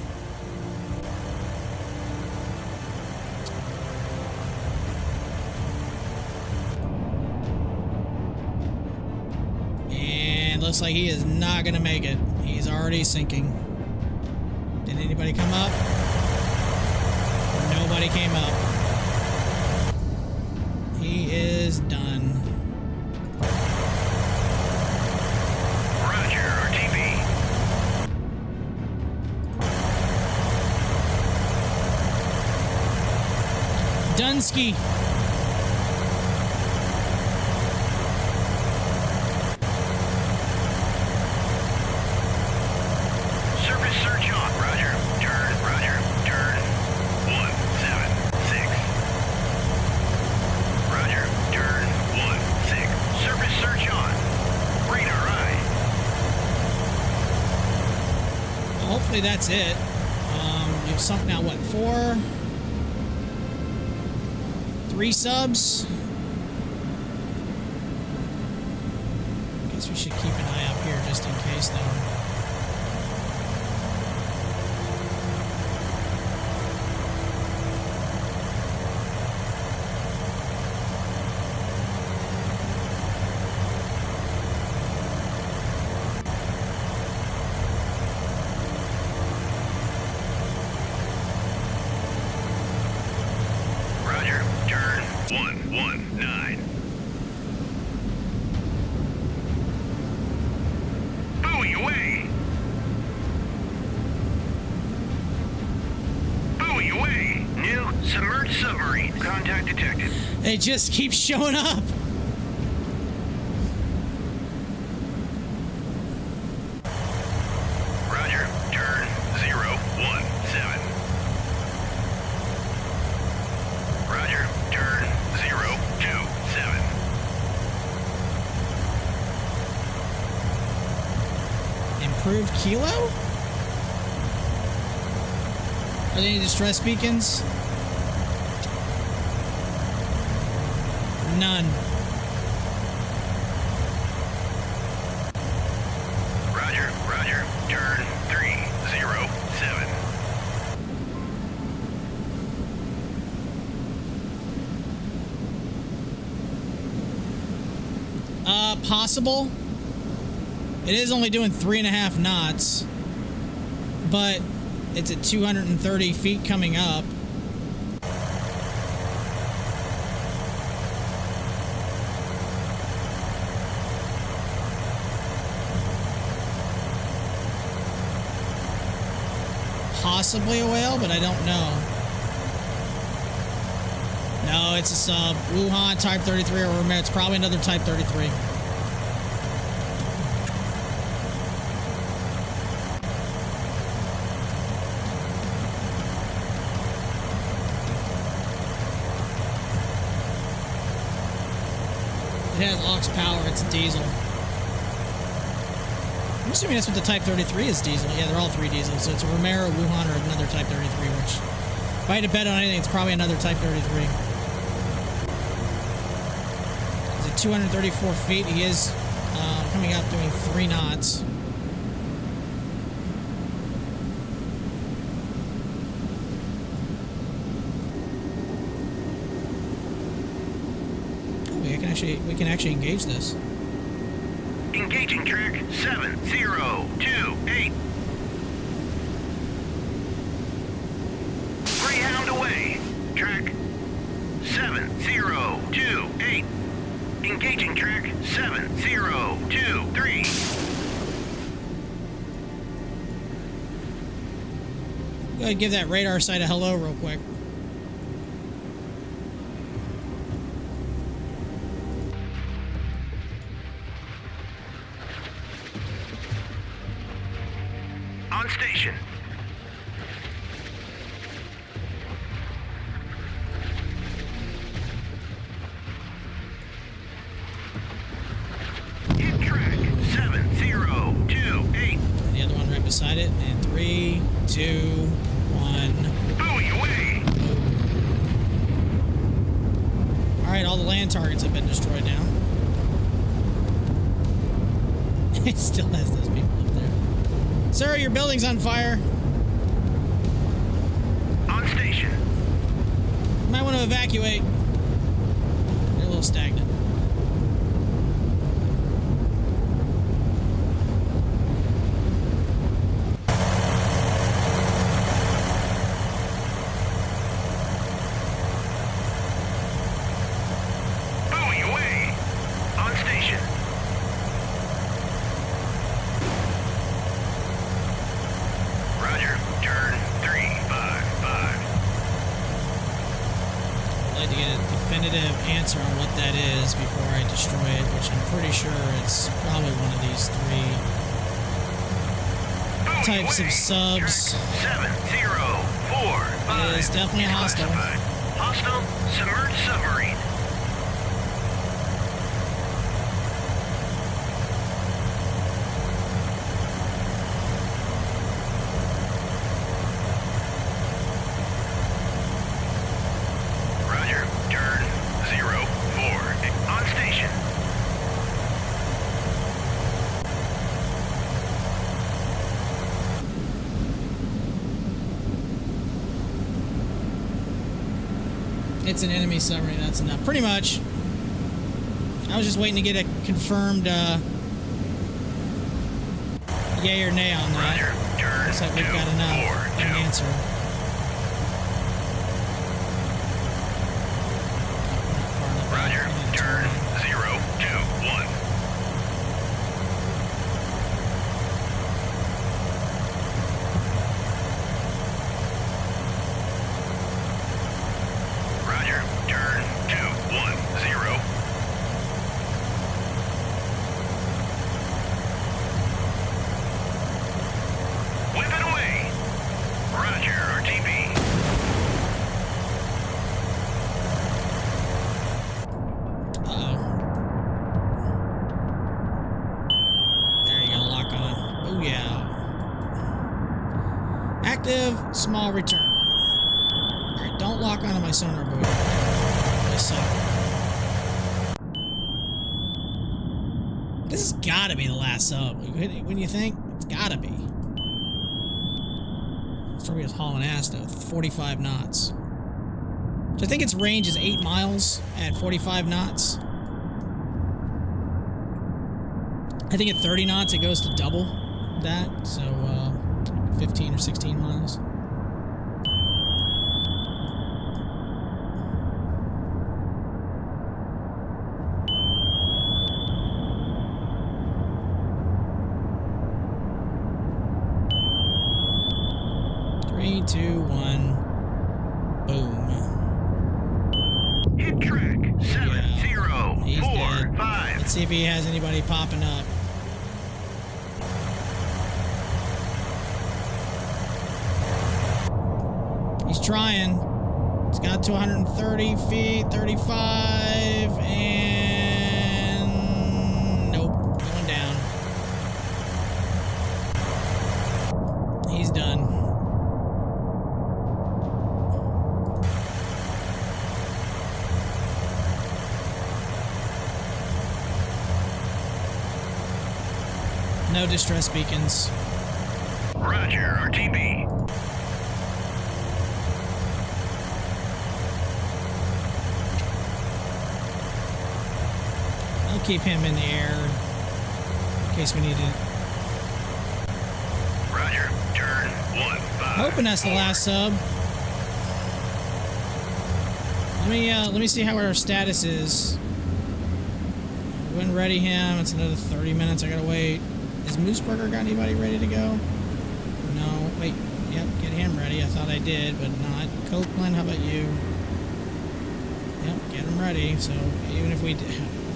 Speaker 1: And looks like he is not gonna make it. He's already sinking. Did anybody come up? Nobody came up. He is done.
Speaker 2: Roger, RTV.
Speaker 1: Dunsky.
Speaker 2: Surface search on. Roger. Turn. Roger. Turn. 176. Roger. Turn. 16. Surface search on. Radar eye.
Speaker 1: Hopefully that's it. You've sunk now, what, 4? 3 subs? Guess we should keep an eye out here just in case, though.
Speaker 2: Roger. Turn. 119. Buoy away. Buoy away. New submerged submarine. Contact detected.
Speaker 1: It just keeps showing up.
Speaker 2: Roger. Turn. 017. Roger. Turn. 027.
Speaker 1: Improved kilo? Are there any distress beacons? None.
Speaker 2: Roger. Roger. Turn. 307.
Speaker 1: Possible. It is only doing 3.5 knots, but it's at 230 feet coming up. Possibly a whale, but I don't know. No, it's a sub. Wuhan Type 33 or it's probably another Type 33. It has aux power. It's a diesel. I'm assuming that's what the Type 33 is, diesel. Yeah, they're all 3 diesels. So it's a Romero, Wuhan, or another Type 33, which, if I had to bet on anything, it's probably another Type 33. He's at 234 feet. He is coming up doing 3 knots. We can actually engage this.
Speaker 2: Engaging track 7028. Greyhound away. Track 7028. Engaging track 7023.
Speaker 1: Go ahead and give that radar site a hello real quick.
Speaker 2: On station. Hit track 7028.
Speaker 1: The other one right beside it. And 3, 2, 1.
Speaker 2: Buoy away.
Speaker 1: Alright, all the land targets have been destroyed now. It still has those people up there. Sir, your building's on fire.
Speaker 2: On station.
Speaker 1: You might want to evacuate. You're a little stagnant.
Speaker 2: Buoy away. On station. Roger. Turn 355.
Speaker 1: I'd like to get a definitive answer on what that is before I destroy it, which I'm pretty sure it's probably one of these three types of subs.
Speaker 2: 7045.
Speaker 1: It is definitely hostile.
Speaker 2: Classified. Hostile submerged submarine. Roger. Turn 04. On station.
Speaker 1: It's an enemy submarine, that's enough. Pretty much. I was just waiting to get a confirmed yay or nay on that.
Speaker 2: Roger. Turn
Speaker 1: Looks like we've got enough of an
Speaker 2: 242.
Speaker 1: answer.
Speaker 2: Roger. Turn 021. Roger. Turn 210. Whip it away. Roger. RTB.
Speaker 1: Uh-oh. There you go, lock on. Oh yeah. Active, small return. Alright, don't lock onto my sonar buoy. I suck. This has gotta be the last sub. When you think? It's gotta be. Story is hauling ass though, 45 knots. So I think its range is 8 miles at 45 knots. I think at 30 knots it goes to double that, so 15 or 16 miles. Three, two, one, boom.
Speaker 2: Hit track
Speaker 1: He's dead.
Speaker 2: 7045.
Speaker 1: Let's see if he has anybody popping up. He's trying. It's got to 130 feet, 35, and nope, going down. He's done. No distress beacons.
Speaker 2: Roger. RTB.
Speaker 1: I'll keep him in the air in case we need it.
Speaker 2: Roger. Turn 15.
Speaker 1: Hoping that's the last sub. Let me see how our status is. When ready him, it's another 30 minutes. I gotta wait. Has Mooseburger got anybody ready to go? No. Wait. Yep, get him ready. I thought I did, but not. Copeland, how about you? Yep, get him ready. So even if we,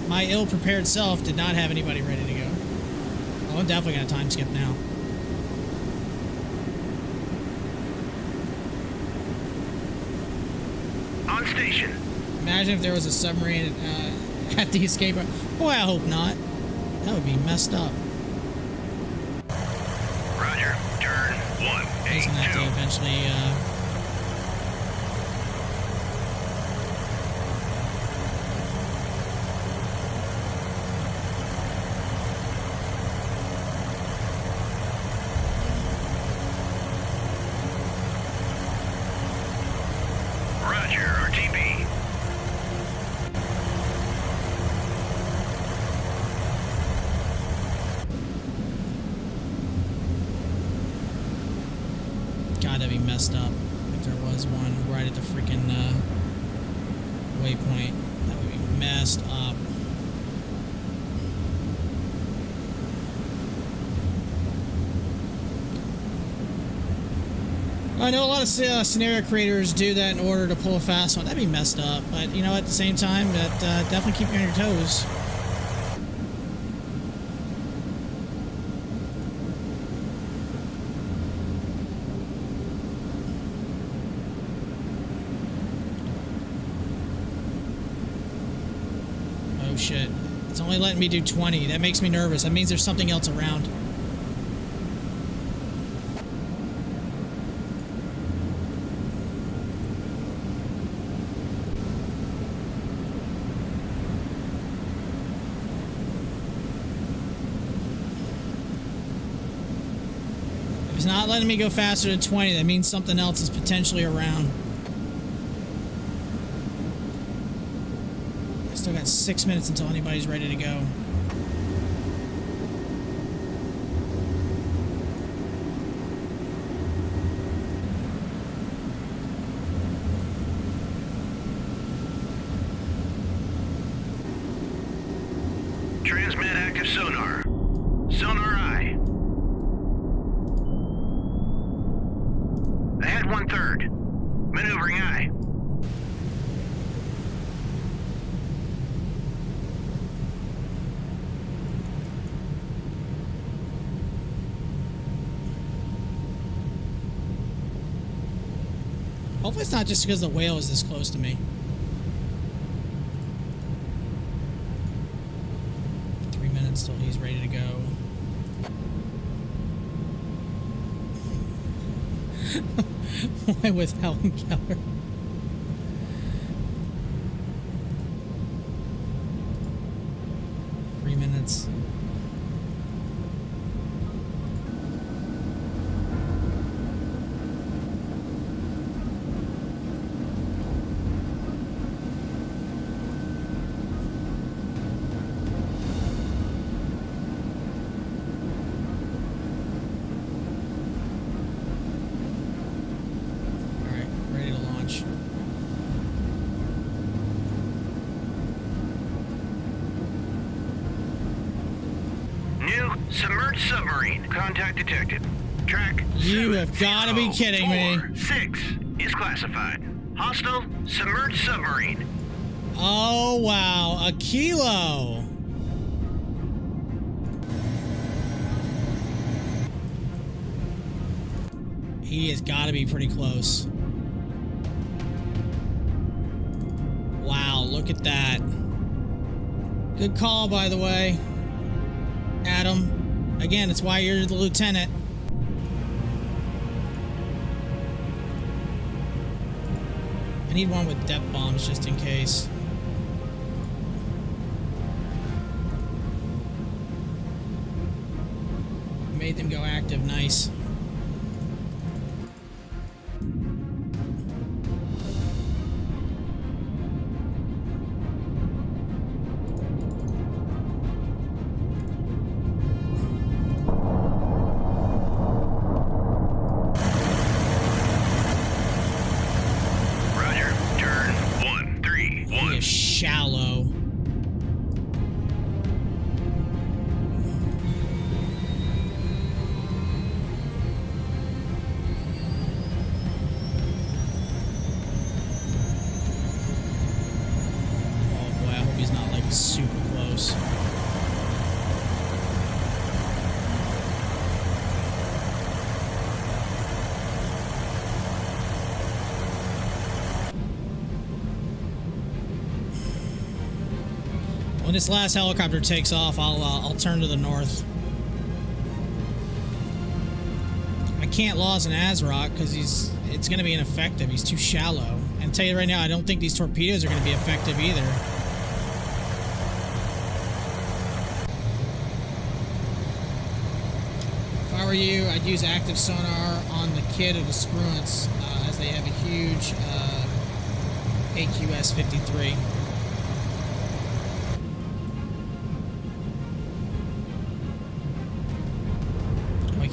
Speaker 1: my ill-prepared self did not have anybody ready to go. Oh, I'm definitely gonna time skip now.
Speaker 2: On station.
Speaker 1: Imagine if there was a submarine at the escape. Boy, I hope not. That would be messed up.
Speaker 2: Roger. Turn
Speaker 1: He's gonna have to
Speaker 2: 182.
Speaker 1: eventually. is one right at the freaking waypoint. That would be messed up. I know a lot of scenario creators do that in order to pull a fast one. That'd be messed up, but you know, at the same time, that definitely keep you on your toes. Oh shit! It's only letting me do 20. That makes me nervous. That means there's something else around. It's not letting me go faster than 20. That means something else is potentially around. I still got 6 minutes until anybody's ready to go.
Speaker 2: Transmit active sonar. Sonar I. Ahead 1/3. Maneuvering I.
Speaker 1: Hopefully it's not just because the whale is this close to me. 3 minutes till he's ready to go. Why with Helen Keller? Three minutes.
Speaker 2: Submerged submarine. Contact detected. Track.
Speaker 1: You have got to be kidding me.
Speaker 2: 6 is classified. Hostile submerged submarine.
Speaker 1: Oh, wow. A kilo. He has got to be pretty close. Wow, look at that. Good call, by the way. Adam. Again, it's why you're the lieutenant. I need one with depth bombs just in case. Made them go active. Nice. Shallow. Oh boy, I hope he's not like super close. When this last helicopter takes off, I'll turn to the north. I can't lose an ASRock because it's going to be ineffective. He's too shallow. And I'll tell you right now, I don't think these torpedoes are going to be effective either. If I were you, I'd use active sonar on the kit of the Spruance, as they have a huge AQS 53.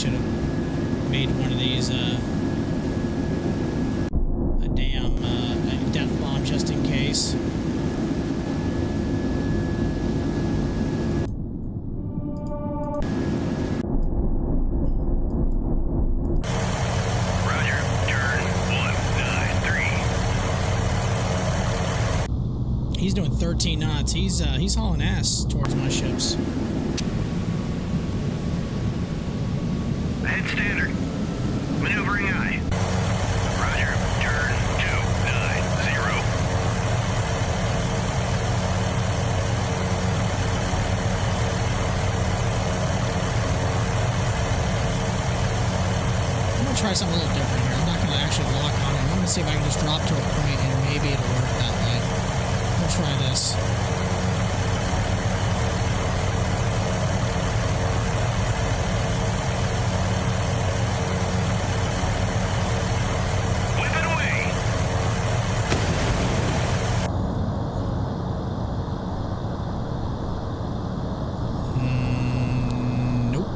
Speaker 1: should have made one of these a damn a death bomb just in case.
Speaker 2: Roger, turn 193.
Speaker 1: He's doing 13 knots. He's hauling ass towards my ships.
Speaker 2: Head standard. Maneuvering aye. Roger, turn 290.
Speaker 1: I'm gonna try something a little different here. I'm not gonna actually lock on it. I'm gonna see if I can just drop to a point and maybe it'll work that way. We'll try this.
Speaker 2: Whip it away.
Speaker 1: Nope.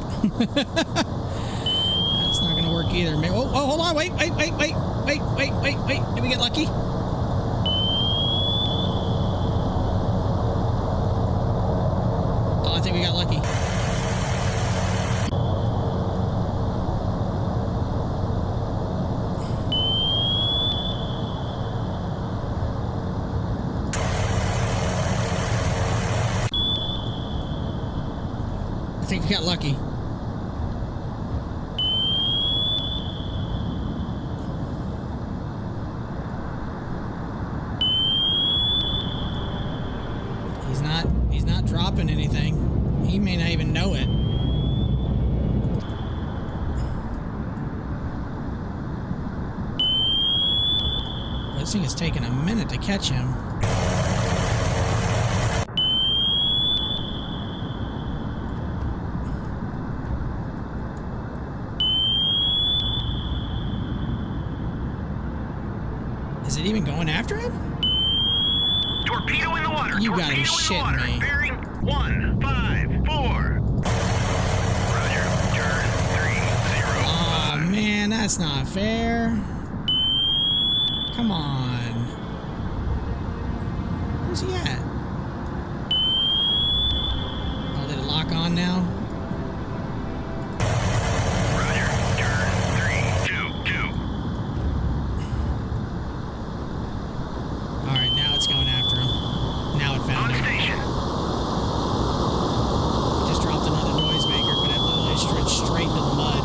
Speaker 1: That's not gonna work either. Oh, hold on. Wait. Did we get lucky? Oh, I think we got lucky. I think we got lucky. He's not dropping anything. He may not even know it. Well, this thing is taking a minute to catch him. Is it even going after him?
Speaker 2: Torpedo in the water.
Speaker 1: You gotta be
Speaker 2: Torpedo in the
Speaker 1: shitting
Speaker 2: water.
Speaker 1: me.
Speaker 2: Bearing 154. Roger, turn 305.
Speaker 1: Oh man, that's not fair. Come on. Where's he at? Oh, did it lock on now?
Speaker 2: Roger, turn 322.
Speaker 1: Alright, now it's going after him. Now it
Speaker 2: On
Speaker 1: found him.
Speaker 2: station.
Speaker 1: Just dropped another noisemaker, but it literally straight into the mud.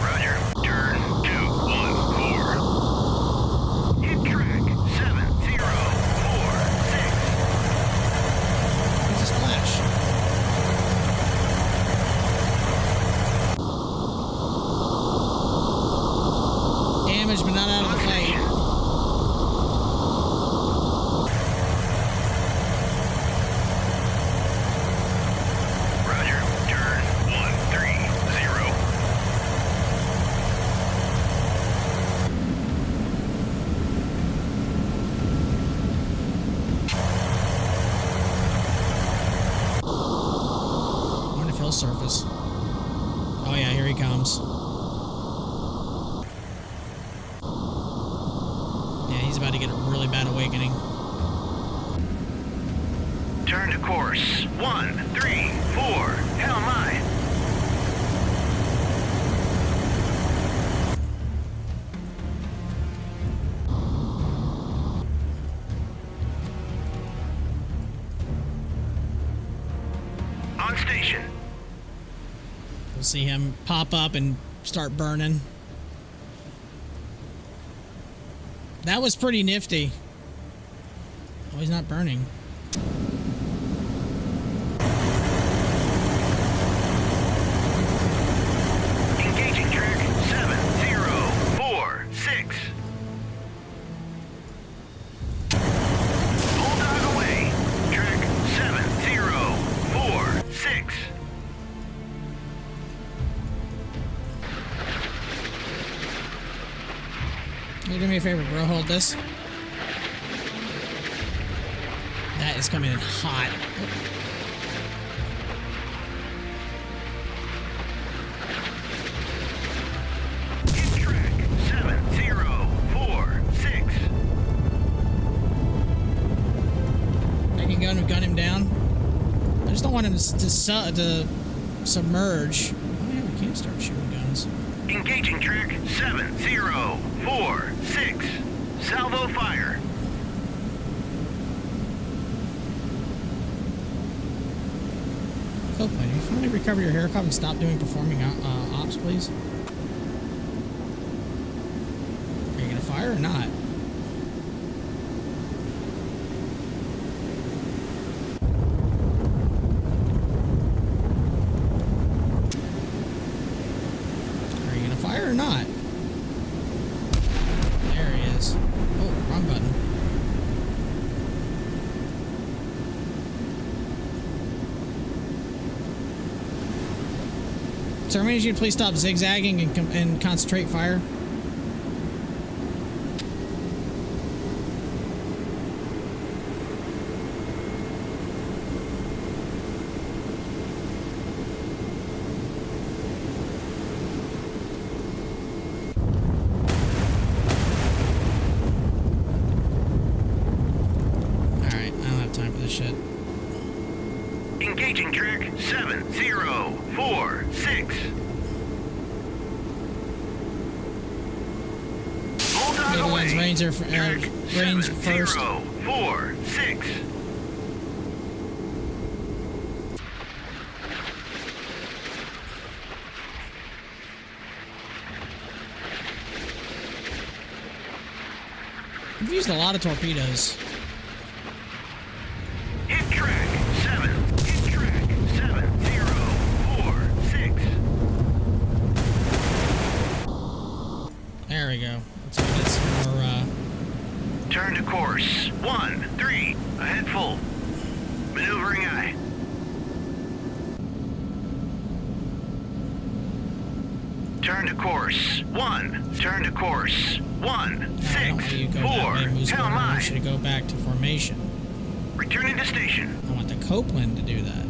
Speaker 2: Roger, turn 214. Hit track 7046.
Speaker 1: Where's the splash? Damage, but not out of the fight.
Speaker 2: Roger, turn 130.
Speaker 1: I wonder if he'll surface. Oh yeah, here he comes. Yeah, he's about to get a really bad awakening.
Speaker 2: Turn to course 134. Hell my. On station.
Speaker 1: We'll see him pop up and start burning. That was pretty nifty. Oh, he's not burning.
Speaker 2: Engaging track 7046. Bulldog away. Track 7046.
Speaker 1: Can you do me a favor, bro? Hold this. That is coming in hot. can gun him down. I just don't want him to submerge. Oh yeah, we can't start shooting guns.
Speaker 2: Engaging track 7046. Salvo fire.
Speaker 1: Copeland, if you finally recover your haircut and stop doing performing ops, please. Are you gonna fire or not? Are you gonna fire or not? There he is. Oh, wrong button. So I need you to please stop zigzagging and concentrate fire. Alright, I don't have time for this shit.
Speaker 2: Engaging track 7046. Bulldog away.
Speaker 1: Range first.
Speaker 2: 7046.
Speaker 1: We've used a lot of torpedoes.
Speaker 2: Hit track 7. Hit track 7046.
Speaker 1: There we go. Let's get some more,
Speaker 2: Turn to course 13. Ahead full. Maneuvering eye. Turn to course 1. Turn to course 164. Hell my.
Speaker 1: I should go back to formation.
Speaker 2: Returning to station.
Speaker 1: I want the Copeland to do that.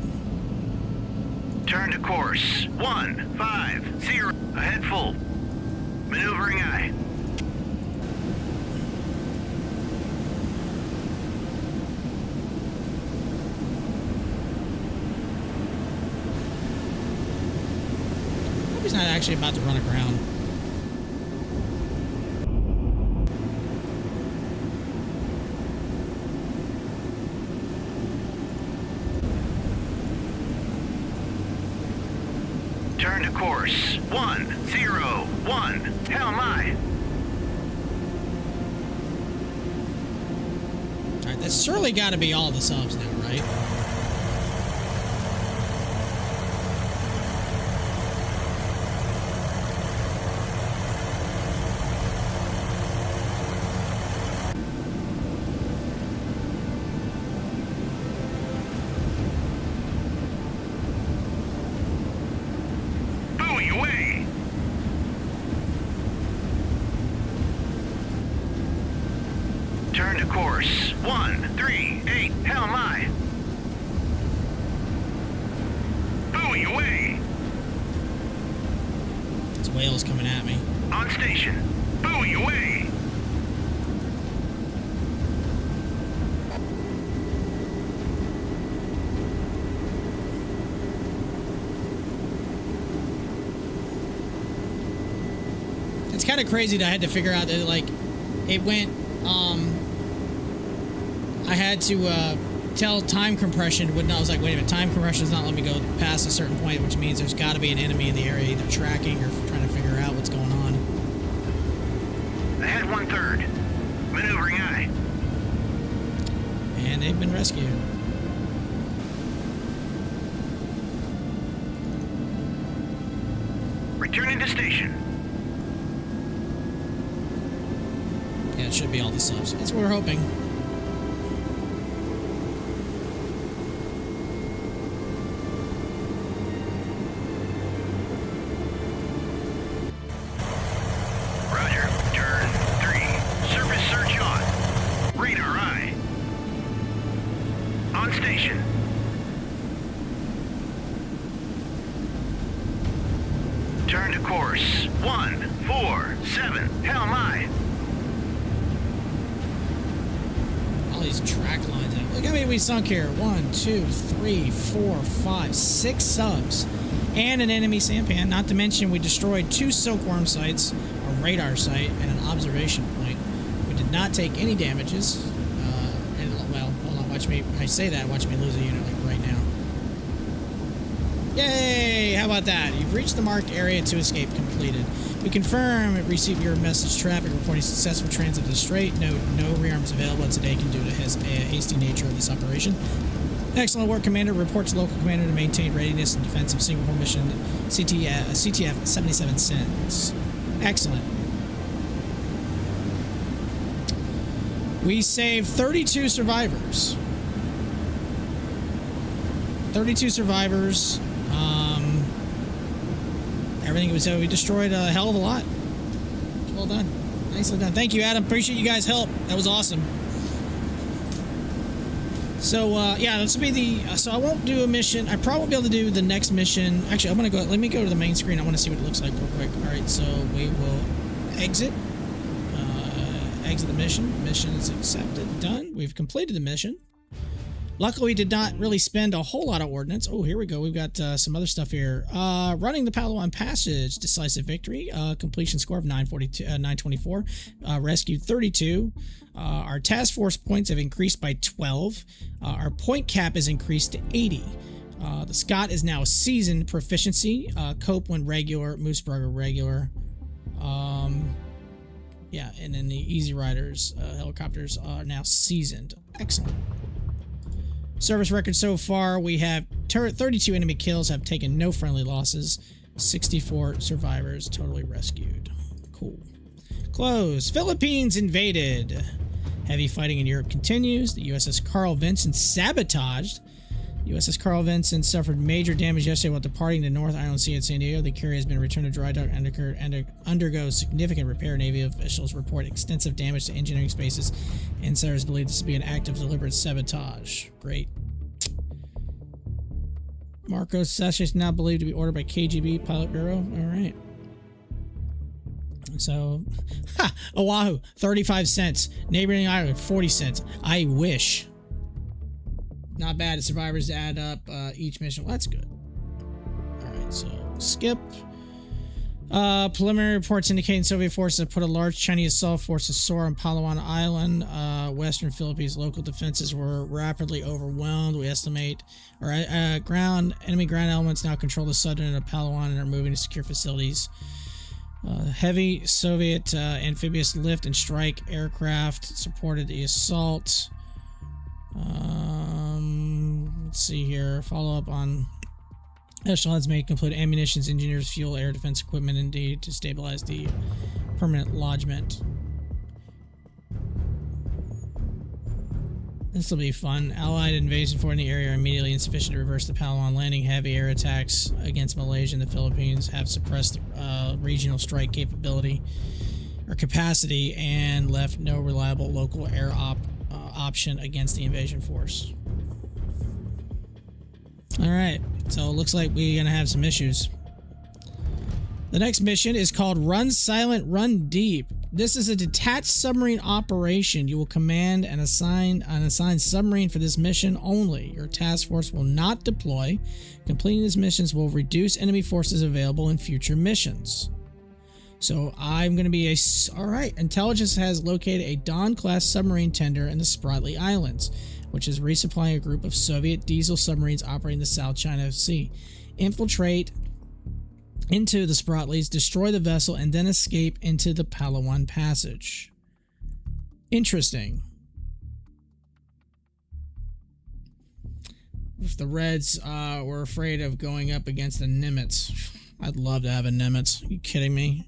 Speaker 2: Turn to course 150. Ahead full. Maneuvering eye.
Speaker 1: Hope he's not actually about to run aground.
Speaker 2: Turn to course 101. Hell my.
Speaker 1: Alright, that's surely got to be all the subs now, right?
Speaker 2: Buoy away. Turn to course 138. Hell my. Buoy away.
Speaker 1: This whale's coming at me.
Speaker 2: On station. Buoy away.
Speaker 1: It's kind of crazy that I had to figure out that, like, it went, I had to, tell time compression would not. I was like, wait a minute, time compression is not letting me go past a certain point, which means there's got to be an enemy in the area either tracking or trying to figure out what's going on.
Speaker 2: Ahead 1/3. Maneuvering eye.
Speaker 1: And they've been rescued.
Speaker 2: Returning to station.
Speaker 1: Yeah, it should be all the subs. That's what we're hoping.
Speaker 2: Roger. Turn 3. Surface search on. Radar eye. On station. Turn to course 147. Hell my.
Speaker 1: All these some track lines out. Look how many we sunk here. 1, 2, 3, 4, 5, 6 subs. And an enemy sampan. Not to mention we destroyed 2 silkworm sites, a radar site, and an observation point. We did not take any damages. Well, hold on. Watch me. I say that. Watch me lose a unit like right now. Yay! How about that? You've reached the marked area to escape completed. We confirm it received your message traffic reporting successful transit to the strait. Note, no rearms available today due to the hasty nature of this operation. Excellent work, Commander. Reports local commander to maintain readiness and defense of Singapore mission CTF 77 cents. Excellent. We saved 32 survivors. 32 survivors. Everything was, we destroyed a hell of a lot. Well done. Nicely done. Thank you, Adam. Appreciate you guys' help. That was awesome. So, yeah, this will be the... so I won't do a mission. I probably won't be able to do the next mission. Actually, I'm going to go... Let me go to the main screen. I want to see what it looks like real quick. All right, so we will exit. Exit the mission. Mission is accepted. Done. We've completed the mission. Luckily, we did not really spend a whole lot of ordnance. Oh, here we go. We've got some other stuff here. Running the Palawan Passage. Decisive victory. Completion score of 924. Rescued 32. Our task force points have increased by 12. Our point cap is increased to 80. The Scott is now a seasoned proficiency. Cope when regular. Mooseburger regular. Yeah, and then the Easy Riders helicopters are now seasoned. Excellent. Service record so far, we have 32 enemy kills, have taken no friendly losses, 64 survivors totally rescued. Cool. Close. Philippines invaded. Heavy fighting in Europe continues. The USS Carl Vinson sabotaged. USS Carl Vinson suffered major damage yesterday while departing the North Island Sea at San Diego. The carrier has been returned to dry dock and undergoes significant repair. Navy officials report extensive damage to engineering spaces. Insiders believe this to be an act of deliberate sabotage. Great. Marcos Sasha now believed to be ordered by KGB Pilot Bureau. All right. So, Oahu, 35 cents. Neighboring island, 40 cents. I wish. Not bad. The survivors add up each mission. Well, that's good. Alright, so skip. Preliminary reports indicating Soviet forces have put a large Chinese assault force ashore on Palawan Island. Western Philippines local defenses were rapidly overwhelmed. We estimate enemy ground elements now control the southern end of Palawan and are moving to secure facilities. Heavy Soviet amphibious lift and strike aircraft supported the assault. Let's see here. Follow up on echelons may include ammunitions, engineers, fuel, air defense equipment, indeed, to stabilize the permanent lodgement. This will be fun. Allied invasion for the area are immediately insufficient to reverse the Palawan landing. Heavy air attacks against Malaysia and the Philippines have suppressed regional strike capability or capacity and left no reliable local air option against the invasion force. Alright, so it looks like we're gonna have some issues. The next mission is called Run Silent, Run Deep. This is a detached submarine operation. You will command and assign an assigned submarine for this mission only. Your task force will not deploy. Completing these missions will reduce enemy forces available in future missions. So I'm going to be alright, intelligence has located a Dawn-class submarine tender in the Spratly Islands, which is resupplying a group of Soviet diesel submarines operating the South China Sea. Infiltrate into the Spratlys, destroy the vessel, and then escape into the Palawan Passage. Interesting. If the Reds were afraid of going up against the Nimitz, I'd love to have a Nimitz. Are you kidding me?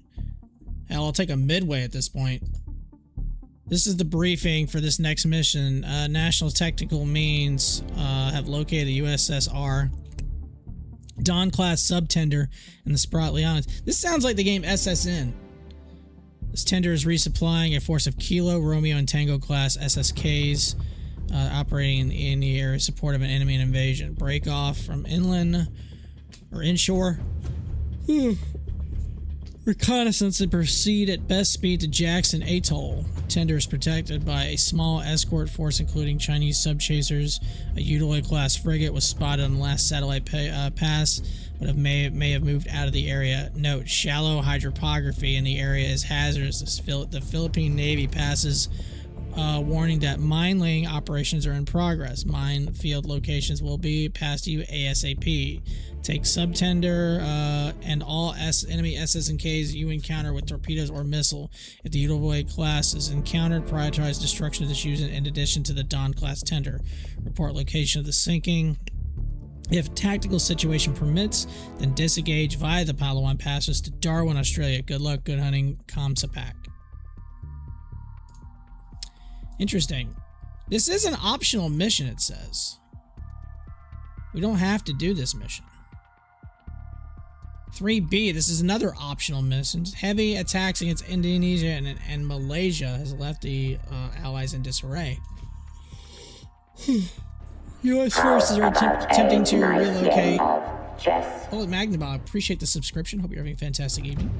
Speaker 1: Hell, I'll take a Midway at this point. This is the briefing for this next mission. National Technical Means have located the USSR Dawn-class subtender in the Spratly Islands. This sounds like the game SSN. This tender is resupplying a force of Kilo, Romeo, and Tango class SSKs operating in the area in support of an enemy invasion. Break off from inland or inshore. Reconnaissance and proceed at best speed to Jackson Atoll. Tender is protected by a small escort force including Chinese subchasers. A Utah-class frigate was spotted on the last satellite pass, but may have moved out of the area. Note, shallow hydrography in the area is hazardous. The Philippine Navy passes warning that mine-laying operations are in progress. Minefield locations will be passed to you ASAP. Take subtender and all enemy SS and Ks you encounter with torpedoes or missile. If the Utah class is encountered, prioritize destruction of this unit in addition to the Dawn class tender. Report location of the sinking. If tactical situation permits, then disengage via the Palawan passes to Darwin, Australia. Good luck, good hunting, Kamsapak. Interesting. This is an optional mission, it says. We don't have to do this mission. 3B, this is another optional mission. Heavy attacks against Indonesia and Malaysia has left the allies in disarray. U.S. forces are attempting to relocate. Holy Magnabob, appreciate the subscription. Hope you're having a fantastic evening.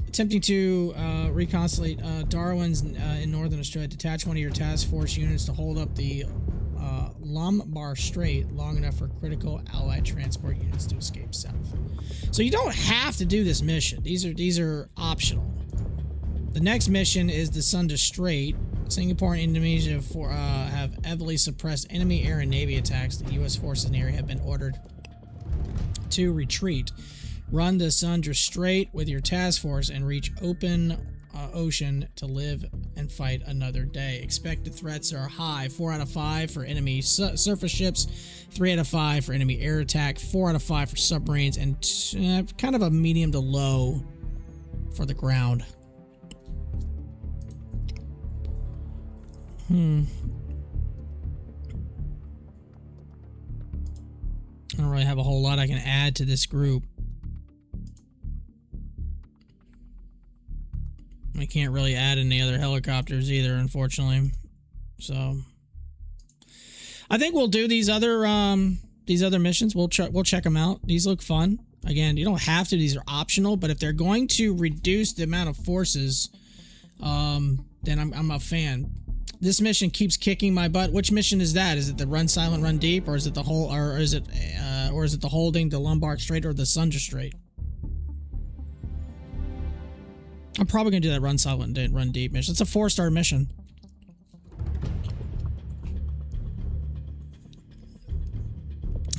Speaker 1: Attempting to reconstellate Darwin's in northern Australia. Detach one of your task force units to hold up the Lombard Strait long enough for critical allied transport units to escape south. So you don't have to do this mission. These are optional. The next mission is the Sunda Strait. Singapore and Indonesia have heavily suppressed enemy air and navy attacks. The U.S. forces in the area have been ordered to retreat. Run the Sunda Strait with your task force and reach open ocean to live and fight another day. Expected threats are high. 4 out of 5 for enemy surface ships, 3 out of 5 for enemy air attack, 4 out of 5 for submarines, and kind of a medium to low for the ground. I don't really have a whole lot I can add to this group. I can't really add any other helicopters either, unfortunately. So I think we'll do these other missions. We'll check them out. These look fun. Again, you don't have to. These are optional, but if they're going to reduce the amount of forces, then I'm a fan. This mission keeps kicking my butt. Which mission is that? Is it the Run Silent, Run Deep, or is it the whole, or is it the holding the Lombard Strait or the Sunda Strait? I'm probably gonna do that Run Silent and Run Deep mission. It's a 4-star mission.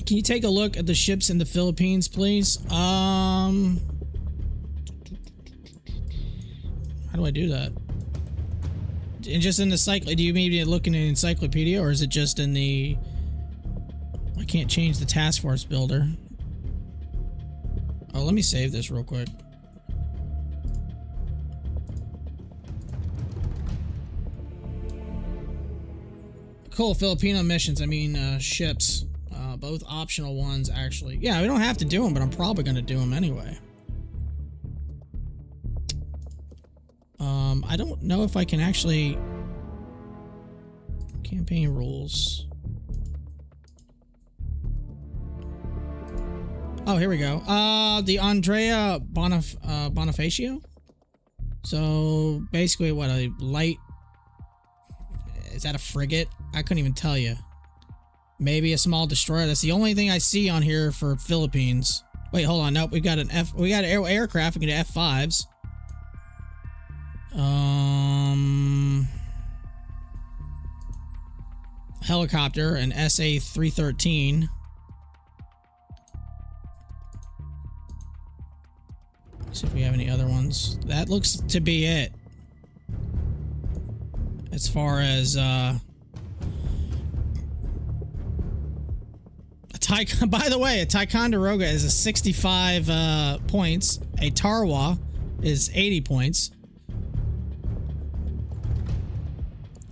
Speaker 1: Can you take a look at the ships in the Philippines, please? How do I do that? And just in the do you maybe look in an encyclopedia, or is it just in the? I can't change the task force builder. Oh, let me save this real quick. Cool, Filipino missions. I mean, ships. Both optional ones, actually. Yeah, we don't have to do them, but I'm probably going to do them anyway. I don't know if I can actually... Campaign rules. Oh, here we go. The Andrea Bonifacio? So, basically, what, a light... Is that a frigate? I couldn't even tell you. Maybe a small destroyer. That's the only thing I see on here for Philippines. Wait, hold on. Nope, we got an aircraft. We can do F5s. Helicopter, an SA-313. See if we have any other ones. That looks to be it. As far as by the way, a Ticonderoga is a 65 points. A Tarawa is 80 points.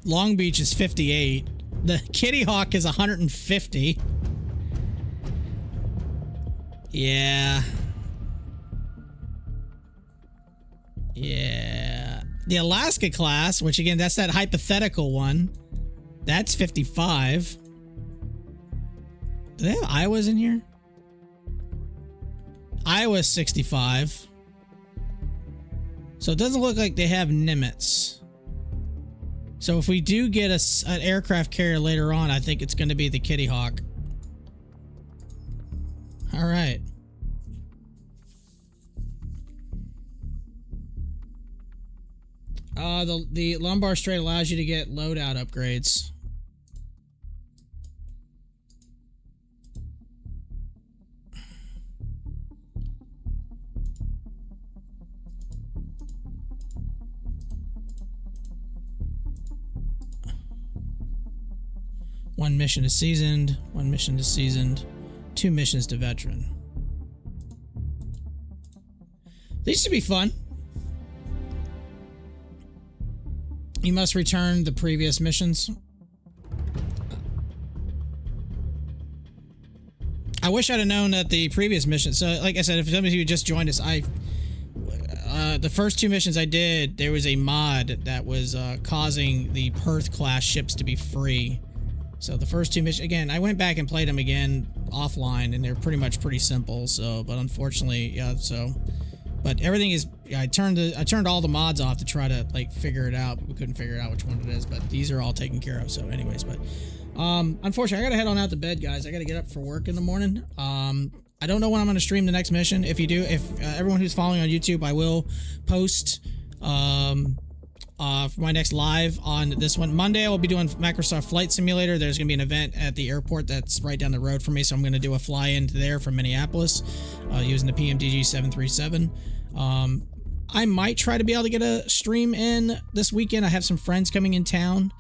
Speaker 1: Long Beach is 58. The Kitty Hawk is 150. Yeah. Yeah. The Alaska class, which again, that's that hypothetical one. That's 55. Do they have Iowas in here? iOS 65. So it doesn't look like they have Nimitz. So if we do get an aircraft carrier later on, I think it's going to be the Kitty Hawk. All right. The lumbar straight allows you to get loadout upgrades. One mission to seasoned, one mission to seasoned, 2 missions to veteran. These should be fun. You must return the previous missions. I wish I'd have known that the previous missions. So, like I said, if some of you just joined us, the first 2 missions I did, there was a mod that was causing the Perth class ships to be free. So the first 2 missions, again, I went back and played them again offline, and they're pretty simple. So, but unfortunately, yeah. So, but everything is. I turned all the mods off to try to like figure it out, but we couldn't figure out which one it is. But these are all taken care of. So, anyways, but unfortunately, I gotta head on out to bed, guys. I gotta get up for work in the morning. I don't know when I'm gonna stream the next mission. If you do, everyone who's following on YouTube, I will post for my next live on this one. Monday, I will be doing Microsoft Flight Simulator. There's going to be an event at the airport that's right down the road from me, so I'm going to do a fly-in there from Minneapolis using the PMDG 737. I might try to be able to get a stream in this weekend. I have some friends coming in town.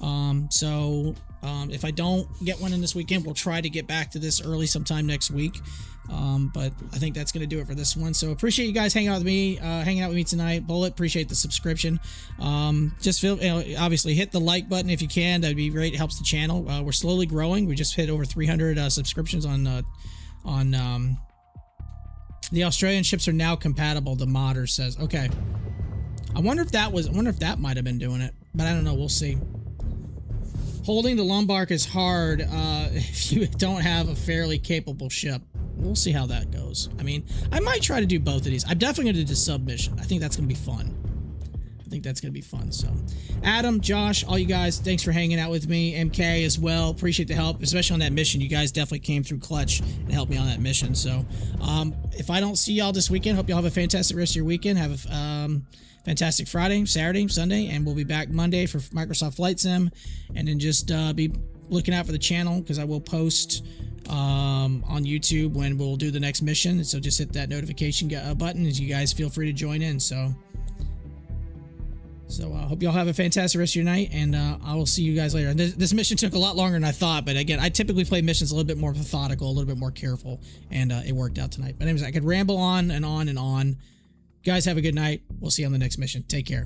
Speaker 1: If I don't get one in this weekend, we'll try to get back to this early sometime next week. But I think that's going to do it for this one. So appreciate you guys hanging out with me tonight. Bullet, appreciate the subscription. Just feel, obviously hit the like button if you can. That'd be great. It helps the channel. We're slowly growing. We just hit over 300 subscriptions on the Australian ships are now compatible. The modder says, okay. I wonder if that might have been doing it, but I don't know. We'll see. Holding the lumbar is hard if you don't have a fairly capable ship. We'll see how that goes. I mean, I might try to do both of these. I'm definitely going to do submission. I think that's going to be fun. So, Adam, Josh, all you guys, thanks for hanging out with me. MK as well. Appreciate the help, especially on that mission. You guys definitely came through clutch and helped me on that mission. So, if I don't see y'all this weekend, hope y'all have a fantastic rest of your weekend. Have a fantastic Friday, Saturday, Sunday, and we'll be back Monday for Microsoft Flight Sim. And then just be looking out for the channel because I will post on YouTube when we'll do the next mission. So just hit that notification button as you guys feel free to join in. So hope y'all have a fantastic rest of your night, and I will see you guys later. This mission took a lot longer than I thought, but again, I typically play missions a little bit more methodical, a little bit more careful, and it worked out tonight. But anyways, I could ramble on and on and on. Guys, have a good night. We'll see you on the next mission. Take care.